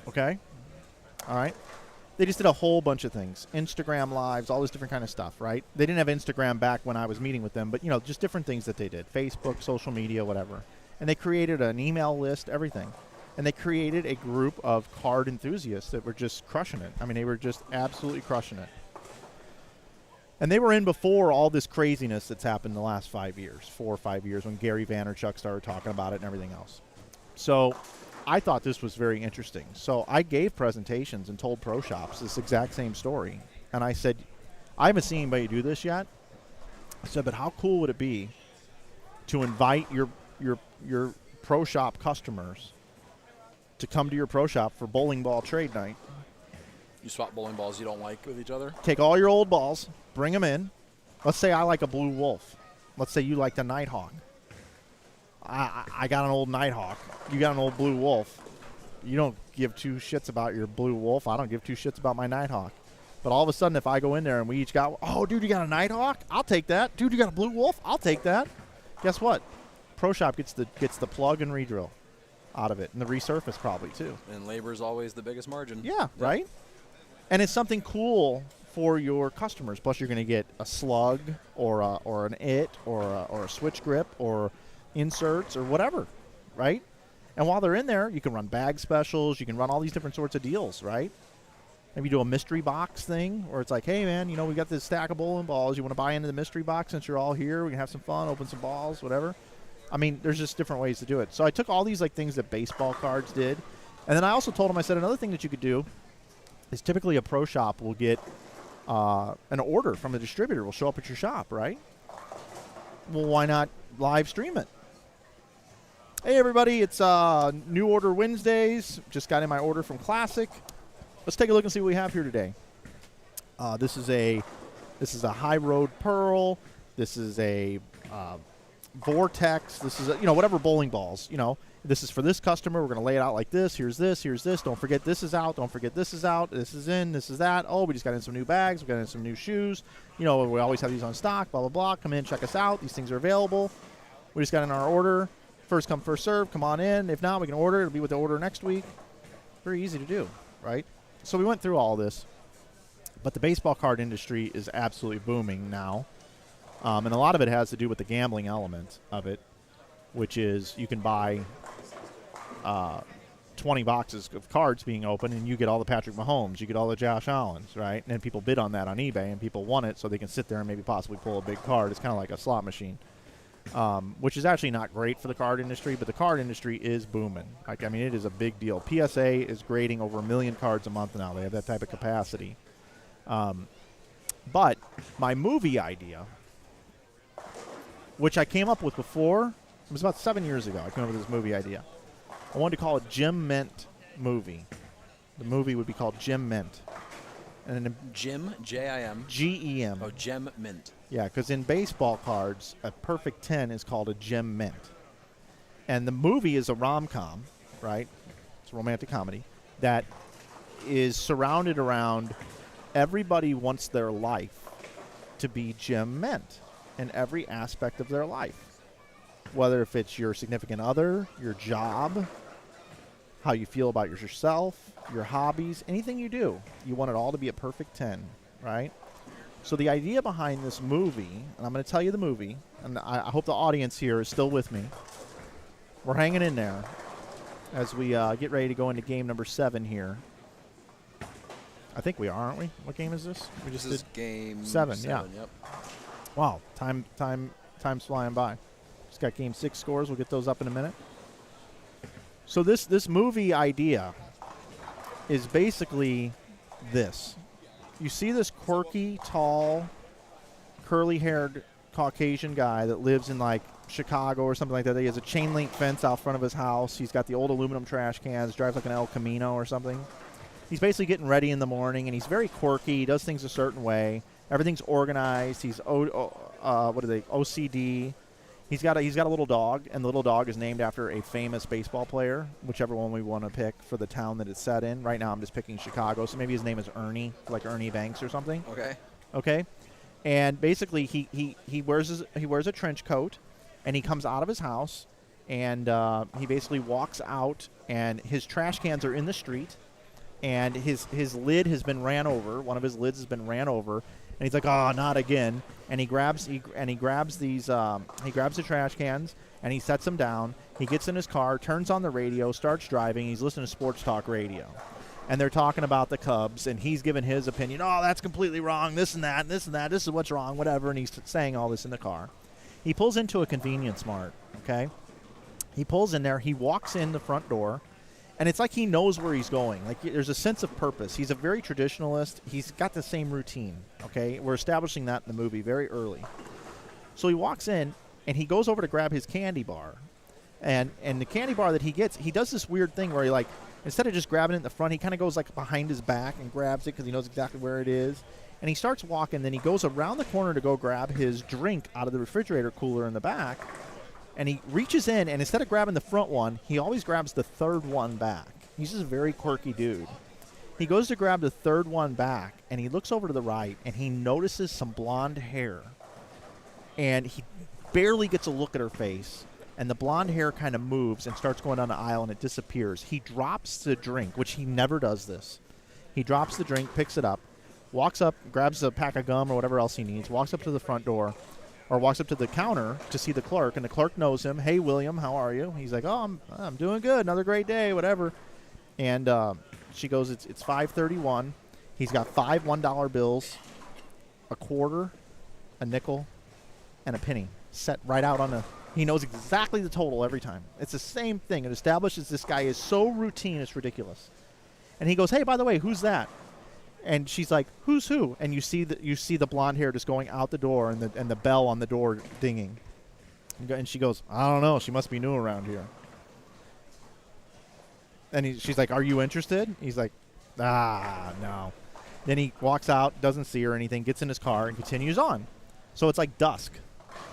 Okay? All right? They just did a whole bunch of things. Instagram lives, all this different kind of stuff, right? They didn't have Instagram back when I was meeting with them, but, you know, just different things that they did. Facebook, social media, whatever. And they created an email list, everything. And they created a group of card enthusiasts that were just crushing it. I mean, they were just absolutely crushing it. And they were in before all this craziness that's happened in the last 5 years, 4 or 5 years, when Gary Vaynerchuk started talking about it and everything else. So I thought this was very interesting. So I gave presentations and told pro shops this exact same story. And I said, I haven't seen anybody do this yet. I said, but how cool would it be to invite your pro shop customers to come to your pro shop for bowling ball trade night? You swap bowling balls you don't like with each other? Take all your old balls, bring them in. Let's say I like a Blue Wolf. Let's say you like the Nighthawk. I got an old Nighthawk. You got an old Blue Wolf. You don't give two shits about your Blue Wolf. I don't give two shits about my Nighthawk. But all of a sudden, if I go in there and we each got, oh, dude, you got a Nighthawk? I'll take that. Dude, you got a Blue Wolf? I'll take that. Guess what? Pro Shop gets the plug and redrill out of it, and the resurface probably too. And labor's always the biggest margin. Yeah, right? And it's something cool for your customers. Plus, you're going to get a slug or an it or a switch grip or inserts or whatever, right? And while they're in there, you can run bag specials. You can run all these different sorts of deals, right? Maybe do a mystery box thing where it's like, hey, man, you know, we got this stack of bowling balls. You want to buy into the mystery box since you're all here? We can have some fun, open some balls, whatever. I mean, there's just different ways to do it. So I took all these like things that baseball cards did. And then I also told them, I said, another thing that you could do is typically a pro shop will get an order from a distributor will show up at your shop, right? Well, why not live stream it? Hey, everybody, it's New Order Wednesdays. Just got in my order from Classic. Let's take a look and see what we have here today. This is a High Road Pearl. This is a Vortex. This is whatever bowling balls. This is for this customer. We're going to lay it out like this. Here's this. Here's this. Don't forget this is out. Don't forget this is out. This is in. This is that. Oh, we just got in some new bags. We got in some new shoes. We always have these on stock. Blah blah blah. Come in, check us out. These things are available. We just got in our order. First come, first serve. Come on in. If not, we can order. It'll be with the order next week. Very easy to do, right? So we went through all this, but the baseball card industry is absolutely booming now, and a lot of it has to do with the gambling element of it, which is you can buy 20 boxes of cards being opened, and you get all the Patrick Mahomes, you get all the Josh Allens, right? And then people bid on that on eBay, and people want it so they can sit there and maybe possibly pull a big card. It's kind of like a slot machine. Which is actually not great for the card industry, but the card industry is booming. It is a big deal. PSA is grading over 1 million cards a month now. They have that type of capacity. But my movie idea, which I came up with before, it was about 7 years ago. I came up with this movie idea. I wanted to call it Jim Mint Movie. The movie would be called Jim Mint. And then Jim, J-I-M. G-E-M. Oh, Gem Mint. Yeah, because in baseball cards, a perfect 10 is called a Gem Mint. And the movie is a rom-com, right? It's a romantic comedy that is surrounded around everybody wants their life to be Gem Mint in every aspect of their life. Whether if it's your significant other, your job, how you feel about yourself, your hobbies, anything you do, you want it all to be a perfect 10, right? So the idea behind this movie, and I'm going to tell you the movie, and I hope the audience here is still with me. We're hanging in there as we get ready to go into game number 7 here. I think we are, aren't we? What game is this? We just did game 7, yeah. Yep. Wow, time's flying by. Just got game 6 scores. We'll get those up in a minute. So this movie idea is basically this. You see this quirky, tall, curly-haired Caucasian guy that lives in, like, Chicago or something like that. He has a chain-link fence out front of his house. He's got the old aluminum trash cans, drives like an El Camino or something. He's basically getting ready in the morning, and he's very quirky. He does things a certain way. Everything's organized. He's OCD. He's got a little dog, and the little dog is named after a famous baseball player, whichever one we want to pick for the town that it's set in. Right now I'm just picking Chicago, so maybe his name is Ernie, like Ernie Banks or something. Okay. And basically he wears a trench coat, and he comes out of his house, and he basically walks out, and his trash cans are in the street, and his lid has been ran over. One of his lids has been ran over, and he's like, "Oh, not again!" And he grabs the trash cans and he sets them down. He gets in his car, turns on the radio, starts driving. He's listening to sports talk radio, and they're talking about the Cubs, and he's giving his opinion. Oh, that's completely wrong. This and that, and this and that. This is what's wrong. Whatever. And he's saying all this in the car. He pulls into a convenience mart. Okay. He pulls in there. He walks in the front door. And it's like he knows where he's going. Like, there's a sense of purpose. He's a very traditionalist. He's got the same routine, okay? We're establishing that in the movie very early. So he walks in, and he goes over to grab his candy bar. And the candy bar that he gets, he does this weird thing where he, like, instead of just grabbing it in the front, he kind of goes, like, behind his back and grabs it because he knows exactly where it is. And he starts walking. Then he goes around the corner to go grab his drink out of the refrigerator cooler in the back. And he reaches in, and instead of grabbing the front one, he always grabs the third one back. He's just a very quirky dude. He goes to grab the third one back, and he looks over to the right, and he notices some blonde hair. And he barely gets a look at her face, and the blonde hair kind of moves and starts going down the aisle, and it disappears. He drops the drink, which he never does this. He drops the drink, picks it up, walks up, grabs a pack of gum or whatever else he needs, walks up to the front door, or walks up to the counter to see the clerk, and the clerk knows him. Hey, William, how are you? He's like, oh, I'm doing good. Another great day, whatever. And she goes, it's 5:31. He's got 5 $1 bills, a quarter, a nickel, and a penny set right out on the. He knows exactly the total every time. It's the same thing. It establishes this guy is so routine, it's ridiculous. And he goes, hey, by the way, who's that? And she's like, who's who? And you see the blonde hair just going out the door, and the bell on the door dinging. And she goes, I don't know. She must be new around here. And she's like, are you interested? He's like, no. Then he walks out, doesn't see her or anything, gets in his car, and continues on. So it's like dusk.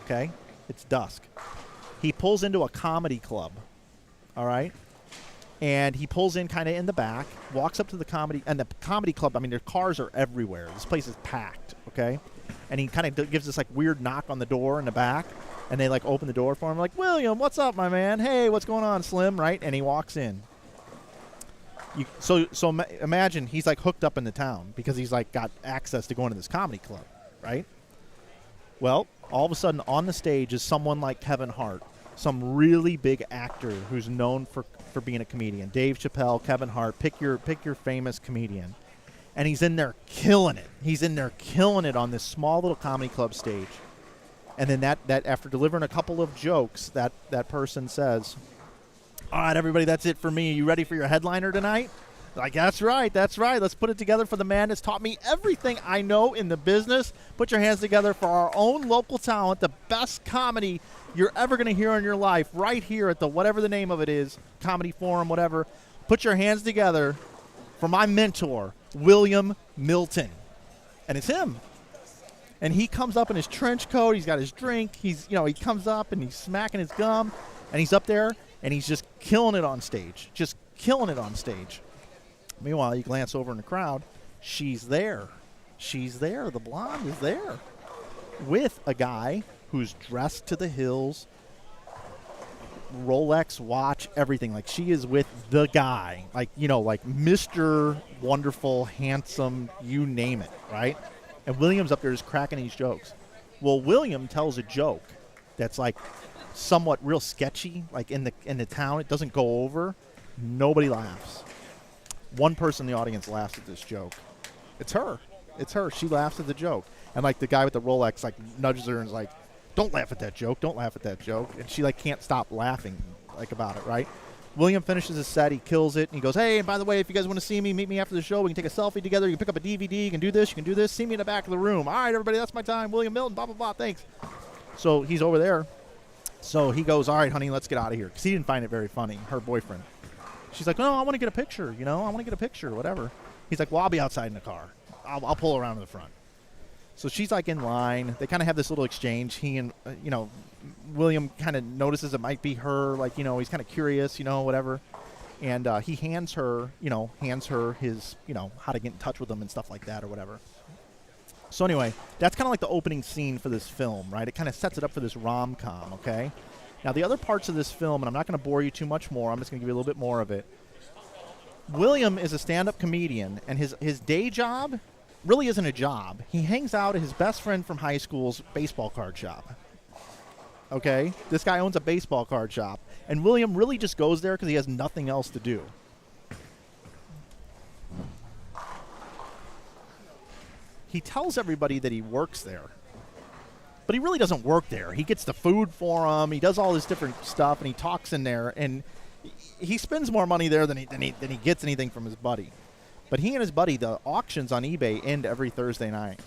Okay? It's dusk. He pulls into a comedy club. All right? And he pulls in kind of in the back, walks up to the comedy club. I mean, their cars are everywhere. This place is packed, okay? And he kind of gives this, like, weird knock on the door in the back, and they, like, open the door for him. Like, William, what's up, my man? Hey, what's going on, Slim, right? And he walks in. So imagine he's, like, hooked up in the town because he's, like, got access to going to this comedy club, right? Well, all of a sudden on the stage is someone like Kevin Hart, some really big actor who's known for being a comedian. Dave Chappelle, Kevin Hart, pick your famous comedian. And he's in there killing it. He's in there killing it on this small little comedy club stage. And then that after delivering a couple of jokes, that person says, all right, everybody, that's it for me. Are you ready for your headliner tonight? Like, that's right. Let's put it together for the man that's taught me everything I know in the business. Put your hands together for our own local talent, the best comedy you're ever going to hear in your life, right here at the whatever the name of it is, Comedy Forum, whatever. Put your hands together for my mentor, William Milton. And it's him. And he comes up in his trench coat. He's got his drink. He comes up and he's smacking his gum. And he's up there and he's just killing it on stage. Meanwhile, you glance over in the crowd. She's there. The blonde is there with a guy who's dressed to the hills, Rolex watch, everything. Like, she is with the guy. Like, like Mr. Wonderful, handsome, you name it, right? And William's up there just cracking these jokes. Well, William tells a joke that's, like, somewhat real sketchy, like in the town. It doesn't go over. Nobody laughs. One person in the audience laughs at this joke. It's her. She laughs at the joke. And, like, the guy with the Rolex, like, nudges her and is like, don't laugh at that joke. And she, like, can't stop laughing, like, about it, right? William finishes his set. He kills it. And he goes, hey, and by the way, if you guys want to see me, meet me after the show. We can take a selfie together. You can pick up a DVD. You can do this. See me in the back of the room. All right, everybody, that's my time. William Milton, blah, blah, blah. Thanks. So he's over there. So he goes, all right, honey, let's get out of here. Because he didn't find it very funny, her boyfriend. She's like, no, I want to get a picture, whatever. He's like, well, I'll be outside in the car. I'll pull around to the front. So she's, like, in line. They kind of have this little exchange. He and, William kind of notices it might be her. Like, he's kind of curious, whatever. And he hands her his, how to get in touch with him and stuff like that or whatever. So anyway, that's kind of like the opening scene for this film, right? It kind of sets it up for this rom-com, okay? Now, the other parts of this film, and I'm not going to bore you too much more. I'm just going to give you a little bit more of it. William is a stand-up comedian, and his day job really isn't a job. He hangs out at his best friend from high school's baseball card shop. Okay? This guy owns a baseball card shop, and William really just goes there because he has nothing else to do. He tells everybody that he works there, but he really doesn't work there. He gets the food for them. He does all this different stuff, and he talks in there, and he spends more money there than he gets anything from his buddy. But he and his buddy, the auctions on eBay end every Thursday night.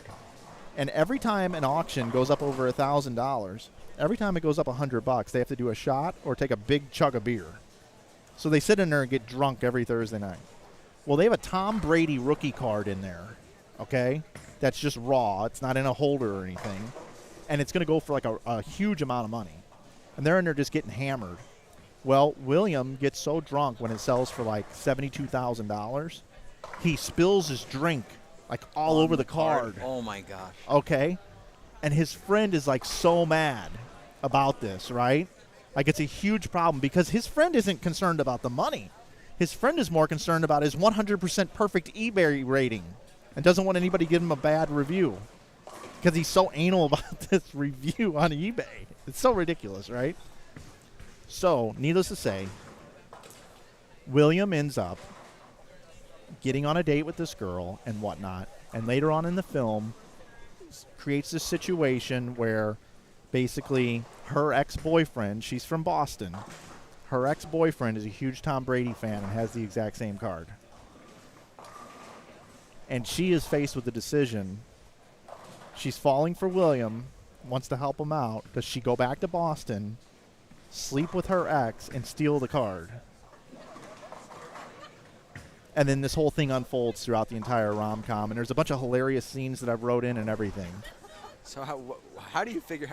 And every time an auction goes up over $1,000, every time it goes up $100, they have to do a shot or take a big chug of beer. So they sit in there and get drunk every Thursday night. Well, they have a Tom Brady rookie card in there, okay? That's just raw. It's not in a holder or anything. And it's going to go for like a huge amount of money. And they're in there just getting hammered. Well, William gets so drunk when it sells for like $72,000, he spills his drink like all over the card. Oh my gosh. Okay? And his friend is like so mad about this, right? Like it's a huge problem because his friend isn't concerned about the money. His friend is more concerned about his 100% perfect eBay rating and doesn't want anybody to give him a bad review because he's so anal about this review on eBay. It's so ridiculous, right? So, needless to say, William ends up getting on a date with this girl and whatnot, and later on in the film creates this situation where basically her ex-boyfriend, she's from Boston, her ex-boyfriend is a huge Tom Brady fan and has the exact same card. And she is faced with the decision. She's falling for William, wants to help him out. Does she go back to Boston, sleep with her ex, and steal the card? And then this whole thing unfolds throughout the entire rom-com, and there's a bunch of hilarious scenes that I've wrote in and everything. So how do you figure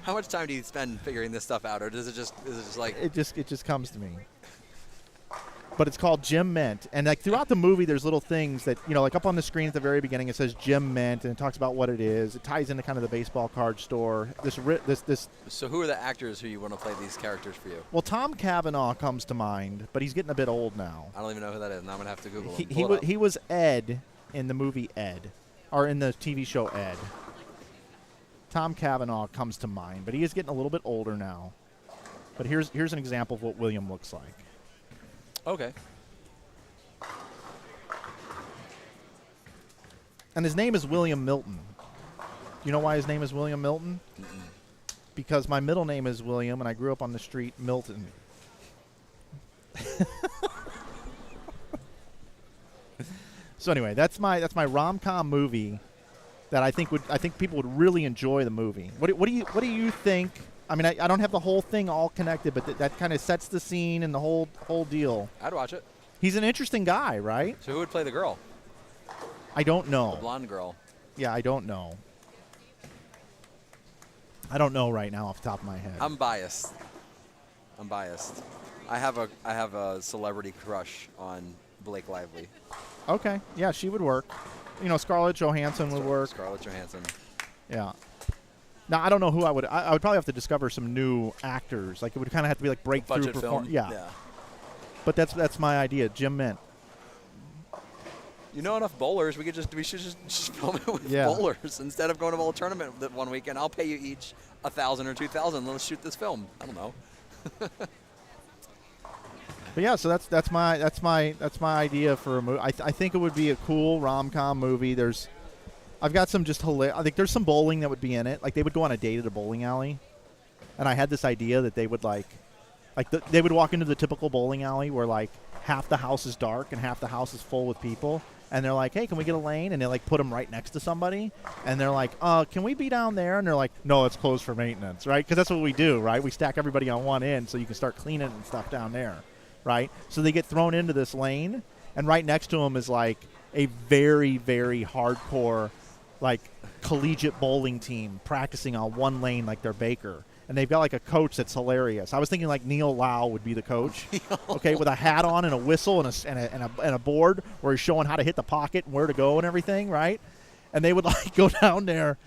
how much time do you spend figuring this stuff out, or is it just like it just comes to me? But it's called Jim Mint, and like throughout the movie, there's little things that like up on the screen at the very beginning. It says Jim Mint, and it talks about what it is. It ties into kind of the baseball card store. This. So who are the actors who you want to play these characters for you? Well, Tom Cavanaugh comes to mind, but he's getting a bit old now. I don't even know who that is. Now I'm gonna have to Google him. He was Ed in the movie Ed, or in the TV show Ed. Tom Cavanaugh comes to mind, but he is getting a little bit older now. But here's an example of what William looks like. Okay. And his name is William Milton. You know why his name is William Milton? Mm-mm. Because my middle name is William, and I grew up on the street Milton. So anyway, that's my rom-com movie that I think people would really enjoy the movie. What do you think? I mean, I don't have the whole thing all connected, but that kind of sets the scene and the whole deal. I'd watch it. He's an interesting guy, right? So who would play the girl? I don't know. The blonde girl. Yeah, I don't know. I don't know right now off the top of my head. I'm biased. I have a celebrity crush on Blake Lively. Okay. Yeah, she would work. Scarlett Johansson would work. Scarlett Johansson. Yeah. Now, I don't know who I would probably have to discover some new actors. Like, it would kind of have to be like breakthrough Budget film. Yeah. But that's my idea. Jim Mint. You know enough bowlers. We should just film it with bowlers instead of going to a bowl tournament that one weekend. I'll pay you each $1,000 or $2,000. Let's shoot this film. I don't know. But yeah, so that's my idea for a movie. I think it would be a cool rom-com movie. I've got some just hilarious. I think there's some bowling that would be in it. Like, they would go on a date at a bowling alley, and I had this idea that they would they would walk into the typical bowling alley where like half the house is dark and half the house is full with people, and they're like, "Hey, can we get a lane?" And they like put them right next to somebody, and they're like, "Can we be down there?" And they're like, "No, it's closed for maintenance," right? Because that's what we do, right? We stack everybody on one end so you can start cleaning and stuff down there, right? So they get thrown into this lane, and right next to them is like a very, very hardcore, like collegiate bowling team practicing on one lane like they're Baker. And they've got like a coach that's hilarious. I was thinking like Neil Lau would be the coach, okay, with a hat on and a whistle and a board where he's showing how to hit the pocket and where to go and everything, right? And they would like go down there,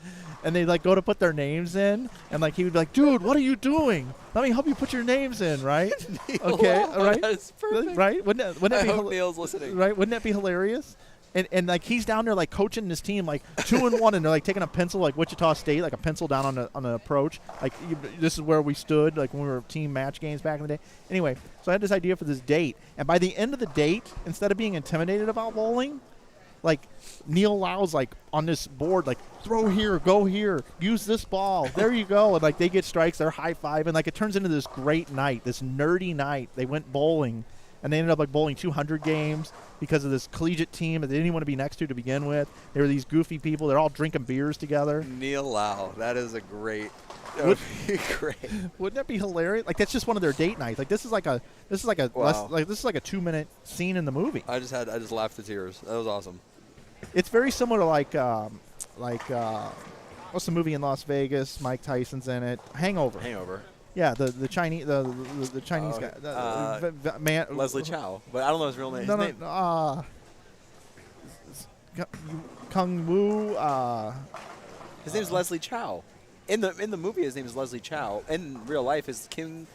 and they'd like go to put their names in, and like he would be like, "Dude, what are you doing? let me help you put your names in, right? Okay, all right, That's perfect. right? Wouldn't that I be hope Neil's listening. right? Wouldn't that be hilarious? And like he's down there like coaching his team like 2-1, and they're like taking a pencil like Wichita State, like a pencil down on the approach. Like this is where we stood like when we were team match games back in the day. Anyway, so I had this idea for this date, and by the end of the date, instead of being intimidated about bowling, like Neil Lau's like on this board, like throw here, go here, use this ball, there you go, and like they get strikes, they're high fiving, like it turns into this great night, this nerdy night. They went bowling, and they ended up like bowling 200 games because of this collegiate team that they didn't want to be next to begin with. They were these goofy people. They're all drinking beers together. Neil Lau, that is a great. That would be great. Wouldn't that be hilarious? Like that's just one of their date nights. Like this is like a Wow. this is like a 2-minute scene in the movie. I just laughed to tears. That was awesome. It's very similar to like what's the movie in Las Vegas? Mike Tyson's in it. Hangover. Yeah, the Chinese the Chinese guy, man. Leslie Chow, but I don't know his real name. Kung Wu. His name's Leslie Chow. In the movie, his name is Leslie Chow. In real life, is Kim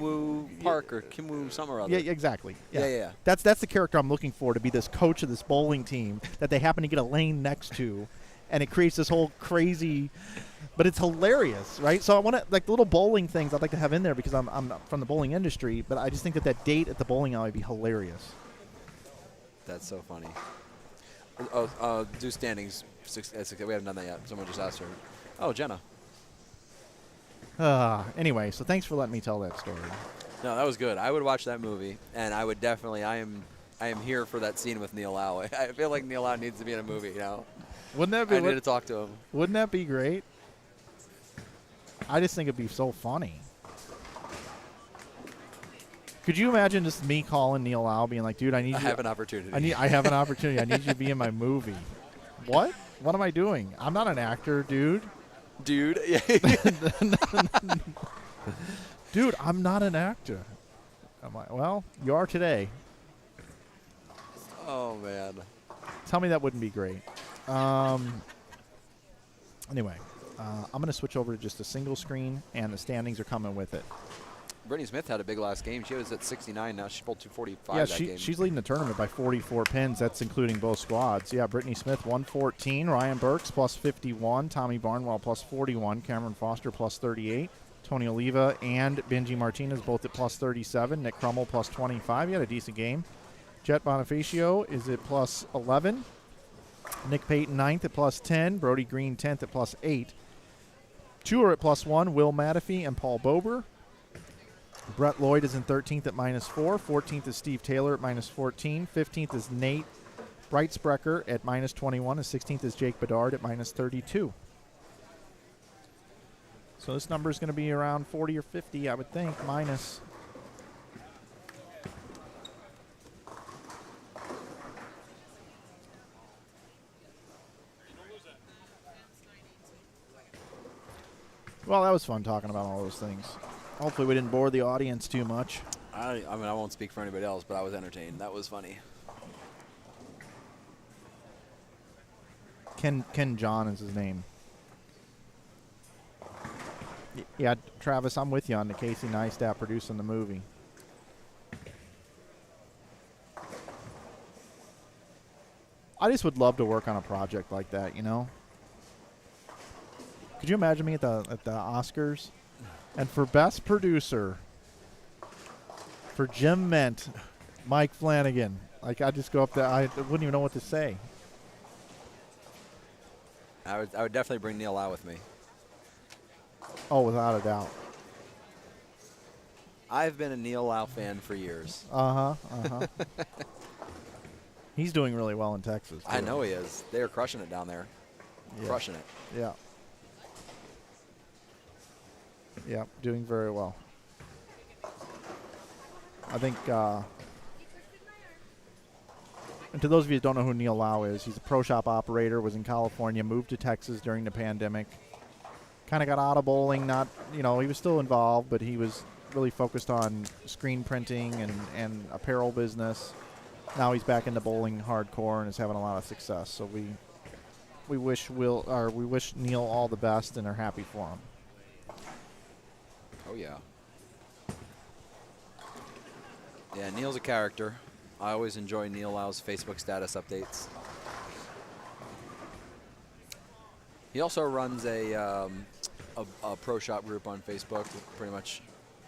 Woo Park or Kim Woo something or other. Yeah, exactly. Yeah. That's the character I'm looking for to be this coach of this bowling team that they happen to get a lane next to, and it creates this whole crazy. But it's hilarious, right? So I want to like the little bowling things I'd like to have in there because I'm from the bowling industry, but I just think that date at the bowling alley would be hilarious. That's so funny. Do standings. 6 at 6. We haven't done that yet. Someone just asked her. Oh, Jenna. Anyway, so thanks for letting me tell that story. No, that was good. I would watch that movie, and I would definitely. I am here for that scene with Neil Lau. I feel like Neil Lau needs to be in a movie. You know. Wouldn't that be? I need to talk to him. Wouldn't that be great? I just think it'd be so funny. Could you imagine just me calling Neil Lau, being like, "Dude, I have an opportunity. I have an opportunity. I need you to be in my movie." What? What am I doing? I'm not an actor, dude. Dude, dude, I'm not an actor. I'm like, well, you are today. Oh man. Tell me that wouldn't be great. Anyway, I'm going to switch over to just a single screen, and the standings are coming with it. Brittany Smith had a big last game. She was at 69 now. She pulled 245 yeah, that game. She's leading the tournament by 44 pins. That's including both squads. Yeah, Brittany Smith, 114. Ryan Burks, plus 51. Tommy Barnwell, plus 41. Cameron Foster, plus 38. Tony Oliva and Benji Martinez, both at plus 37. Nick Crummell, plus 25. He had a decent game. Jet Bonifacio is at plus 11. Nick Payton, 9th at plus 10. Brody Green, 10th at plus 8. Two are at plus 1. Will Matafee and Paul Bober. Brett Lloyd is in 13th at minus 4. 14th is Steve Taylor at minus 14. 15th is Nate Breitsprecher at minus 21. And 16th is Jake Bedard at minus 32. So this number is going to be around 40 or 50, I would think, minus. Well, that was fun talking about all those things. Hopefully we didn't bore the audience too much. I mean, I won't speak for anybody else, but I was entertained. That was funny. Ken John is his name. Yeah, Travis, I'm with you on the Casey Neistat producing the movie. I just would love to work on a project like that, you know? Could you imagine me at the Oscars? And for Best Producer, for Jim Ment, Mike Flanagan. Like, I'd just go up there. I wouldn't even know what to say. I would definitely bring Neil Lau with me. Oh, without a doubt. I've been a Neil Lau fan for years. He's doing really well in Texas, too. I know he is. They're crushing it down there. Yeah. Crushing it. Yeah. Yeah, doing very well. I think, and to those of you who don't know who Neil Lau is, he's a pro shop operator, was in California, moved to Texas during the pandemic, kind of got out of bowling, not, you know, he was still involved, but he was really focused on screen printing and apparel business. Now he's back into bowling hardcore and is having a lot of success. So we wish Neil all the best and are happy for him. Oh yeah. Yeah, Neil's a character. I always enjoy Neil Lau's Facebook status updates. He also runs a pro shop group on Facebook. Pretty much,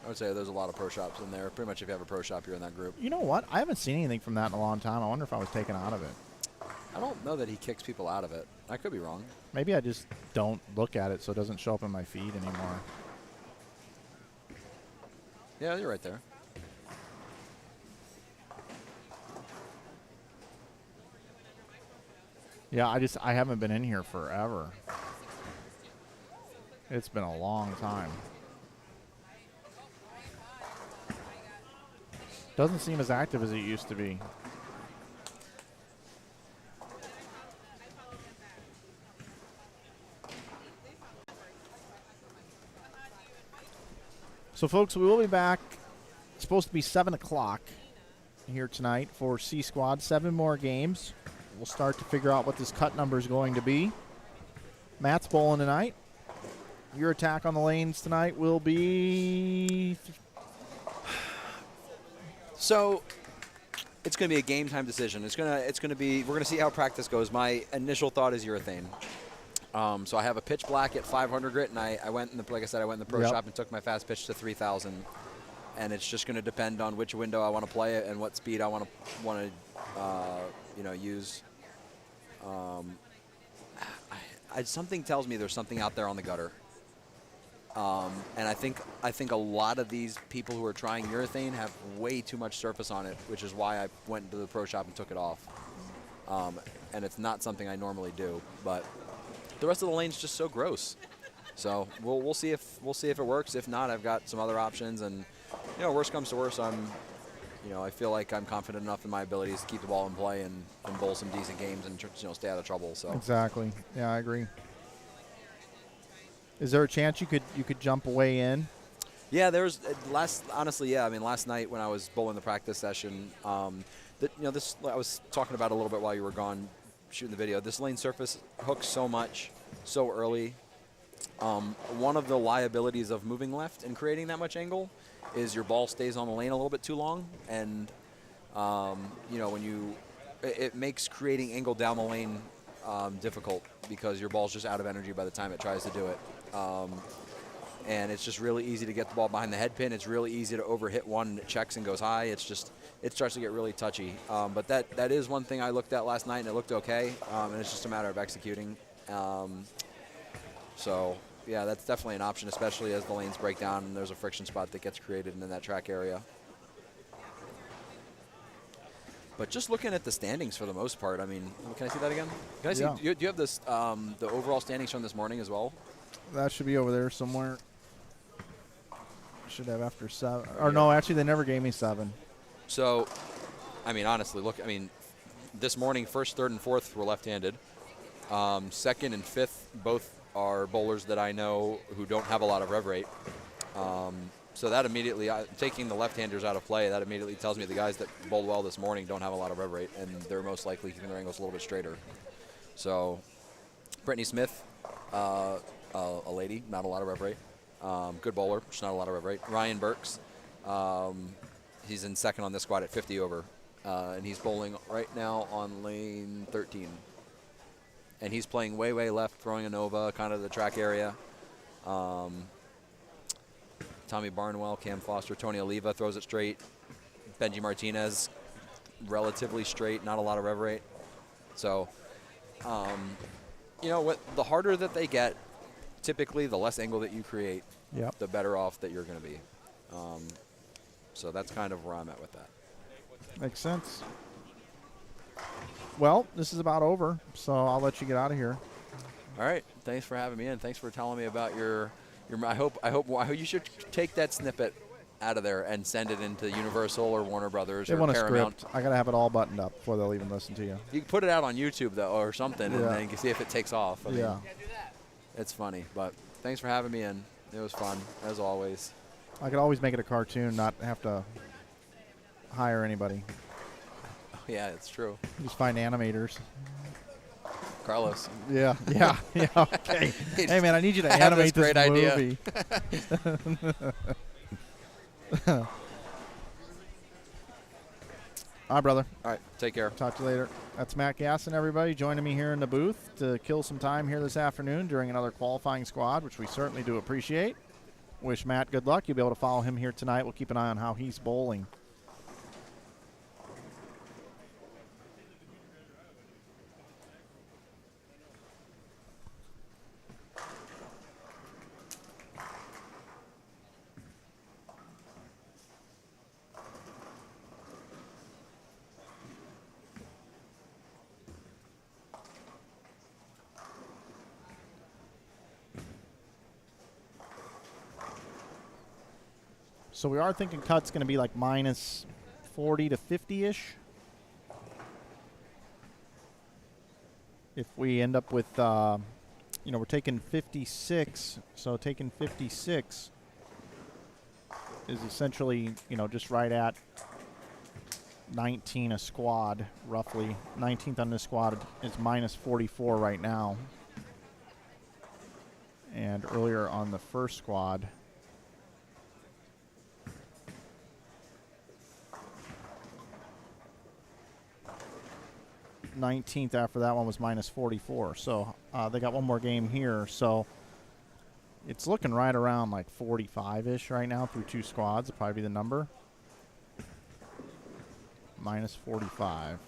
I would say there's a lot of pro shops in there. Pretty much if you have a pro shop, you're in that group. You know what? I haven't seen anything from that in a long time. I wonder if I was taken out of it. I don't know that he kicks people out of it. I could be wrong. Maybe I just don't look at it so it doesn't show up in my feed anymore. Yeah, you're right there. Yeah, I haven't been in here forever. It's been a long time. Doesn't seem as active as it used to be. So, folks, we will be back. It's supposed to be 7 o'clock here tonight for C Squad. 7 more games. We'll start to figure out what this cut number is going to be. Matt's bowling tonight. Your attack on the lanes tonight will be... So, it's going to be a game time decision. It's going to be, we're going to see how practice goes. My initial thought is urethane. So I have a pitch black at 500 grit, and I went in the, like I said, I went in the pro shop and took my fast pitch to 3,000. And it's just going to depend on which window I want to play it and what speed I want to use. Something tells me there's something out there on the gutter. And I think a lot of these people who are trying urethane have way too much surface on it, which is why I went to the pro shop and took it off. And it's not something I normally do, but the rest of the lane's just so gross. So we'll see if it works. If not, I've got some other options, and worst comes to worst, I feel like I'm confident enough in my abilities to keep the ball in play and bowl some decent games and stay out of trouble. So exactly. Yeah, I agree. Is there a chance you could jump away in? Yeah, there's honestly, yeah. I mean, last night when I was bowling the practice session, this I was talking about a little bit while you were gone shooting the video. This lane surface hooks so much so early. One of the liabilities of moving left and creating that much angle is your ball stays on the lane a little bit too long, and it makes creating angle down the lane difficult because your ball's just out of energy by the time it tries to do it. And it's just really easy to get the ball behind the head pin. It's really easy to overhit one and it checks and goes high. It starts to get really touchy. But that is one thing I looked at last night and it looked okay. And it's just a matter of executing. So yeah, that's definitely an option, especially as the lanes break down and there's a friction spot that gets created in that track area. But just looking at the standings for the most part, I mean, can I see that again? Can I see? Do you have this the overall standings from this morning as well? That should be over there somewhere. Should have after 7. Or no, actually, they never gave me 7. So, I mean, honestly, this morning, first, third, and fourth were left-handed. Second and fifth both are bowlers that I know who don't have a lot of rev rate. So that immediately, taking the left-handers out of play, that immediately tells me the guys that bowled well this morning don't have a lot of rev rate, and they're most likely keeping their angles a little bit straighter. So, Brittany Smith, a lady, not a lot of rev rate. Good bowler, just not a lot of rev rate. Ryan Burks, he's in second on this squad at 50 over, and he's bowling right now on lane 13. And he's playing way, way left, throwing a Nova, kind of the track area. Tommy Barnwell, Cam Foster, Tony Oliva throws it straight. Benji Martinez, relatively straight, not a lot of rev rate. So, the harder that they get, typically the less angle that you create, the better off that you're going to be. So that's kind of where I'm at with that. Makes sense. Well, this is about over, so I'll let you get out of here. All right. Thanks for having me in. Thanks for telling me about your I hope you should take that snippet out of there and send it into Universal or Warner Brothers or Paramount. They want a script. I got to have it all buttoned up before they'll even listen to you. You can put it out on YouTube, though, or something, and then you can see if it takes off. I mean, it's funny, but thanks for having me in. It was fun, as always. I could always make it a cartoon, not have to hire anybody. Oh, yeah, it's true. Just find animators. Carlos. Yeah. Okay. Hey, man, I need you to animate this movie. All right, brother. All right, take care. Talk to you later. That's Matt Gasson, everybody, joining me here in the booth to kill some time here this afternoon during another qualifying squad, which we certainly do appreciate. Wish Matt good luck. You'll be able to follow him here tonight. We'll keep an eye on how he's bowling. So we are thinking cut's going to be like minus 40 to 50-ish. If we end up with, we're taking 56. So taking 56 is essentially, just right at 19 a squad, roughly. 19th on this squad is minus 44 right now. And earlier on the first squad, 19th after that one was minus 44. So they got one more game here. So it's looking right around like 45-ish right now through two squads. It'll probably be the number. Minus 45.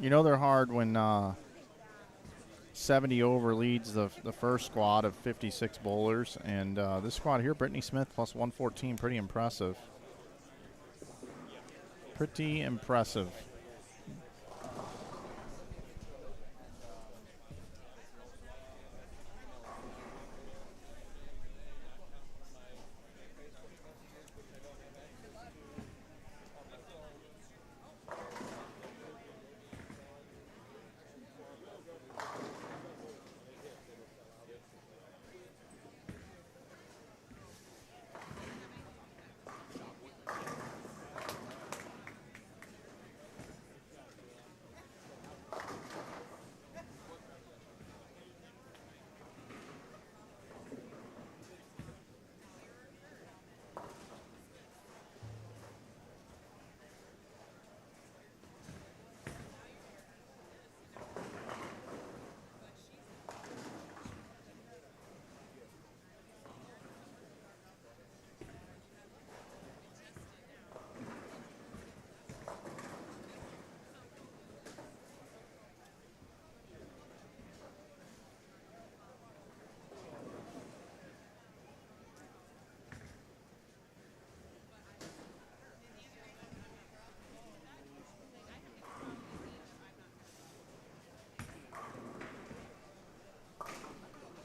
They're hard when 70 over leads the first squad of 56 bowlers. And this squad here, Brittany Smith plus 114, pretty impressive. Pretty impressive.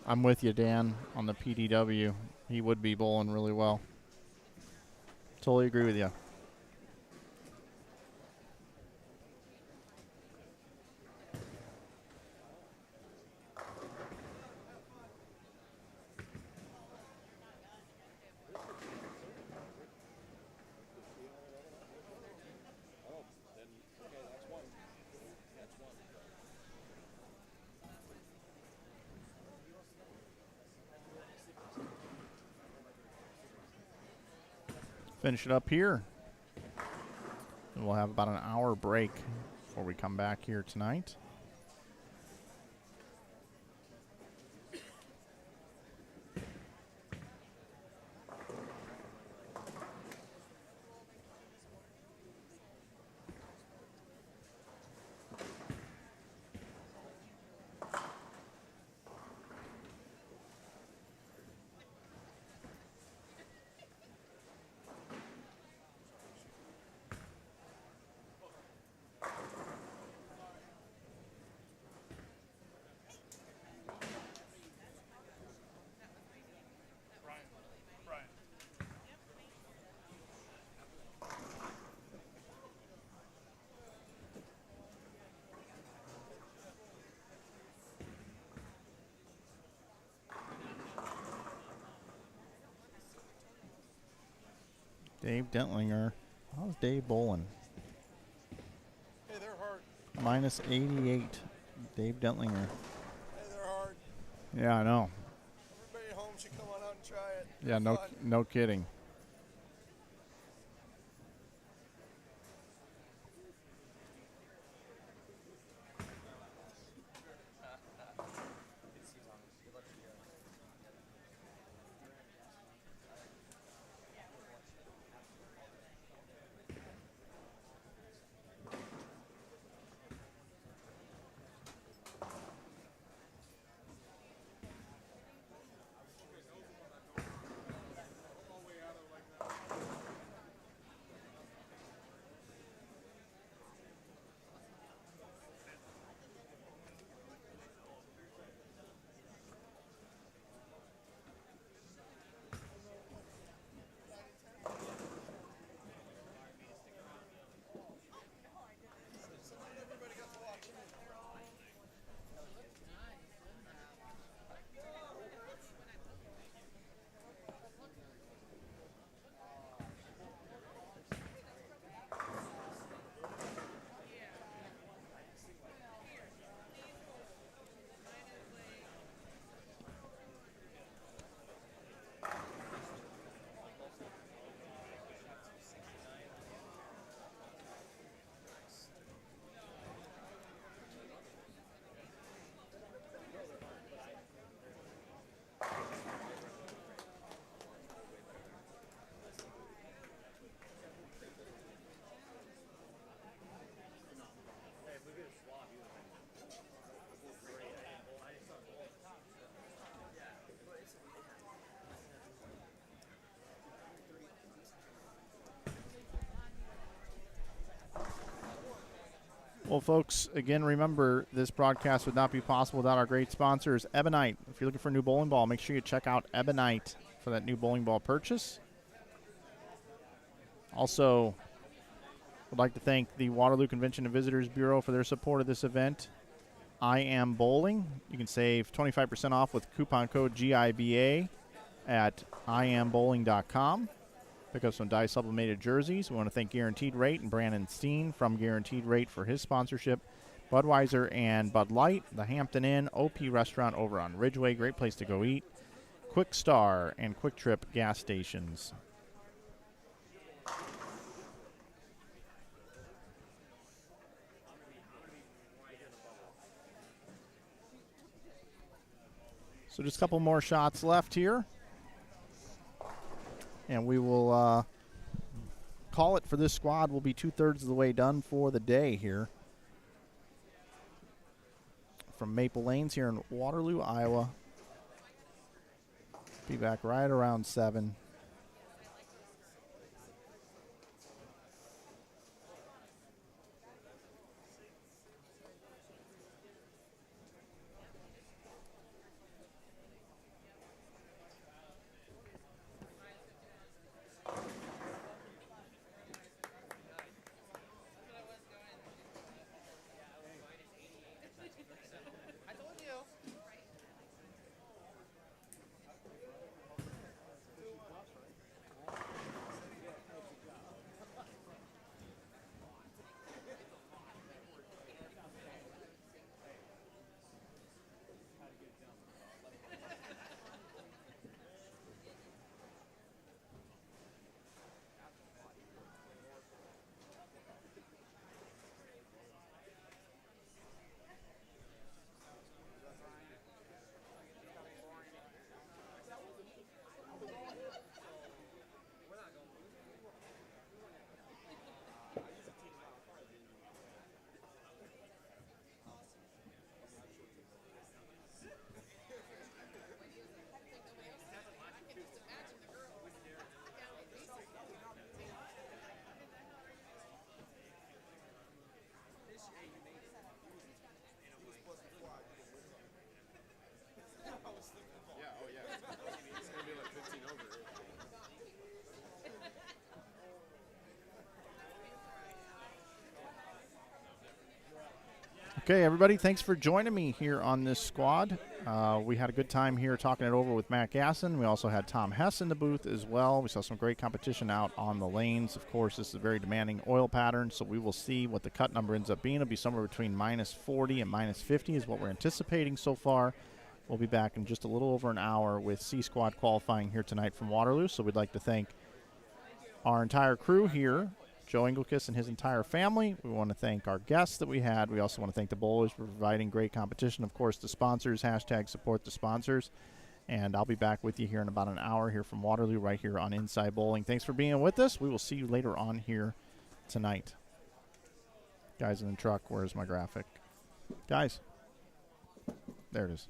I'm with you, Dan, on the PDW. He would be bowling really well. Totally agree with you. Finish it up here. And we'll have about an hour break before we come back here tonight. Dave Dentlinger. How's Dave bowling? Hey, they're hard. Minus 88. Dave Dentlinger. Hey, they're hard. Yeah, I know. Everybody at home should come on out and try it. Yeah, no kidding. Well, folks, again, remember, this broadcast would not be possible without our great sponsors, Ebonite. If you're looking for a new bowling ball, make sure you check out Ebonite for that new bowling ball purchase. Also, would like to thank the Waterloo Convention and Visitors Bureau for their support of this event. I Am Bowling. You can save 25% off with coupon code GIBA at iambowling.com. Pick up some dye sublimated jerseys. We want to thank Guaranteed Rate and Brandon Steen from Guaranteed Rate for his sponsorship. Budweiser and Bud Light, the Hampton Inn, OP Restaurant over on Ridgeway, great place to go eat. Kwik Star and Quick Trip gas stations. So just a couple more shots left here. And we will call it for this squad. We'll be 2/3 of the way done for the day here. From Maple Lanes here in Waterloo, Iowa. Be back right around 7. Okay, everybody, thanks for joining me here on this squad. We had a good time here talking it over with Matt Gasson. We also had Tom Hess in the booth as well. We saw some great competition out on the lanes. Of course, this is a very demanding oil pattern, so we will see what the cut number ends up being. It'll be somewhere between -40 and -50 is what we're anticipating so far. We'll be back in just a little over an hour with C Squad qualifying here tonight from Waterloo. So we'd like to thank our entire crew here, Joe Engelkis and his entire family. We want to thank our guests that we had. We also want to thank the bowlers for providing great competition. Of course, the sponsors, #support the sponsors. And I'll be back with you here in about an hour here from Waterloo right here on Inside Bowling. Thanks for being with us. We will see you later on here tonight. Guys in the truck, where's my graphic? Guys, there it is.